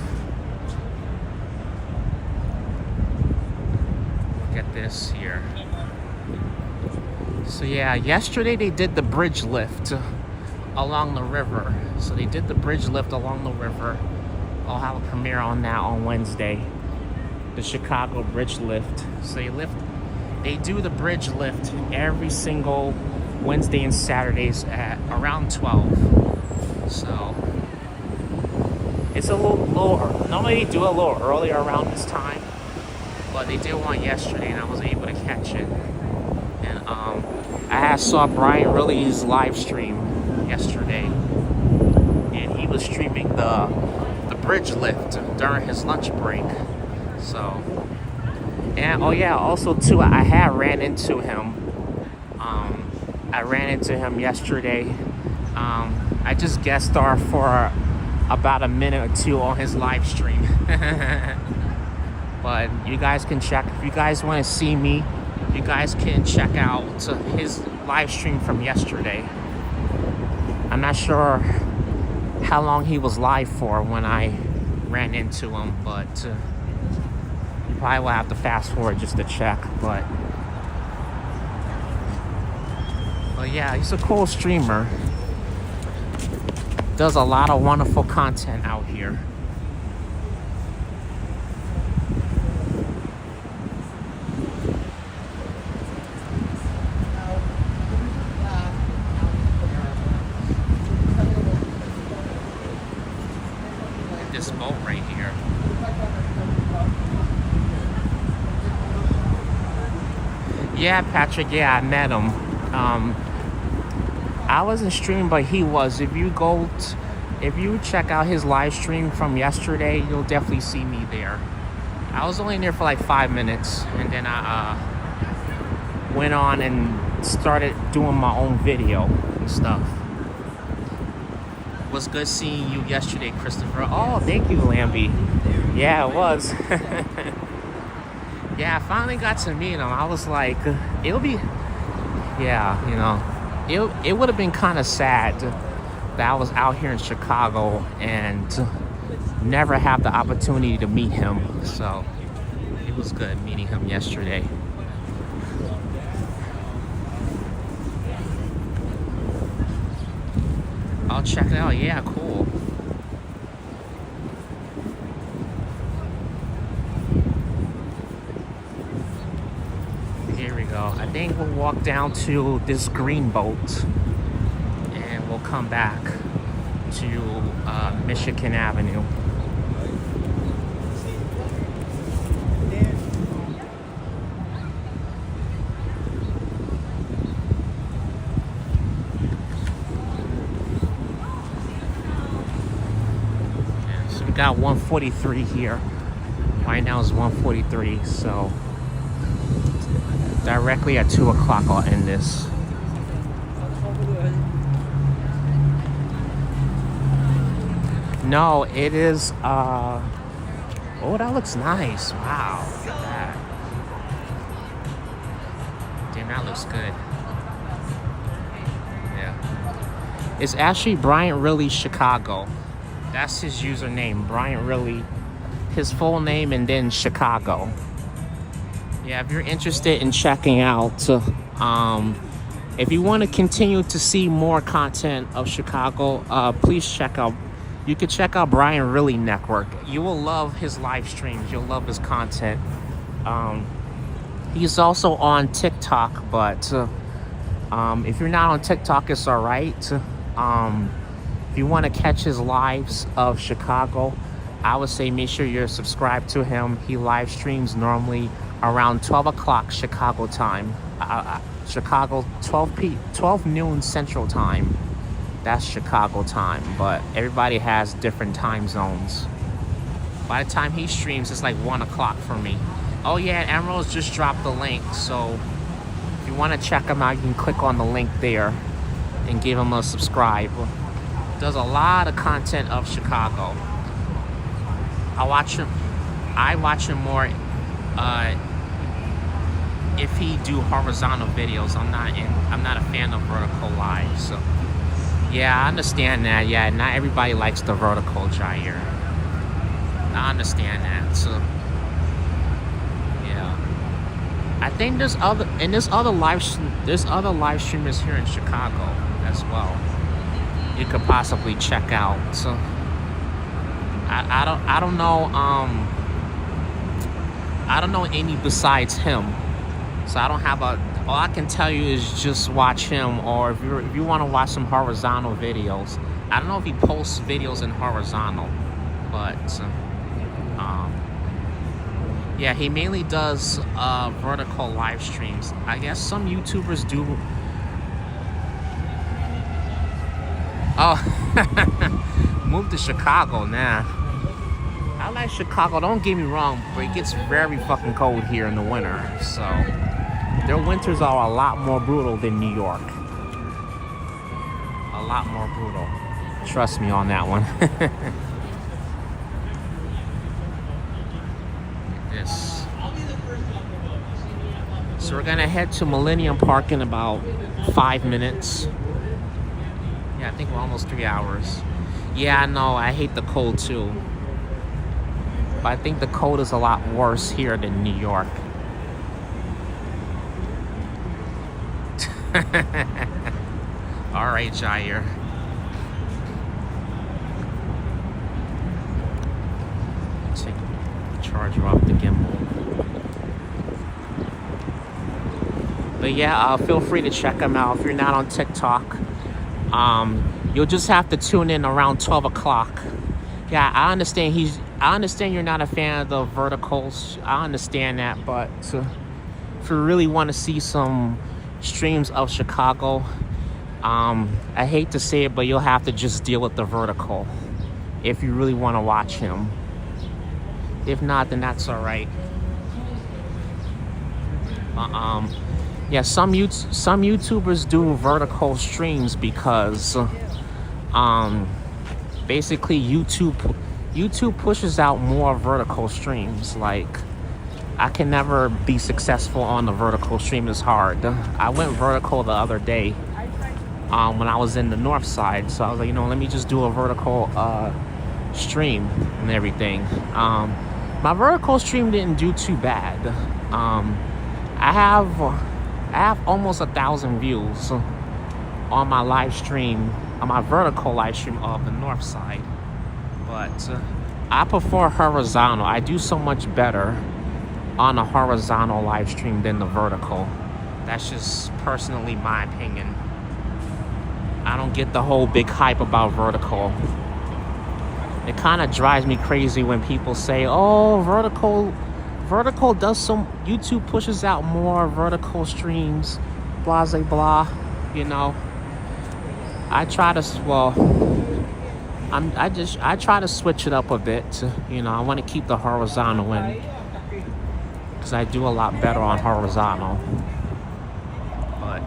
Get this here. So yeah, yesterday they did the bridge lift along the river. So they did the bridge lift along the river. I'll have a premiere on that on Wednesday. The Chicago bridge lift. So they do the bridge lift every single Wednesday and Saturdays at around 12. So it's a little normally they do a little earlier around this time, but they did one yesterday and I was able to catch it. And I saw Brian Riley's live stream yesterday, and he was streaming the bridge lift during his lunch break. So, and oh yeah, also too, I ran into him. I ran into him yesterday. I just guest starred for about a minute or 2 on his live stream. But you guys can check, if you guys want to see me, you guys can check out his live stream from yesterday. I'm not sure how long he was live for when I ran into him, but you probably will have to fast forward just to check. But yeah, he's a cool streamer. Does a lot of wonderful content out here. This boat right here. Yeah, Patrick, yeah, I met him. I wasn't streaming, but he was. If you check out his live stream from yesterday, you'll definitely see me there. I was only in there for like 5 minutes, and then I went on and started doing my own video and stuff. It was good seeing you yesterday, Christopher. Oh, thank you, Lambie. Yeah, it was. Yeah, I finally got to meet him. I was like, it'll be, yeah, you know, it would have been kind of sad that I was out here in Chicago and never have the opportunity to meet him. So it was good meeting him yesterday. I'll check it out. Yeah, cool. Here we go. I think we'll walk down to this green boat and we'll come back to Michigan Avenue. Got 143 here. Right now is 143, so directly at 2 o'clock I'll end this. No, it is oh, that looks nice. Wow, look at that. Damn, that looks good. Yeah. It's actually Bryant Really Chicago. That's his username, Bryant Really, his full name, and then Chicago. Yeah, if you're interested in checking out, if you want to continue to see more content of Chicago, please check out, you can check out Bryant Really Network. You will love his live streams, you'll love his content. He's also on TikTok, but if you're not on TikTok, it's all right. If you want to catch his lives of Chicago, I would say make sure you're subscribed to him. He live streams normally around 12 o'clock Chicago time. Chicago, 12 noon Central time. That's Chicago time, but everybody has different time zones. By the time he streams, it's like 1 o'clock for me. Oh yeah, Emerald's just dropped the link, so if you want to check him out, you can click on the link there and give him a subscribe. Does a lot of content of Chicago. I watch him more if he do horizontal videos. I'm not a fan of vertical live. So yeah, I understand that. Yeah, not everybody likes the vertical, Jair. I understand that. So yeah, I think there's other live streamers here in Chicago as well. You could possibly check out. So I don't know I don't know any besides him. So I don't have all I can tell you is just watch him, or if you want to watch some horizontal videos. I don't know if he posts videos in horizontal, but yeah, he mainly does vertical live streams. I guess some YouTubers do. Oh, moved to Chicago now. I like Chicago, don't get me wrong, but it gets very fucking cold here in the winter. So their winters are a lot more brutal than New York. A lot more brutal. Trust me on that one. This. So we're gonna head to Millennium Park in about 5 minutes. Yeah, I think we're almost 3 hours. Yeah, I know. I hate the cold too. But I think the cold is a lot worse here than New York. All right, Jair. Take the charger off the gimbal. But yeah, feel free to check him out if you're not on TikTok. You'll just have to tune in around 12 o'clock. Yeah, I understand you're not a fan of the verticals. I understand that, but if you really want to see some streams of Chicago, I hate to say it, but you'll have to just deal with the vertical if you really want to watch him. If not, then that's all right. Yeah, some YouTubers do vertical streams because basically YouTube pushes out more vertical streams. Like, I can never be successful on the vertical stream. It's hard. I went vertical the other day when I was in the north side, so I was like, let me just do a vertical stream and everything. My vertical stream didn't do too bad. I have almost 1,000 views on my live stream, on my vertical live stream of the north side. But I prefer horizontal. I do so much better on a horizontal live stream than the vertical. That's just personally my opinion. I don't get the whole big hype about vertical. It kind of drives me crazy when people say, oh, vertical does some, YouTube pushes out more vertical streams, blah, blah, blah, I try to, I try to switch it up a bit. I want to keep the horizontal in because I do a lot better on horizontal. But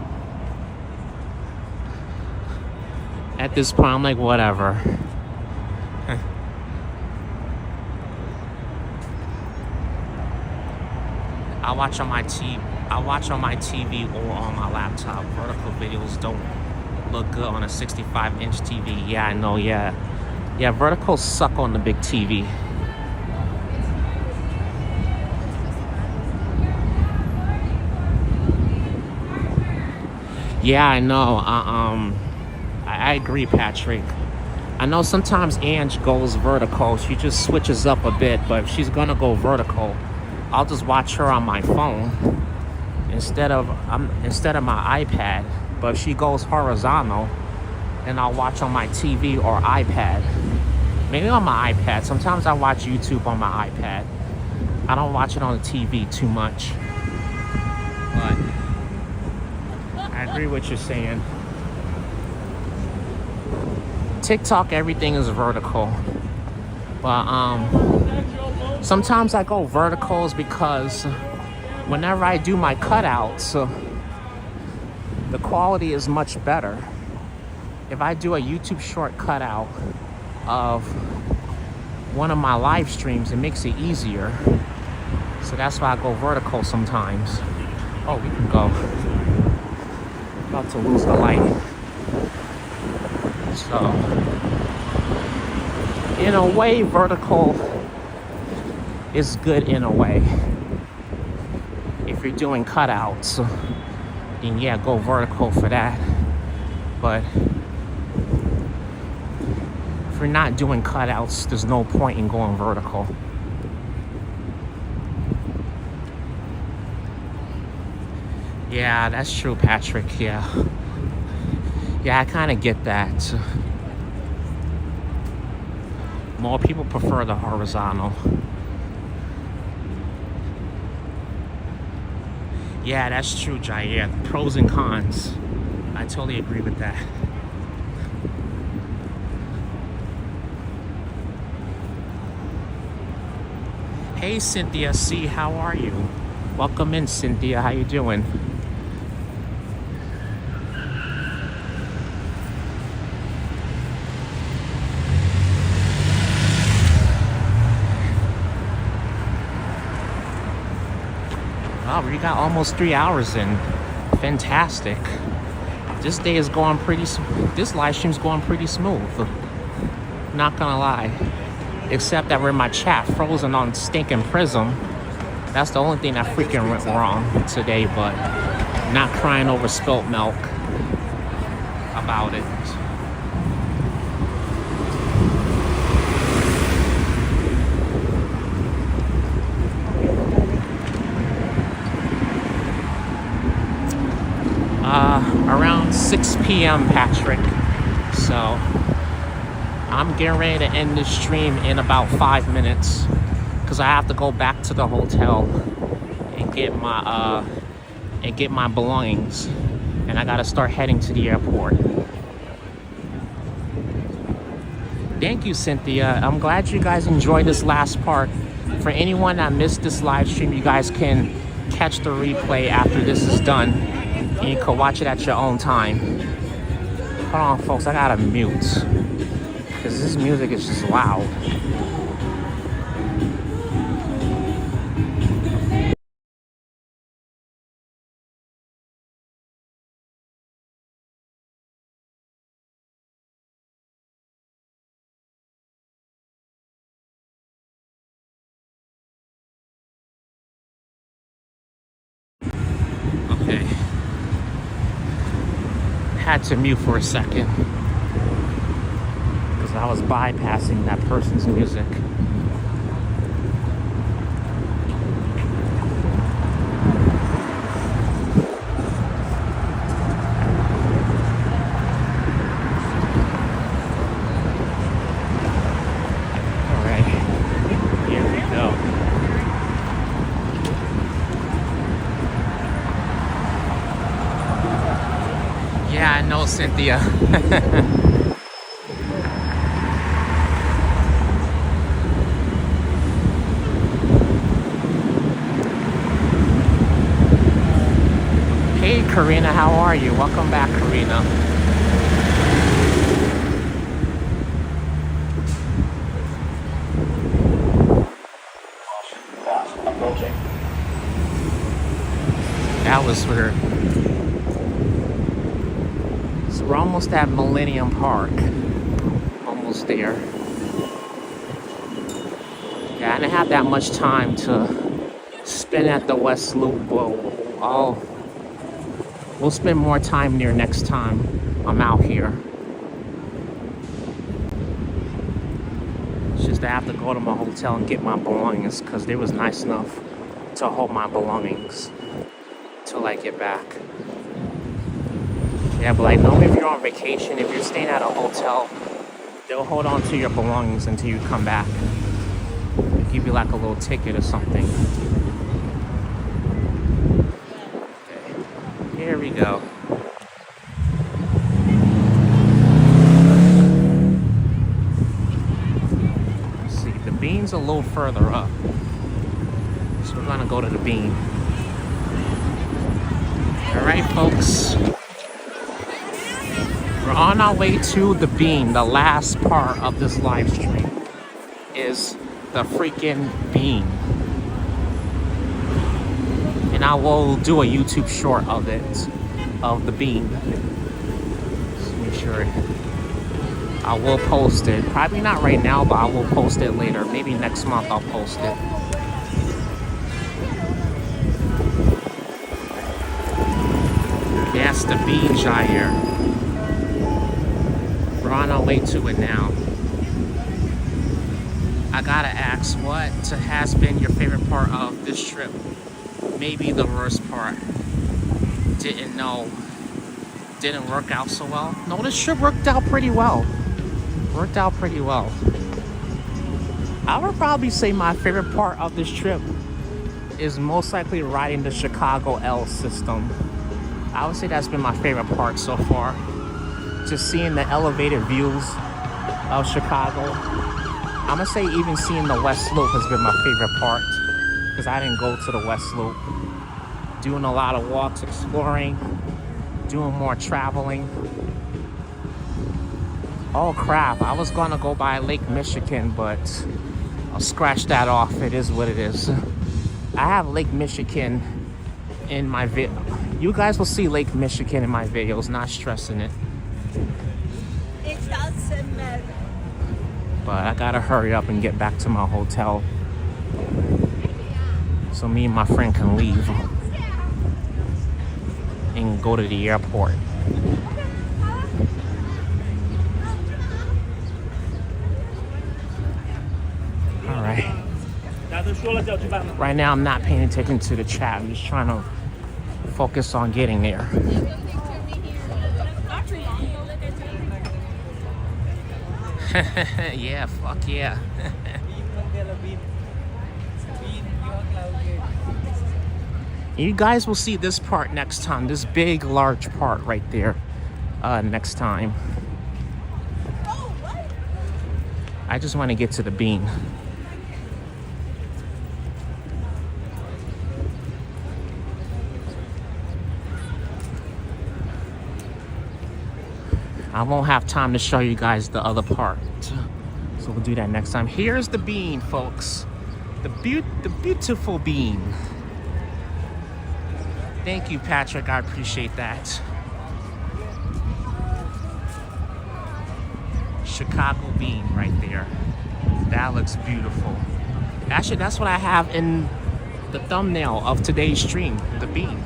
at this point, I'm like, whatever. I watch on my TV or on my laptop. Vertical videos don't look good on a 65-inch TV. Yeah, I know. Yeah, verticals suck on the big TV. Yeah, I know. I agree, Patrick. I know sometimes Ange goes vertical. She just switches up a bit, but if she's gonna go vertical, I'll just watch her on my phone instead of my iPad. But if she goes horizontal, then I'll watch on my TV or iPad. Maybe on my iPad. Sometimes I watch YouTube on my iPad. I don't watch it on the TV too much. But I agree with what you're saying. TikTok, everything is vertical. But sometimes I go verticals because whenever I do my cutouts, the quality is much better. If I do a YouTube short cutout of one of my live streams, it makes it easier. So that's why I go vertical sometimes. Oh, we can go. About to lose the light. So, in a way, vertical is good in a way. If you're doing cutouts, then yeah, go vertical for that. But if you're not doing cutouts, there's no point in going vertical. Yeah, that's true, Patrick. Yeah, I kind of get that. More people prefer the horizontal. Yeah, that's true, Jair. Pros and cons. I totally agree with that. Hey, Cynthia C, how are you? Welcome in, Cynthia. How you doing? Wow, we got almost 3 hours in. Fantastic. This day is going pretty. This live stream's going pretty smooth. Not gonna lie. Except that when my chat frozen on stinking Prism, that's the only thing that freaking went wrong today, but not crying over spilt milk about it. Around 6 p.m. Patrick. So I'm getting ready to end this stream in about 5 minutes because I have to go back to the hotel and get my belongings, and I gotta start heading to the airport. Thank you, Cynthia. I'm glad you guys enjoyed this last part. For anyone that missed this live stream, you guys can catch the replay after this is done, and you can watch it at your own time. Hold on, folks, I gotta mute because this music is just loud. Okay. Had to mute for a second because I was bypassing that person's music. All right, here we go. Yeah, I know, Cynthia. Hey, Karina, how are you? Welcome back, Karina. That was weird. So we're almost at Millennium Park. Almost there. Yeah, I didn't have that much time to spend at the West Loop, but we'll spend more time there next time I'm out here. It's just I have to go to my hotel and get my belongings because they was nice enough to hold my belongings till I get back. Yeah, but like normally if you're on vacation, if you're staying at a hotel, they'll hold on to your belongings until you come back. They'll give you like a little ticket or something. Okay, here we go. Let's see, the Bean's a little further up. So we're gonna go to the Bean. Alright, folks. We're on our way to the Bean. The last part of this live stream is the freaking Bean. And I will do a YouTube short of it, of the Bean. Just make sure I will post it. Probably not right now, but I will post it later. Maybe next month I'll post it. That's the Bean, Jair. We're on our way to it now. I gotta ask, what has been your favorite part of this trip? Maybe the worst part. Didn't work out so well. No, this trip worked out pretty well. I would probably say my favorite part of this trip is most likely riding the Chicago L system. I would say that's been my favorite part so far. Just seeing the elevated views of Chicago. I'm gonna say even seeing the West Loop has been my favorite part because I didn't go to the West Loop. Doing a lot of walks, exploring, doing more traveling. Oh crap, I was gonna go by Lake Michigan, but I'll scratch that off. It is what it is. I have Lake Michigan in my video. You guys will see Lake Michigan in my videos, not stressing it. It doesn't matter. but I gotta hurry up and get back to my hotel so me and my friend can leave and go to the airport. All right. Right now, I'm not paying attention to the chat. I'm just trying to focus on getting there. Yeah, fuck yeah. You guys will see this part next time. This big, large part right there next time. I just want to get to the bean. I won't have time to show you guys the other part, so we'll do that next time. Here's the bean, folks. The beautiful bean. Thank you, Patrick. I appreciate that. Chicago bean right there. That looks beautiful. Actually, that's what I have in the thumbnail of today's stream, the bean.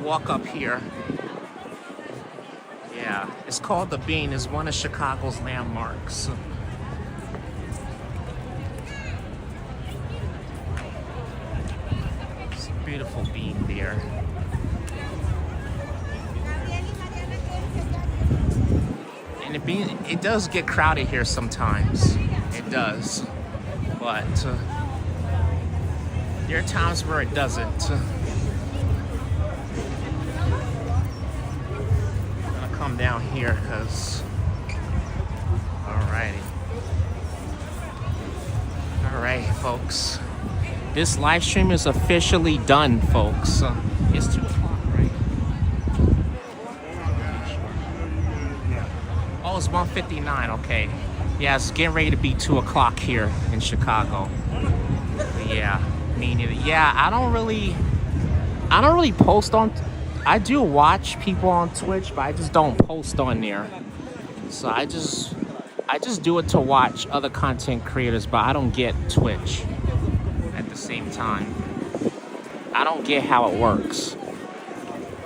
Walk up here. Yeah, it's called the Bean. It's one of Chicago's landmarks. It's a beautiful bean there. And the bean, it does get crowded here sometimes. It does. But there are times where it doesn't. Come down here because alright folks, this live stream is officially done, folks. It's 2 o'clock, right? Oh, it's 1:59. Okay, yeah, it's getting ready to be 2 o'clock here in Chicago. But yeah, me neither. Yeah, I don't really post on. I do watch people on Twitch, but I just don't post on there. So I just do it to watch other content creators, but I don't get Twitch at the same time. I don't get how it works.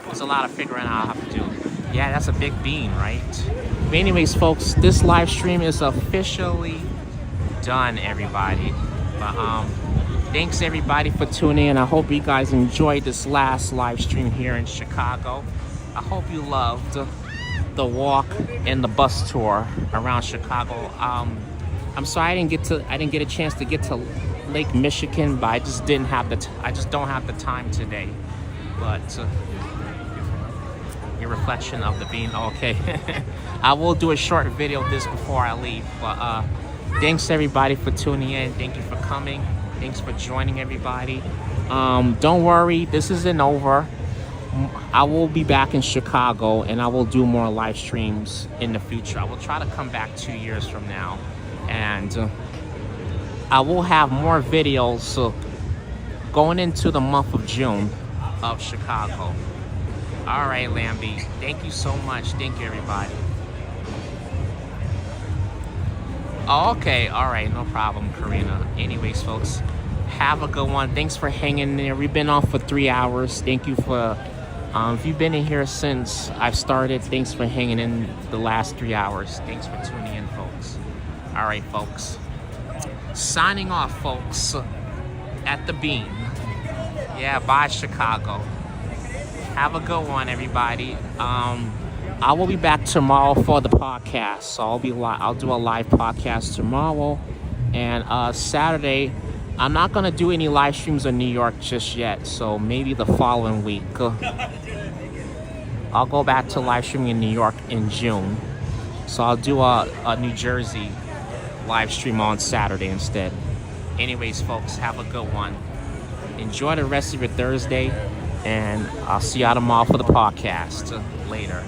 There's a lot of figuring out how to do. Yeah, that's a big bean, right? But anyways, folks, this live stream is officially done, everybody. But thanks everybody for tuning in. I hope you guys enjoyed this last live stream here in Chicago. I hope you loved the walk and the bus tour around Chicago. I'm sorry I didn't get a chance to get to Lake Michigan, but I just don't have the time today. But your reflection of the bean. Okay. I will do a short video of this before I leave. But thanks everybody for tuning in. Thank you for coming. Thanks for joining, everybody. Don't worry, this isn't over. I will be back in Chicago and I will do more live streams in the future. I will try to come back 2 years from now, and I will have more videos going into the month of June of Chicago. All right, Lambie, thank you so much. Thank you, everybody. Oh, okay, all right, no problem, Karina. Anyways, folks, have a good one. Thanks for hanging there. We've been on for 3 hours. Thank you for, if you've been in here since I've started, thanks for hanging in the last 3 hours. Thanks for tuning in, folks. All right, folks. Signing off, folks, at the Bean. Yeah, bye, Chicago. Have a good one, everybody. I will be back tomorrow for the podcast, so I'll do a live podcast tomorrow, and Saturday I'm not gonna do any live streams in New York just yet, so maybe the following week I'll go back to live streaming in New York in June, so I'll do a New Jersey live stream on Saturday instead. Anyways, folks, have a good one. Enjoy the rest of your Thursday, and I'll see y'all tomorrow for the podcast later.